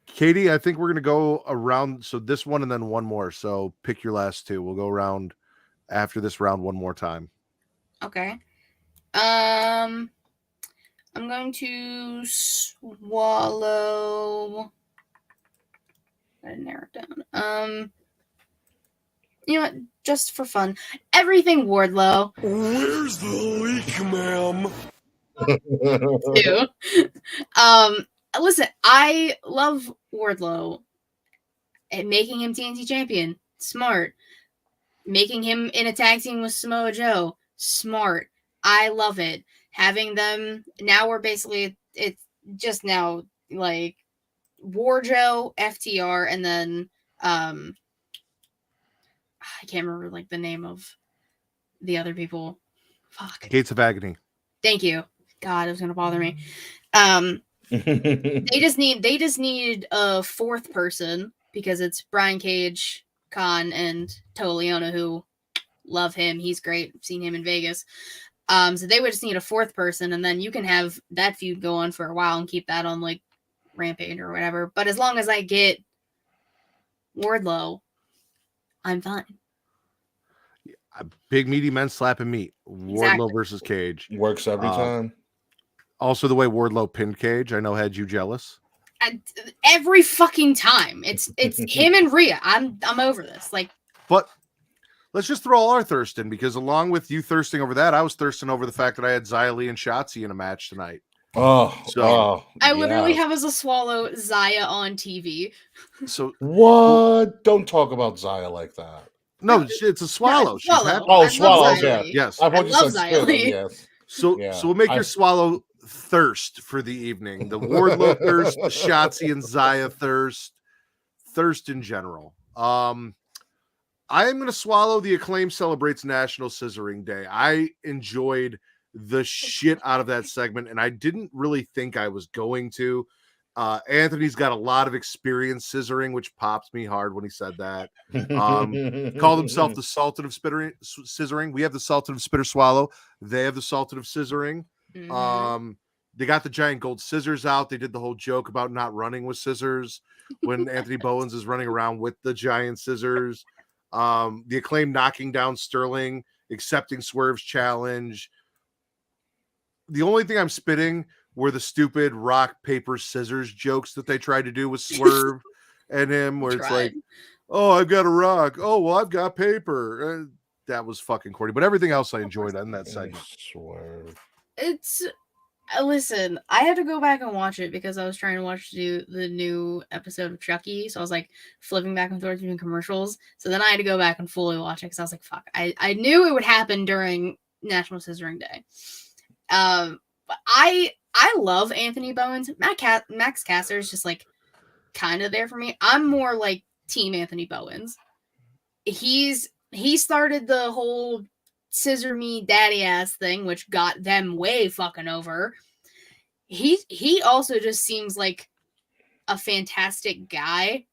Katie, I think we're going to go around. So this one and then one more. So pick your last two. We'll go around after this round one more time. Okay. I'm going to swallow. I narrow it down. You know what? Just for fun, everything Wardlow. Where's the leak, ma'am? Listen, I love Wardlow. And making him TNT champion, smart. Making him in a tag team with Samoa Joe, smart. I love it. Having them now, we're basically it's just now like Warjo, FTR, and then I can't remember like the name of the other people. Fuck. Gates of Agony. Thank you. God, it was gonna bother me. They just need a fourth person because it's Brian Cage, Khan, and Toleona, who love him. He's great. I've seen him in Vegas. So they would just need a fourth person, and then you can have that feud go on for a while and keep that on like Rampage or whatever. But as long as I get Wardlow, I'm fine. A big meaty men slapping meat. Wardlow versus Cage works every time. Also, the way Wardlow pinned Cage, I know had you jealous. Every fucking time, it's him and Rhea. I'm over this. Like, but let's just throw all our thirst in because along with you thirsting over that, I was thirsting over the fact that I had Xia Li and Shotzi in a match tonight. I literally have as a swallow Xia on TV. So what? Don't talk about Xia like that. No, it's a swallow. No, She's happy. Oh, swallow. Yeah. Yes. I love Xia Li. Yes. So we'll make your swallow thirst for the evening. The Wardlow thirst, the Shotzi and Xia thirst in general. I am going to swallow the Acclaim celebrates National Scissoring Day. I enjoyed the shit out of that segment, and I didn't really think I was going to. Anthony's got a lot of experience scissoring, which pops me hard when he said that. Called himself the Sultan of Scissoring. We have the Sultan of Spitter Swallow. They have the Sultan of Scissoring. Mm-hmm. They got the giant gold scissors out. They did the whole joke about not running with scissors when Anthony Bowens is running around with the giant scissors. The Acclaim knocking down Sterling, accepting Swerve's challenge. The only thing I'm spitting were the stupid rock, paper, scissors jokes that they tried to do with Swerve and him, where it's like, oh, I've got a rock. Oh, well, I've got paper. That was fucking corny. But everything else I enjoyed on that segment. Swerve. It's... Listen, I had to go back and watch it because I was trying to watch the new episode of Chucky. So I was like flipping back and forth between commercials. So then I had to go back and fully watch it because I was like, fuck. I knew it would happen during National Scissoring Day. But I love Anthony Bowens. Max Caster is just like kind of there for me. I'm more like Team Anthony Bowens. He started the whole scissor me daddy ass thing, which got them way fucking over. He also just seems like a fantastic guy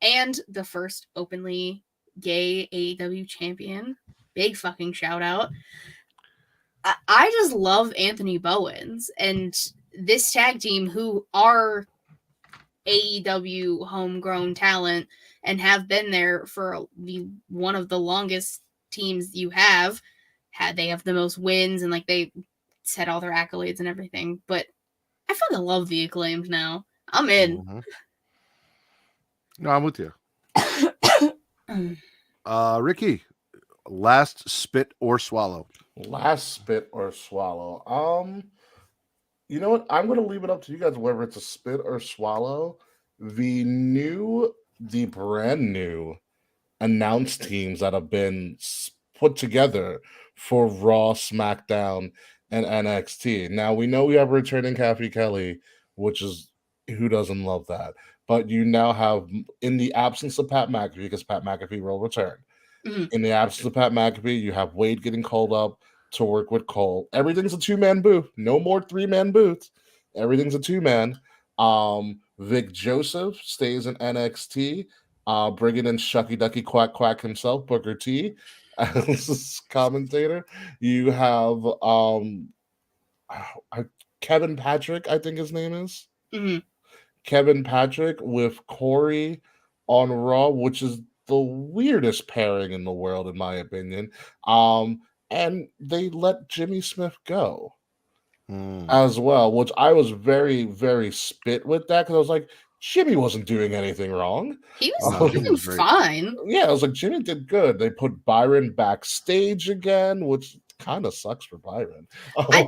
and the first openly gay AEW champion. Big fucking shout out. I just love Anthony Bowens and this tag team who are AEW homegrown talent and have been there for one of the longest teams you have. They have the most wins and like they set all their accolades and everything. But I fucking love the Acclaimed now. I'm in. Mm-hmm. No, I'm with you. Ricky, last spit or swallow? Last spit or swallow? You know what? I'm going to leave it up to you guys, whether it's a spit or swallow. The brand new announced teams that have been put together for Raw, SmackDown, and NXT. Now, we know we have returning Kathy Kelly, which is, who doesn't love that? But you now have, in the absence of Pat McAfee, because Pat McAfee will return, in the absence of Pat McAfee, you have Wade getting called up to work with Cole. Everything's a two-man booth. No more three-man booths. Everything's a two-man. Vic Joseph stays in NXT, bringing in Shucky Ducky Quack Quack himself, Booker T, as commentator. You have Kevin Patrick, I think his name is. Kevin Patrick with Corey on Raw, which is the weirdest pairing in the world, in my opinion. And they let Jimmy Smith go as well, which I was very, very spit with that, because I was like, Jimmy wasn't doing anything wrong. He was doing fine. Yeah, I was like, Jimmy did good. They put Byron backstage again, which kind of sucks for Byron. I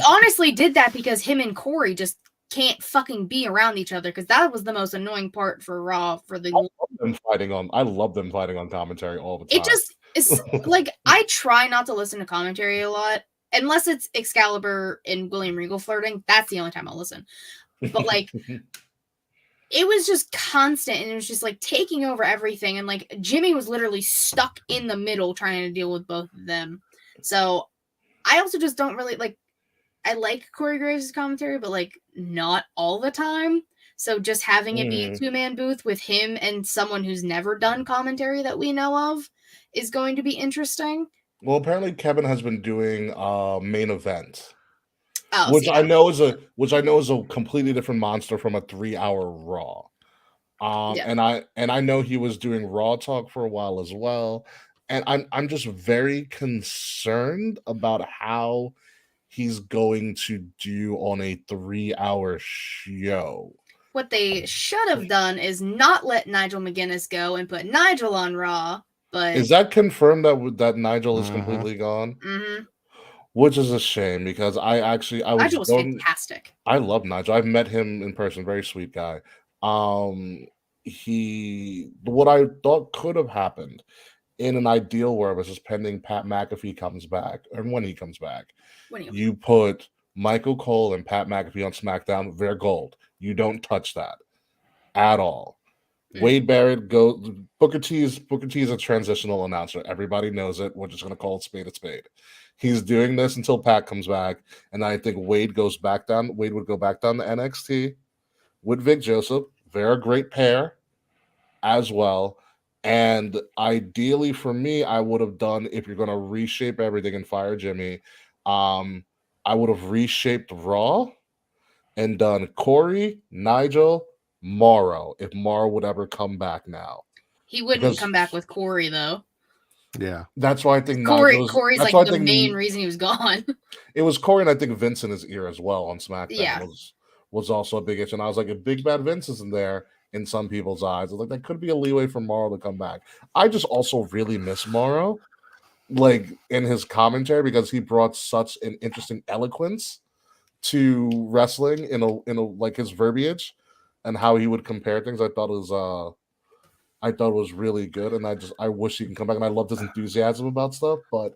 honestly did that because him and Corey just can't fucking be around each other, because that was the most annoying part for Raw. I love them fighting on commentary all the time. It's like, I try not to listen to commentary a lot unless it's Excalibur and William Regal flirting. That's the only time I'll listen. But like, it was just constant, and it was just like taking over everything. And like, Jimmy was literally stuck in the middle trying to deal with both of them. So I also just don't really like. I like Corey Graves' commentary, but like not all the time. So just having it be a two-man booth with him and someone who's never done commentary that we know of is going to be interesting. Well, apparently Kevin has been doing main event, which I know is a completely different monster from a 3-hour Raw. And I know he was doing Raw talk for a while as well. And I'm just very concerned about how he's going to do on a 3-hour show. What they should have done is not let Nigel McGuinness go and put Nigel on Raw. But is that confirmed that Nigel is completely gone? Which is a shame, because Nigel was fantastic. I love Nigel. I've met him in person. Very sweet guy. What I thought could have happened in an ideal world, was just pending Pat McAfee comes back, and when he comes back, you put Michael Cole and Pat McAfee on SmackDown. They're gold. You don't touch that at all. Wade Barrett goes. Booker T is a transitional announcer. Everybody knows it. We're just going to call it spade a spade. He's doing this until Pat comes back, and I think Wade would go back down to NXT with Vic Joseph. They're a great pair as well. And ideally for me, I would have done, if you're going to reshape everything and fire Jimmy, I would have reshaped Raw and done Corey, Nigel, Morrow, if Morrow would ever come back now. He wouldn't come back with Corey, though. Yeah. That's why I think Corey's like the main reason he was gone. It was Corey, and I think Vince in his ear as well on SmackDown was also a big issue. And I was like, if Big Bad Vince isn't there in some people's eyes, I was like, that could be a leeway for Morrow to come back. I just also really miss Morrow, like, in his commentary, because he brought such an interesting eloquence to wrestling in a like his verbiage and how he would compare things. I thought it was really good, and I wish he can come back, and I loved his enthusiasm about stuff. But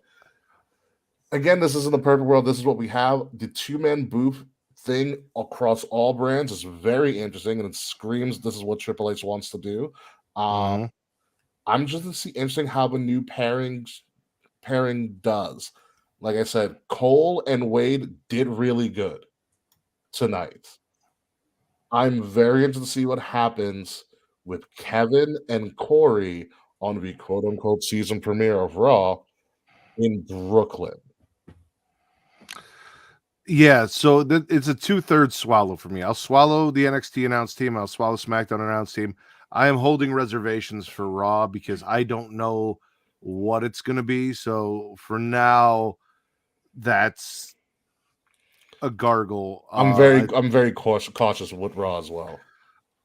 again, this isn't the perfect world. This is what we have. The two-man booth thing across all brands is very interesting, and it screams this is what Triple H wants to do. I'm just interesting how the new pairing does. Like I said, Cole and Wade did really good tonight. I'm very interested to see what happens with Kevin and Corey on the quote-unquote season premiere of Raw in Brooklyn. Yeah, so it's a 2/3 swallow for me. I'll swallow the NXT announced team. I'll swallow SmackDown announced team. I am holding reservations for Raw because I don't know what it's going to be. So for now, that's a gargle. I'm very cautious with Raw as well.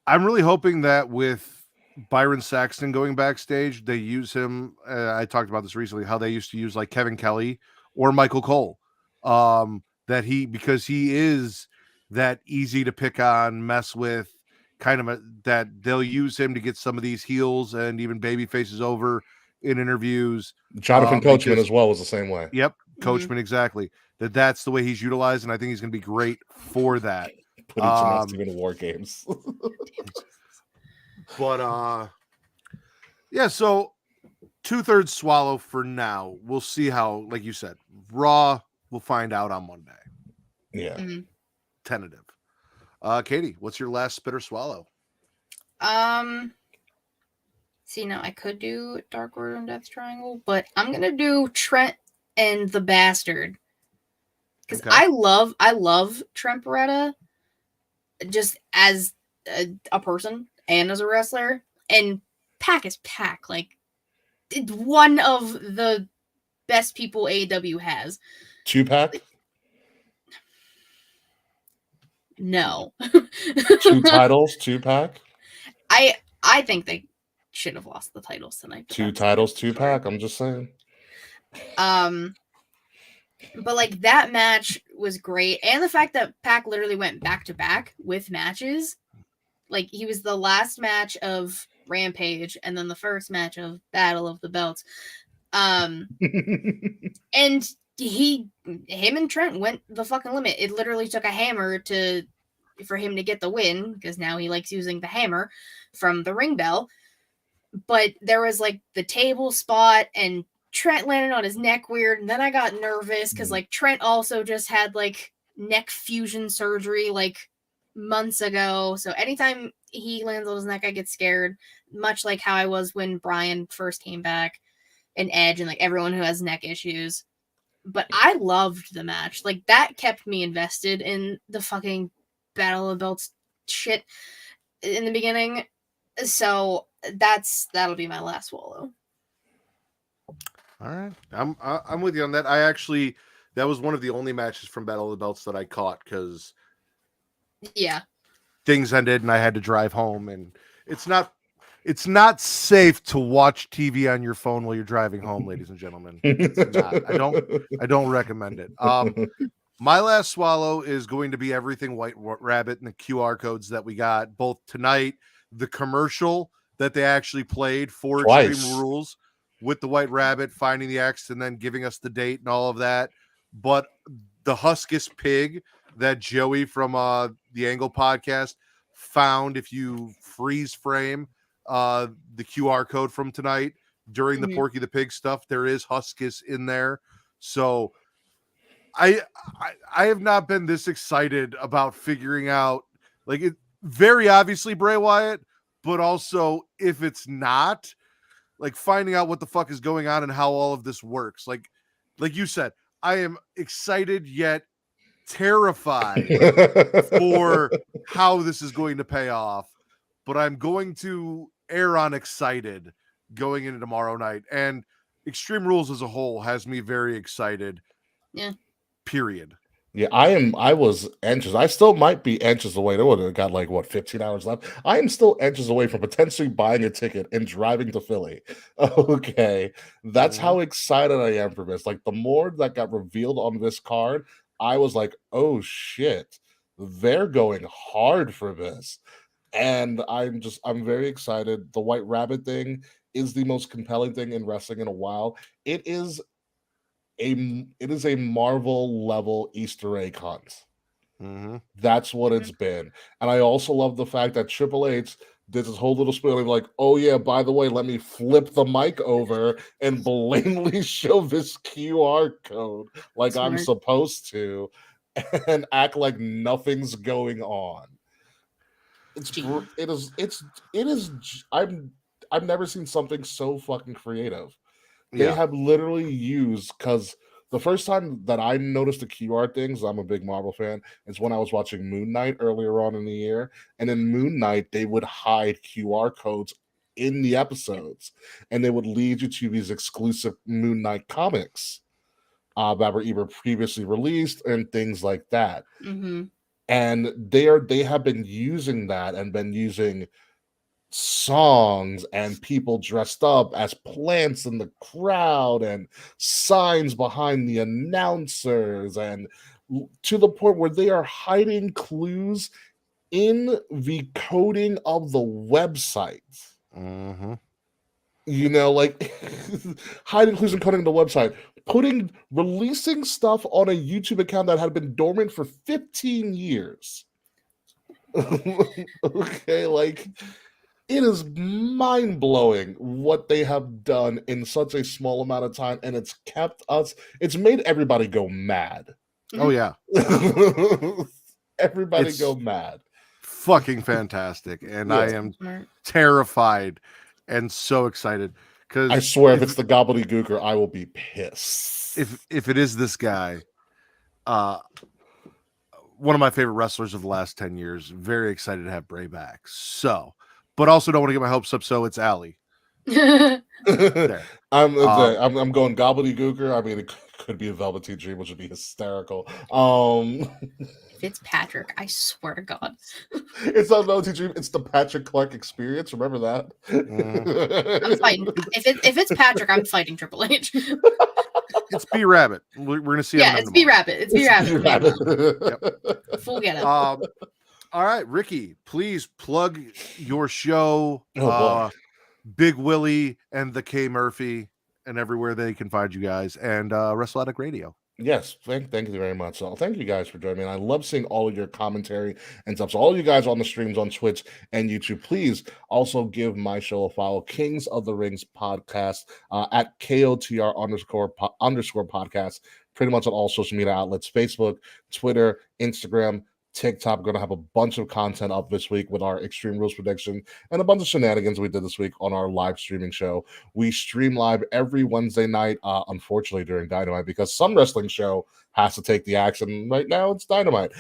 I'm really hoping that with Byron Saxton going backstage, they use him. I talked about this recently, how they used to use like Kevin Kelly or Michael Cole. Because he is that easy to pick on, mess with, kind of that they'll use him to get some of these heels and even baby faces over in interviews. Jonathan Coachman as well was the same way. Yep, Coachman, exactly. That's the way he's utilized, and I think he's going to be great for that. Putting some team in War Games. But yeah, so 2/3 swallow for now. We'll see how, like you said, Raw, we'll find out on Monday. Yeah. Tentative. Katie, what's your last spit or swallow? See, now I could do Dark Order and Death Triangle, but I'm gonna do Trent and the Bastard. Because I love Trent Beretta just as a person and as a wrestler. And Pac is Pac. Like, it's one of the best people AEW has. 2-pack? No. 2 titles, 2-pack? I think they should have lost the titles tonight. 2 titles, 2-pack. I'm just saying. But like that match was great, and the fact that Pac literally went back to back with matches, like he was the last match of Rampage and then the first match of Battle of the Belts, and him and Trent went the fucking limit. It literally took a hammer for him to get the win, because now he likes using the hammer from the ring bell. But there was like the table spot, and Trent landed on his neck weird, and then I got nervous because like Trent also just had like neck fusion surgery like months ago. So anytime he lands on his neck, I get scared, much like how I was when Bryan first came back, and Edge, and like everyone who has neck issues. But I loved the match. Like that kept me invested in the fucking Battle of the Belts shit in the beginning. So that'll be my last swallow. All right, I'm with you on that. That was one of the only matches from Battle of the Belts that I caught, because things ended and I had to drive home, and it's not safe to watch TV on your phone while you're driving home, ladies and gentlemen. It's not. I don't recommend it. My last swallow is going to be everything White Rabbit and the QR codes that we got both tonight, the commercial that they actually played for Extreme Rules with the White Rabbit finding the X and then giving us the date and all of that. But the Huskus pig that Joey from the Angle podcast found, if you freeze frame the QR code from tonight during the Porky the Pig stuff, there is Huskus in there. So I have not been this excited about figuring out, like, it very obviously Bray Wyatt, but also if it's not, like, finding out what the fuck is going on and how all of this works. Like you said, I am excited yet terrified for how this is going to pay off, but I'm going to err on excited going into tomorrow night. And Extreme Rules as a whole has me very excited. Yeah. Period. Yeah, I was anxious. I still might be anxious away. They would have got like 15 hours left. I am still anxious away from potentially buying a ticket and driving to Philly. Okay. That's how excited I am for this. Like, the more that got revealed on this card, I was like, oh shit, they're going hard for this. And I'm very excited. The White Rabbit thing is the most compelling thing in wrestling in a while. It is a Marvel level Easter egg hunt. That's what it's been. And I also love the fact that Triple H did this whole little spiel of like, oh yeah, by the way, let me flip the mic over and blatantly show this QR code like I'm supposed to, and act like nothing's going on. I've never seen something so fucking creative. They have literally used, because the first time that I noticed the QR things, I'm a big Marvel fan, is when I was watching Moon Knight earlier on in the year. And in Moon Knight, they would hide QR codes in the episodes, and they would lead you to these exclusive Moon Knight comics that were either previously released and things like that. And they have been using that and been using songs and people dressed up as plants in the crowd and signs behind the announcers, and to the point where they are hiding clues in the coding of the website. Mm-hmm. You know, like hiding clues and coding the website, releasing stuff on a YouTube account that had been dormant for 15 years. Okay, like it is mind-blowing what they have done in such a small amount of time, and it's made everybody go mad. Oh yeah. Everybody go mad. Fucking fantastic. And I am terrified and so excited, because I swear if it's the gobbledygooker, I will be pissed. If it is this guy, one of my favorite wrestlers of the last 10 years, very excited to have Bray back. So, but also don't want to get my hopes up, so it's Allie. I'm going gobbledygooker. I mean, it could be a Velveteen Dream, which would be hysterical. Fitzpatrick, I swear to God. It's not Velveteen Dream, it's the Patrick Clark experience. Remember that? I'm fighting. If it's Patrick, I'm fighting Triple H. It's B Rabbit. We're gonna see. Yeah, it's B Rabbit. It's B Rabbit. Yep. Full get it. All right, Ricky, please plug your show. Big Willie and the K Murphy, and everywhere they can find you guys, and Wrestle Addict Radio. Yes, thank you very much. So thank you guys for joining me. And I love seeing all of your commentary and stuff. So all you guys on the streams on Twitch and YouTube, please also give my show a follow, Kings of the Rings podcast, at KOTR underscore podcast, pretty much on all social media outlets, Facebook, Twitter, Instagram, TikTok. We're going to have a bunch of content up this week with our Extreme Rules prediction and a bunch of shenanigans we did this week on our live streaming show. We stream live every Wednesday night, unfortunately during Dynamite, because some wrestling show has to take the action. Right now it's Dynamite.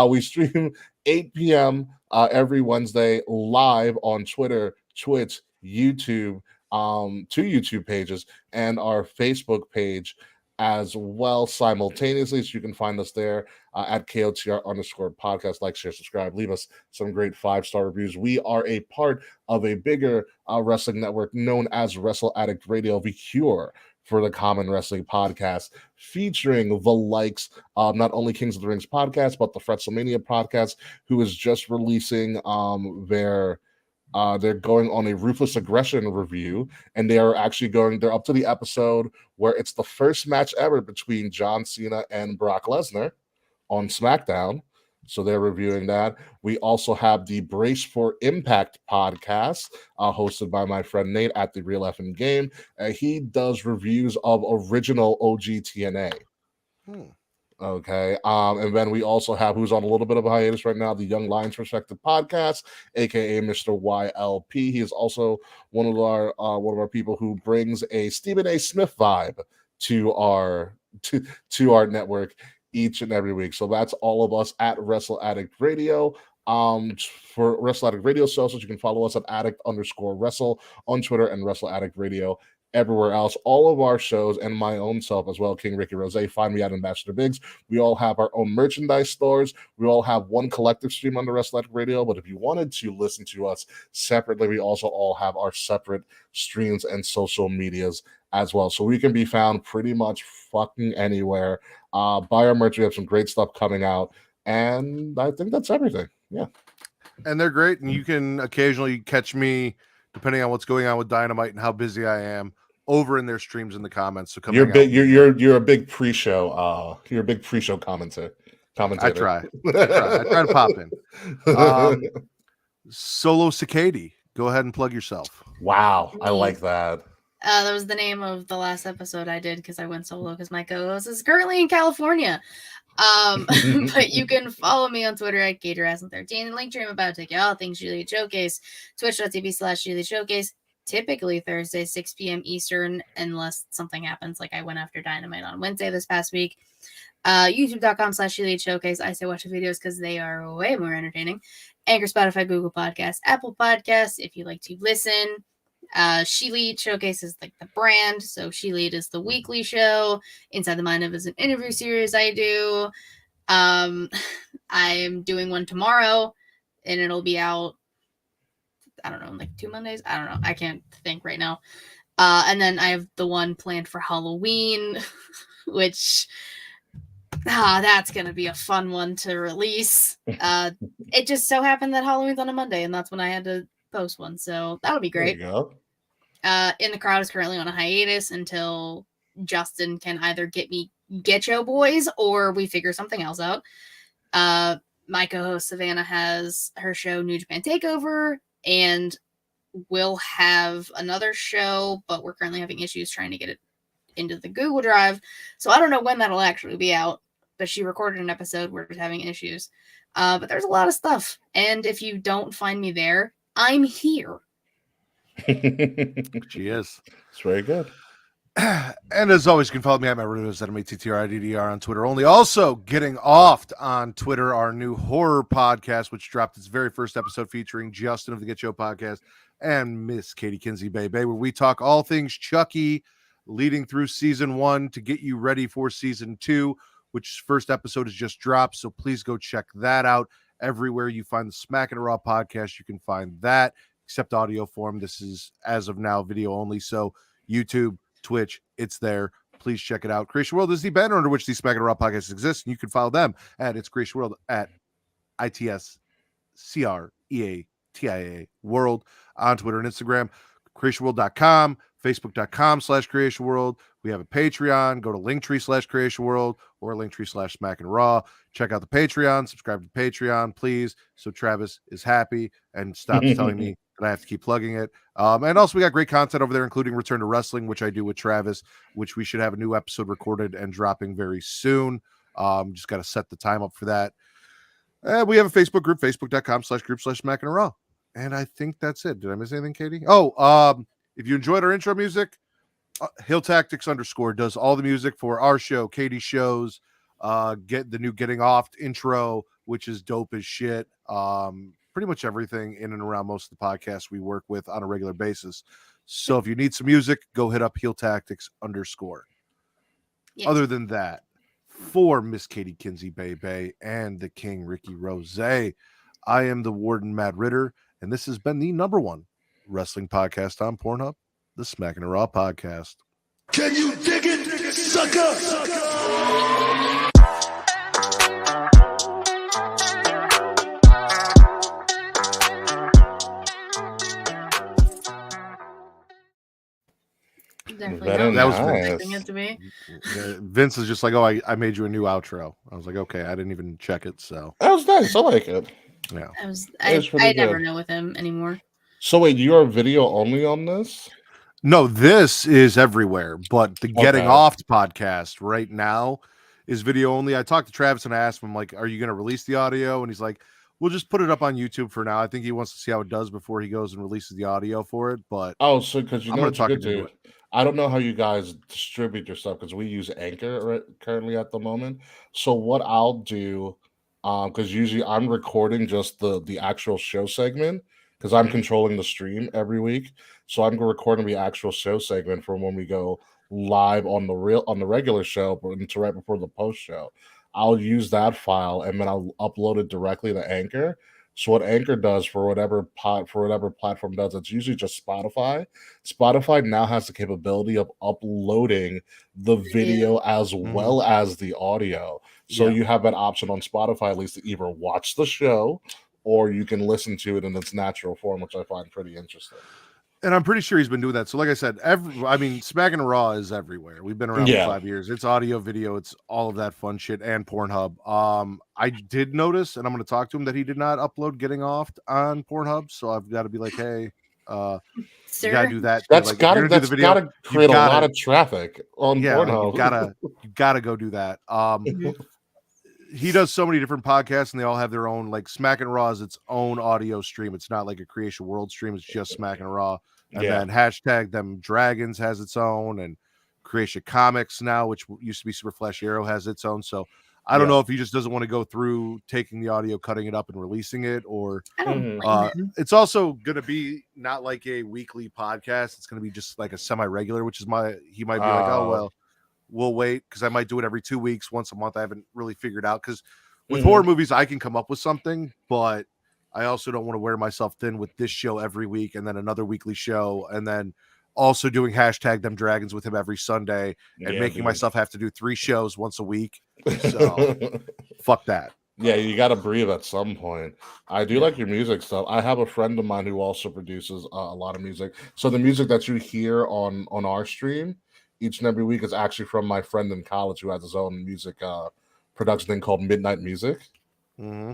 We stream 8 p.m. Every Wednesday live on Twitter, Twitch, YouTube, 2 YouTube pages, and our Facebook page as well simultaneously. So you can find us there at KOTR underscore podcast. Like, share, subscribe, leave us some great 5-star reviews. We are a part of a bigger wrestling network known as Wrestle Addict Radio, the cure for the common wrestling podcast, featuring the likes of not only Kings of the Rings podcast, but the Fretzelmania podcast, who is just releasing they're going on a Ruthless Aggression review, and they're up to the episode where it's the first match ever between John Cena and Brock Lesnar on SmackDown. So they're reviewing that. We also have the Brace for Impact podcast, hosted by my friend Nate at The Real Effing Game. He does reviews of original OG TNA. Okay. And then we also have, who's on a little bit of a hiatus right now, the Young Lions Perspective podcast, aka Mr. YLP. He is also one of our people who brings a Stephen A. Smith vibe to our network each and every week. So that's all of us at Wrestle Addict Radio. For Wrestle Addict Radio socials, you can follow us at addict_wrestle on Twitter, and Wrestle Addict Radio everywhere else. All of our shows and my own self as well, King Ricky Rose, find me at Ambassador Biggs. We all have our own merchandise stores. We all have one collective stream on the Wrestle Addict Radio, but if you wanted to listen to us separately, we also all have our separate streams and social medias as well. So we can be found pretty much fucking anywhere. Buy our merch. We have some great stuff coming out, and I think that's everything. Yeah. And they're great, and you can occasionally catch me, depending on what's going on with Dynamite and how busy I am, over in their streams in the comments. So you're a big pre-show. You're a big pre-show commentator. I try to pop in. Solo Cicady, go ahead and plug yourself. Wow, I like that. That was the name of the last episode I did because I went solo because my co-host is currently in California. But you can follow me on Twitter at GatorAsm13 and Linktree. I'm about to take you all things Juliet Showcase, twitch.tv/Juliet Showcase, typically Thursday, 6 p.m. Eastern, unless something happens, like I went after Dynamite on Wednesday this past week. YouTube.com/Juliet Showcase. I say watch the videos because they are way more entertaining. Anchor, Spotify, Google Podcasts, Apple Podcasts, if you like to listen. She Lead Showcase is like the brand, so She Lead is the weekly show. Inside the Mind of is an interview series I do. I'm doing one tomorrow, and it'll be out I don't know, like 2 Mondays. I don't know. I can't think right now. And then I have the one planned for Halloween, which that's gonna be a fun one to release. It just so happened that Halloween's on a Monday, and that's when I had to post one, so that'll be great. There you go. In the Crowd is currently on a hiatus until Justin can either get Yo Boys or we figure something else out. My co-host Savannah has her show New Japan Takeover, and we'll have another show, but we're currently having issues trying to get it into the Google Drive, so I don't know when that'll actually be out. But she recorded an episode where we're having issues. But there's a lot of stuff, and if you don't find me there, I'm here. She is. It's very good. And as always, you can follow me at my Rudos at MATTRIDDR on Twitter only. Also, Getting Offed on Twitter, our new horror podcast, which dropped its very first episode featuring Justin of the Get Show podcast and Miss Katie Kinsey Bebe, where we talk all things Chucky leading through season 1 to get you ready for season 2, which first episode has just dropped. So please go check that out. Everywhere you find the Smackin It Raw podcast, you can find that, except audio form. This is, as of now, video only. So YouTube, Twitch, it's there. Please check it out. Creation World is the banner under which the Smackin It Raw podcast exists, and you can follow them at It's Creation World at ITSCREATIA World on Twitter and Instagram. CreationWorld.com, Facebook.com/CreationWorld. We have a Patreon. Go to Linktree/CreationWorld or Linktree/Smackin Raw. Check out the Patreon. Subscribe to the Patreon, please, so Travis is happy and stops telling me that I have to keep plugging it. And also, we got great content over there, including Return to Wrestling, which I do with Travis, which we should have a new episode recorded and dropping very soon. Just got to set the time up for that. We have a Facebook group, Facebook.com/group/Smackin Raw. And I think that's it. Did I miss anything, Katie? If you enjoyed our intro music, Hill Tactics _ does all the music for our show, Katie's shows, get the new Getting Off intro, which is dope as shit. Pretty much everything in and around most of the podcasts we work with on a regular basis. So if you need some music, go hit up Heel Tactics _ Yes. Other than that, for Miss Katie Kinsey Bebe and the King Ricky Rose, I am the Warden Matt Ritter, and this has been the #1 wrestling podcast on Pornhub, the Smackin It Raw podcast. Can you dig it, sucker? Definitely. That was nice. Vince is just like, I made you a new outro. I was like, okay, I didn't even check it. So that was nice. I like it. Yeah. I never know with him anymore. So wait, you are video only on this? No, this is everywhere, but the Getting Off podcast right now is video only. I talked to Travis and I asked him, like, are you going to release the audio? And he's like, we'll just put it up on YouTube for now. I think he wants to see how it does before he goes and releases the audio for it. But so because I'm going to talk to it. I don't know how you guys distribute your stuff because we use Anchor currently at the moment. So what I'll do, because usually I'm recording just the actual show segment because I'm controlling the stream every week. So I'm recording the actual show segment from when we go live on the regular show until right before the post show. I'll use that file and then I'll upload it directly to Anchor. So what Anchor does for whatever platform does, it's usually just Spotify. Spotify now has the capability of uploading the video as well as the audio. So you have that option on Spotify at least to either watch the show or you can listen to it in its natural form, which I find pretty interesting. And I'm pretty sure he's been doing that. So like I said, Smackin It Raw is everywhere. We've been around for 5 years. It's audio, video, it's all of that fun shit, and Pornhub. I did notice, and I'm going to talk to him, that he did not upload Getting Off on Pornhub. So I've got to be like, hey, you got to do that. That's got to create a lot of traffic on Pornhub. You got to go do that. He does so many different podcasts, and they all have their own. Like Smackin Raw is its own audio stream. It's not like a Creation World stream. It's just Smackin Raw. And then hashtag them Dragons has its own, and Creation Comics now, which used to be Super Flash Arrow, has its own. So I don't know if he just doesn't want to go through taking the audio, cutting it up, and releasing it, or it's also going to be not like a weekly podcast. It's going to be just like a semi-regular, which is he might be like, oh, well, we'll wait because I might do it every 2 weeks, once a month. I haven't really figured out because with horror movies, I can come up with something, but I also don't want to wear myself thin with this show every week and then another weekly show and then also doing hashtag them dragons with him every Sunday and making myself have to do 3 shows once a week. So fuck that. Yeah, you got to breathe at some point. I do like your music stuff. I have a friend of mine who also produces a lot of music. So the music that you hear on our stream each and every week is actually from my friend in college who has his own music production thing called Midnight Music. Mm-hmm.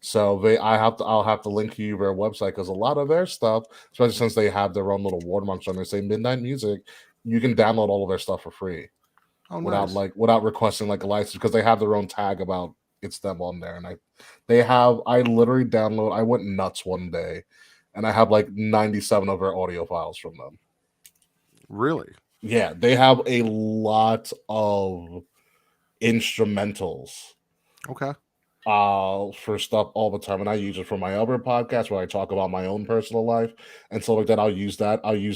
So I'll have to link you their website because a lot of their stuff, especially since they have their own little watermarks on there, say Midnight Music, you can download all of their stuff for free without requesting like a license because they have their own tag about it's them on there. And I literally I went nuts one day and I have like 97 of their audio files from them. Really? Yeah, they have a lot of instrumentals. Okay. For stuff all the time, and I use it for my other podcast where I talk about my own personal life and stuff like that. I'll use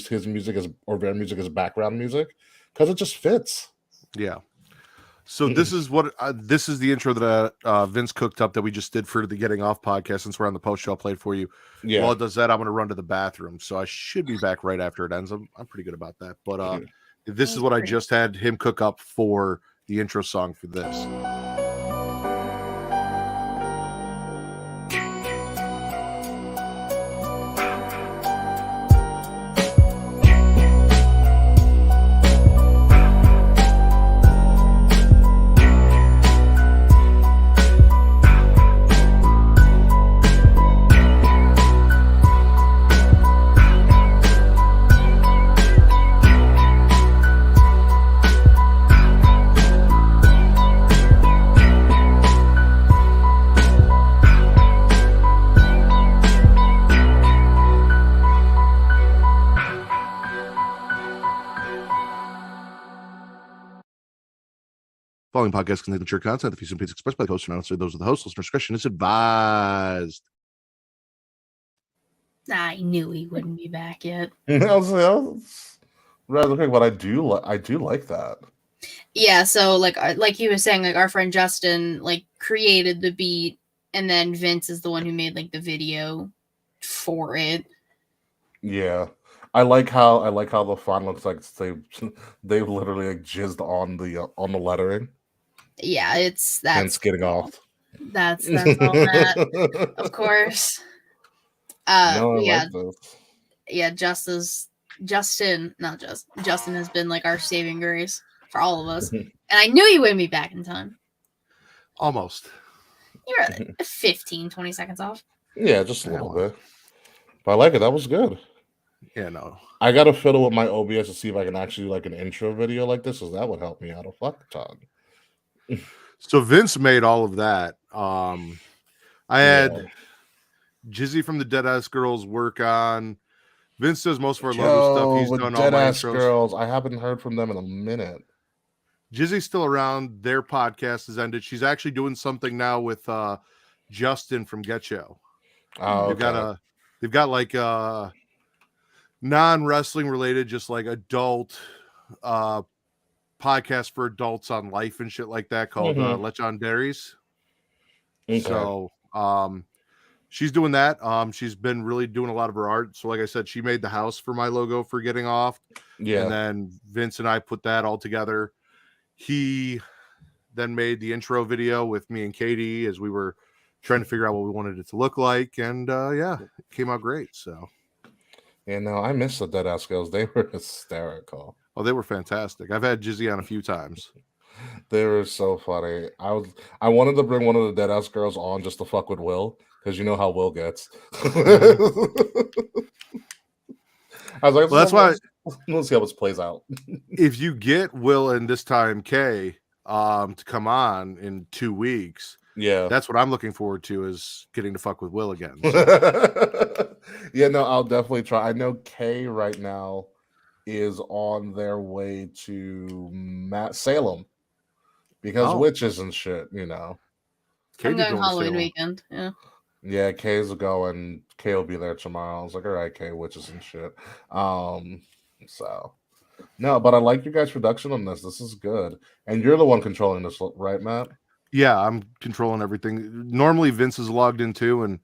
his music their music as background music because it just fits. Yeah. So this is the intro that Vince cooked up that we just did for the Getting Off podcast. Since we're on the post show, I'll play it for you. Yeah. While it does that, I'm going to run to the bathroom, so I should be back right after it ends. I'm pretty good about that. But this is what I just had him cook up for the intro song for this. Following podcast contains mature content. The views and opinions expressed by the host are not necessarily those of the host. Listener discretion is advised. I knew he wouldn't be back yet. I was rather quick, but I do like that. Yeah, so like he was saying, like our friend Justin like created the beat, and then Vince is the one who made like the video for it. Yeah. I like how the font looks like they've literally like jizzed on the lettering. Yeah, that's getting off. That's all that, of course. Like this. Yeah, Justin has been like our saving grace for all of us. And I knew he wouldn't be back in time. Almost. You're 15, 20 seconds off. Yeah, just a little bit. But I like it. That was good. Yeah, no. I got to fiddle with my OBS to see if I can actually like an intro video like this, because that would help me out a fuck ton. So Vince made all of that. I had Jizzy from the Deadass Girls work on. Vince does most of our logo stuff. He's done all my intros. Girls, I haven't heard from them in a minute. Jizzy's still around. Their podcast has ended. She's actually doing something now with Justin from Get Show. Oh, okay. They've got like non-wrestling related, just like adult podcast for adults on life and shit like that called Legendaries. Okay. So she's doing that. She's been really doing a lot of her art. So like I said, she made the house for my logo for Getting Off. Yeah. And then Vince and I put that all together. He then made the intro video with me and Katie as we were trying to figure out what we wanted it to look like. And it came out great. So yeah, no, I miss the Deadass Girls. They were hysterical. Oh, they were fantastic. I've had Jizzy on a few times. They were so funny. I wanted to bring one of the Deadass Girls on just to fuck with Will, because you know how Will gets. I was like, well, that's why. Let's see how this plays out. If you get Will and this time Kay to come on in 2 weeks, yeah, that's what I'm looking forward to, is getting to fuck with Will again. So. Yeah, no, I'll definitely try. I know Kay right now is on their way to Salem because witches and shit, you know. I'm going Halloween weekend. Yeah. Yeah, Kay's going. Kay will be there tomorrow. I was like, all right, Kay, witches and shit. So no, but I like your guys' production on this. This is good. And you're the one controlling this, right, Matt? Yeah, I'm controlling everything. Normally Vince is logged in too, and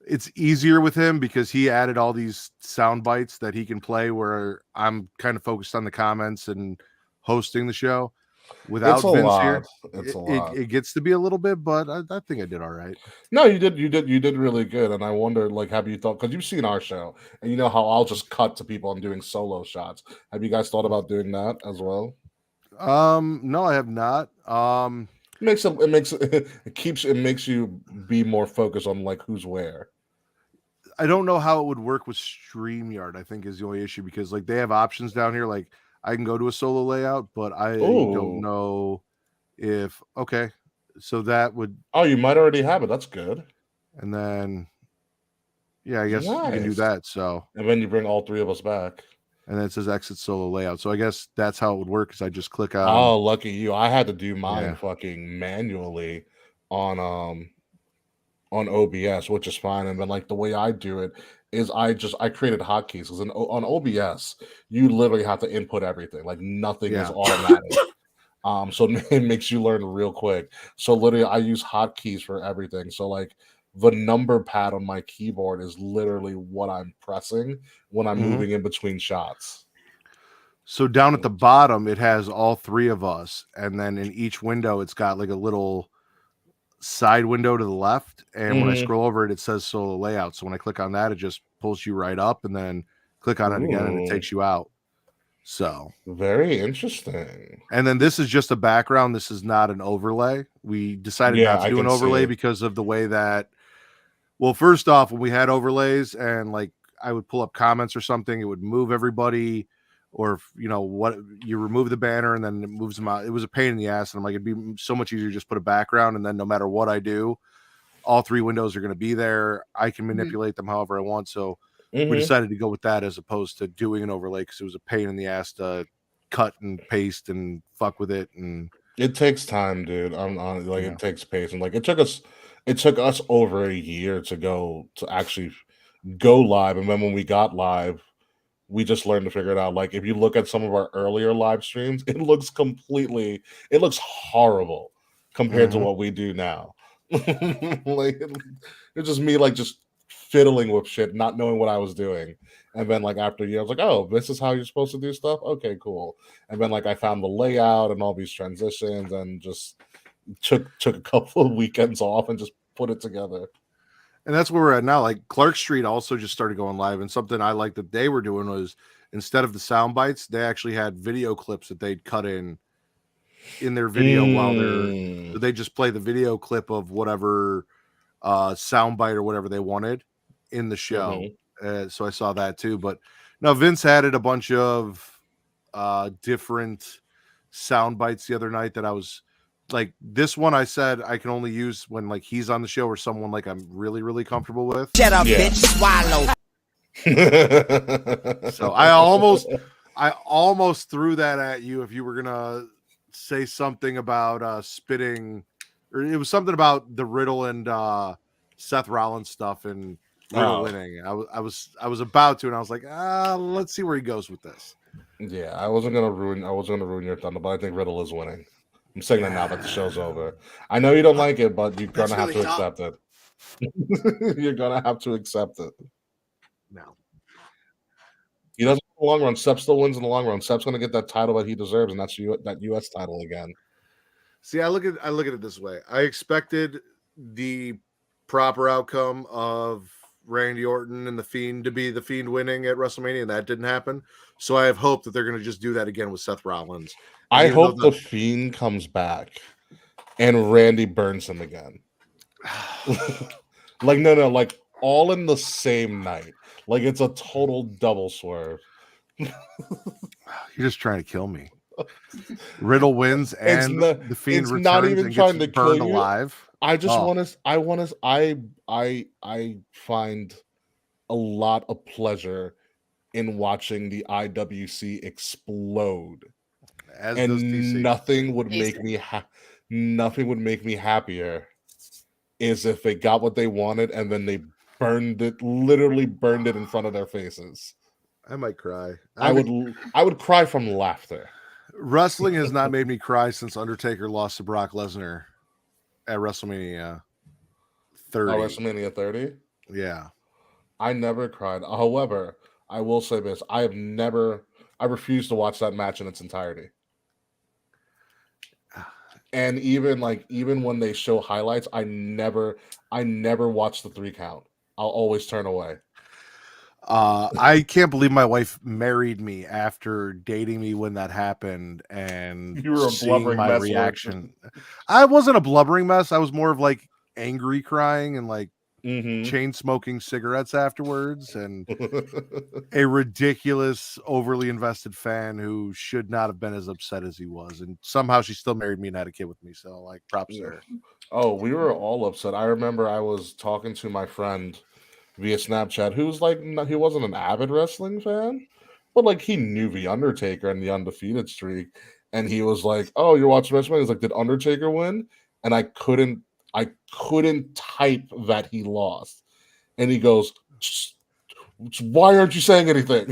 it's easier with him because he added all these sound bites that he can play where I'm kind of focused on the comments and hosting the show. Without Vince here, it gets to be a little bit, but I think I did all right. No, you did really good. And I wonder, like, have you thought, because you've seen our show and you know how I'll just cut to people and doing solo shots. Have you guys thought about doing that as well? No, I have not. It makes you be more focused on like who's where. I don't know how it would work with StreamYard, I think is the only issue, because like they have options down here. Like I can go to a solo layout, but I don't know if so that would you might already have it. That's good. And then I guess you can do that. So and then you bring all three of us back. And then it says exit solo layout. So I guess that's how it would work, is I just click on. Oh, lucky you. I had to do mine fucking manually on OBS, which is fine. And then like the way I do it is I created hotkeys, because on OBS you literally have to input everything. Like nothing is automatic. So it makes you learn real quick. So literally I use hotkeys for everything. So like the number pad on my keyboard is literally what I'm pressing when I'm moving in between shots. So down at the bottom, it has all three of us. And then in each window, it's got like a little side window to the left. And when I scroll over it, it says solo layout. So when I click on that, it just pulls you right up, and then click on it again and it takes you out. So very interesting. And then this is just a background. This is not an overlay. We decided not to do an overlay because of the way that, well, first off, when we had overlays and like I would pull up comments or something, it would move everybody, or what, you remove the banner and then it moves them out. It was a pain in the ass. And I'm like, it'd be so much easier to just put a background, and then no matter what I do, all three windows are going to be there. I can manipulate them however I want. So we decided to go with that as opposed to doing an overlay, because it was a pain in the ass to cut and paste and fuck with it. And it takes time, dude. I'm on like it takes patience. Like it took us over a year to actually go live. And then when we got live, we just learned to figure it out. Like if you look at some of our earlier live streams, it looks horrible compared to what we do now. Like it's just me like just fiddling with shit, not knowing what I was doing. And then like after a year, I was like, oh, this is how you're supposed to do stuff? Okay, cool. And then like I found the layout and all these transitions, and just took a couple of weekends off and just put it together. And that's where we're at now. Like Clark Street also just started going live, and something I like that they were doing was, instead of the sound bites, they actually had video clips that they'd cut in their video while they just play the video clip of whatever sound bite or whatever they wanted in the show. So I saw that too. But no, Vince added a bunch of different sound bites the other night that I was like, this one I said I can only use when like he's on the show or someone like I'm really, really comfortable with. Shut up, bitch, swallow. So I almost threw that at you if you were gonna say something about spitting, or it was something about the Riddle and Seth Rollins stuff and Riddle winning. I was about to, and I was like, let's see where he goes with this. Yeah, I wasn't gonna ruin your thunder, but I think Riddle is winning. I'm saying that now that the show's over. I know you don't like it, but you're gonna have to accept it. You're gonna have to accept it. No. He doesn't in the long run. Seth still wins in the long run. Seth's gonna get that title that he deserves, and that's that US title again. See, I look at it this way. I expected the proper outcome of Randy Orton and The Fiend to be The Fiend winning at WrestleMania, and that didn't happen. So I have hope that they're going to just do that again with Seth Rollins. I hope The Fiend comes back and Randy burns him again. Like, no, like all in the same night. Like it's a total double swerve. You're just trying to kill me. Riddle wins and The Fiend returns not even and trying gets to burned kill you. alive. I just I find a lot of pleasure in watching the IWC explode. And nothing would make me happier is if they got what they wanted and then they literally burned it in front of their faces. I might cry. I would cry from laughter. Wrestling has not made me cry since Undertaker lost to Brock Lesnar at WrestleMania 30. Oh, WrestleMania 30? Yeah. I never cried. However, I will say this: I refuse to watch that match in its entirety. And even when they show highlights, I never watch the 3 count. I'll always turn away. I can't believe my wife married me after dating me when that happened, and you were a blubbering my mess reaction. I wasn't a blubbering mess. I was more of like angry crying and like chain smoking cigarettes afterwards, and a ridiculous, overly invested fan who should not have been as upset as he was. And somehow she still married me and had a kid with me. So like props to her. Oh, we were all upset. I remember I was talking to my friend via Snapchat, who's like, he wasn't an avid wrestling fan, but like he knew the Undertaker and the undefeated streak, and he was like, "Oh, you're watching WrestleMania?" He's like, "Did Undertaker win?" And I couldn't type that he lost, and he goes, "Why aren't you saying anything?"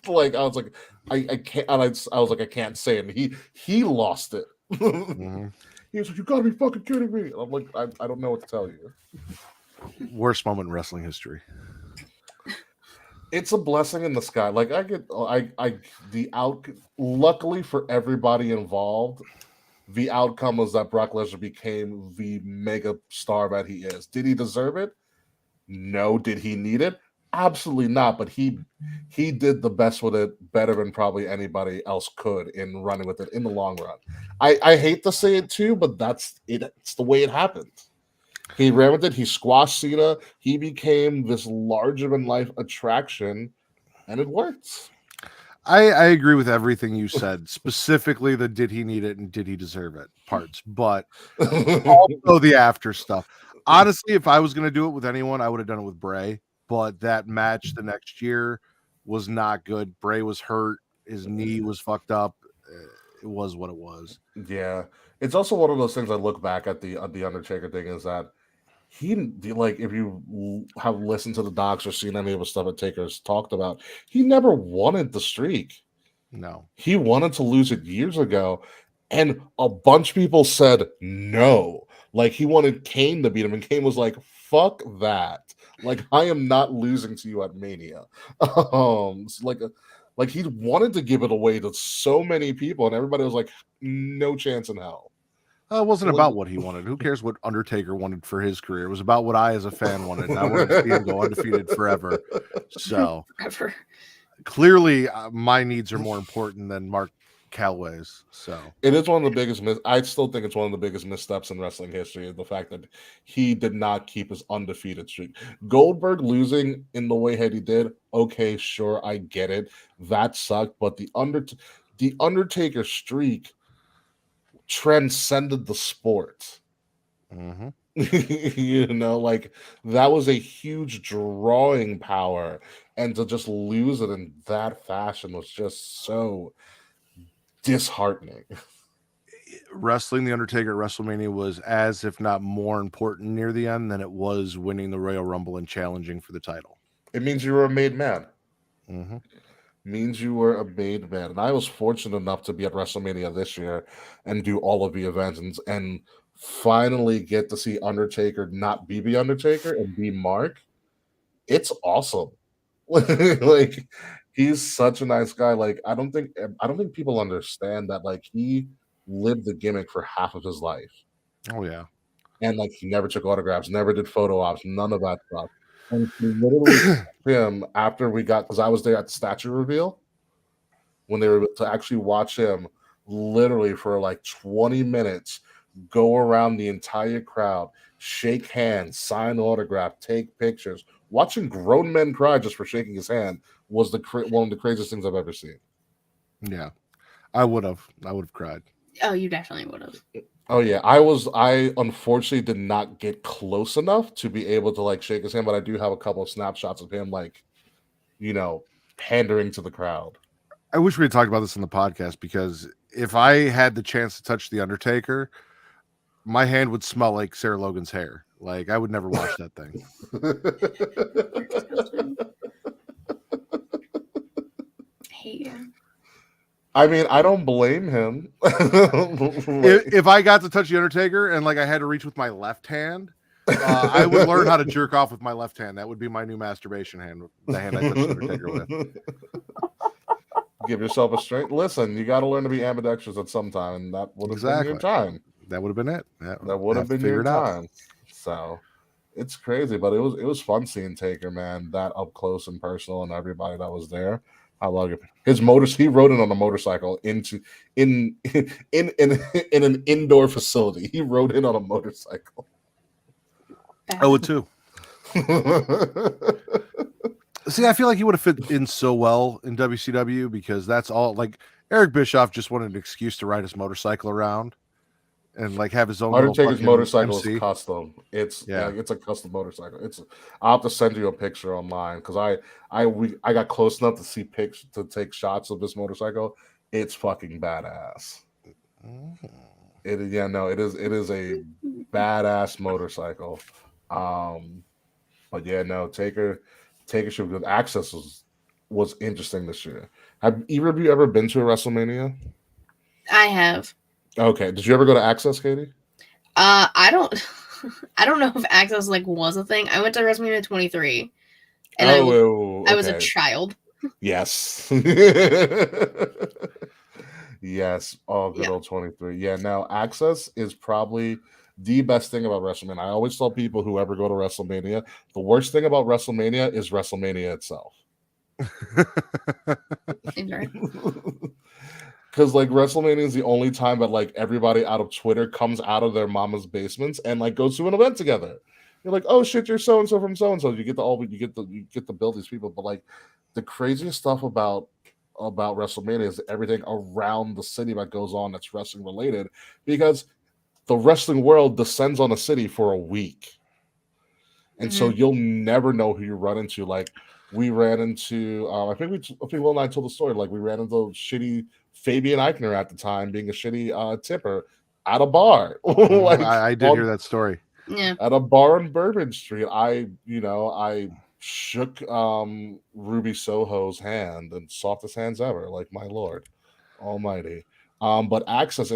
Like I was like, I can't, and I was like, I can't say it. He lost it. He was like, "You gotta be fucking kidding me!" And I'm like, I don't know what to tell you. Worst moment in wrestling history. It's a blessing in the sky. Like luckily for everybody involved, the outcome was that Brock Lesnar became the mega star that he is. Did he deserve it? No. Did he need it? Absolutely not. But he did the best with it, better than probably anybody else could in running with it in the long run. I hate to say it too, but that's it. It's the way it happened. He ran with it. He squashed Cena. He became this larger-than-life attraction, and it worked. I agree with everything you said, specifically the did he need it and did he deserve it parts, but also the after stuff. Honestly, if I was going to do it with anyone, I would have done it with Bray, but that match the next year was not good. Bray was hurt. His knee was fucked up. It was what it was. Yeah. It's also one of those things I look back at the Undertaker thing is that he, like, if you have listened to the docs or seen any of the stuff that Taker's talked about, he never wanted the streak. No. He wanted to lose it years ago, and a bunch of people said no. Like, he wanted Kane to beat him, and Kane was like, fuck that. Like, I am not losing to you at Mania. Like he wanted to give it away to so many people, and everybody was like, no chance in hell. It wasn't about what he wanted. Who cares what Undertaker wanted for his career? It was about what I, as a fan, wanted. And I wanted to see him go undefeated forever. So clearly, my needs are more important than Mark Calaway's. So it is one of the biggest. I still think it's one of the biggest missteps in wrestling history. The fact that he did not keep his undefeated streak. Goldberg losing in the way that he did. Okay, sure, I get it. That sucked. But the Undertaker streak transcended the sport. You know, like that was a huge drawing power, and to just lose it in that fashion was just so disheartening. Wrestling the Undertaker at WrestleMania was as, if not more important near the end than it was winning the Royal Rumble and challenging for the title. It means you were a made man. Means you were a made man. And I was fortunate enough to be at WrestleMania this year and do all of the events and finally get to see Undertaker not be the Undertaker and be Mark. It's awesome. Like, he's such a nice guy. Like, I don't think people understand that, like, he lived the gimmick for half of his life. Oh yeah. And like, he never took autographs, never did photo ops, none of that stuff. And literally him after we got, because I was there at the statue reveal when they were to actually watch him literally for like 20 minutes go around the entire crowd, shake hands, sign autograph, take pictures. Watching grown men cry just for shaking his hand was one of the craziest things I've ever seen. Yeah, I would have cried. Oh, you definitely would have. Oh yeah, I unfortunately did not get close enough to be able to like shake his hand, but I do have a couple of snapshots of him, like, you know, pandering to the crowd. I wish we had talked about this in the podcast, because if I had the chance to touch the Undertaker, my hand would smell like Sarah Logan's hair. Like, I would never wash that thing. I hate you. I mean, I don't blame him. If I got to touch the Undertaker and like I had to reach with my left hand, I would learn how to jerk off with my left hand. That would be my new masturbation hand. The hand I touch the Undertaker with. Give yourself a straight. Listen, you got to learn to be ambidextrous at some time, and that would have been your time. That would have been it. That would have been your time. So it's crazy, but it was fun seeing Taker, man, that up close and personal, and everybody that was there. I love it. His motors. He rode it on a motorcycle in an indoor facility. He rode it on a motorcycle. I would too. See, I feel like he would have fit in so well in WCW because that's all. Like Eric Bischoff just wanted an excuse to ride his motorcycle around and like have his own. Undertaker's motorcycle is custom. It's a custom motorcycle. I'll have to send you a picture online because I got close enough to see pics to take shots of this motorcycle. It's fucking badass. It is a badass motorcycle. But yeah, no, Taker should be good. Access was interesting this year. Have either of you ever been to a WrestleMania? I have. Okay. Did you ever go to Access, Katie? I don't know if Access was a thing. I went to WrestleMania 23, and I was a child. Yes. Yes. Oh, good old 23. Yeah. Now Access is probably the best thing about WrestleMania. I always tell people who ever go to WrestleMania, the worst thing about WrestleMania is WrestleMania itself. Because WrestleMania is the only time that everybody out of Twitter comes out of their mama's basements and goes to an event together. You're like, oh shit, you're so and so from so and so. You get to build these people. But the craziest stuff about WrestleMania is everything around the city that goes on that's wrestling related, because the wrestling world descends on a city for a week. And so you'll never know who you run into. We ran into, I think Will and I told the story. We ran into shitty Fabian Eichner at the time, being a shitty tipper at a bar. I did hear that story. Yeah. At a bar on Bourbon Street, I shook Ruby Soho's hand, and softest hands ever. My Lord Almighty. But Access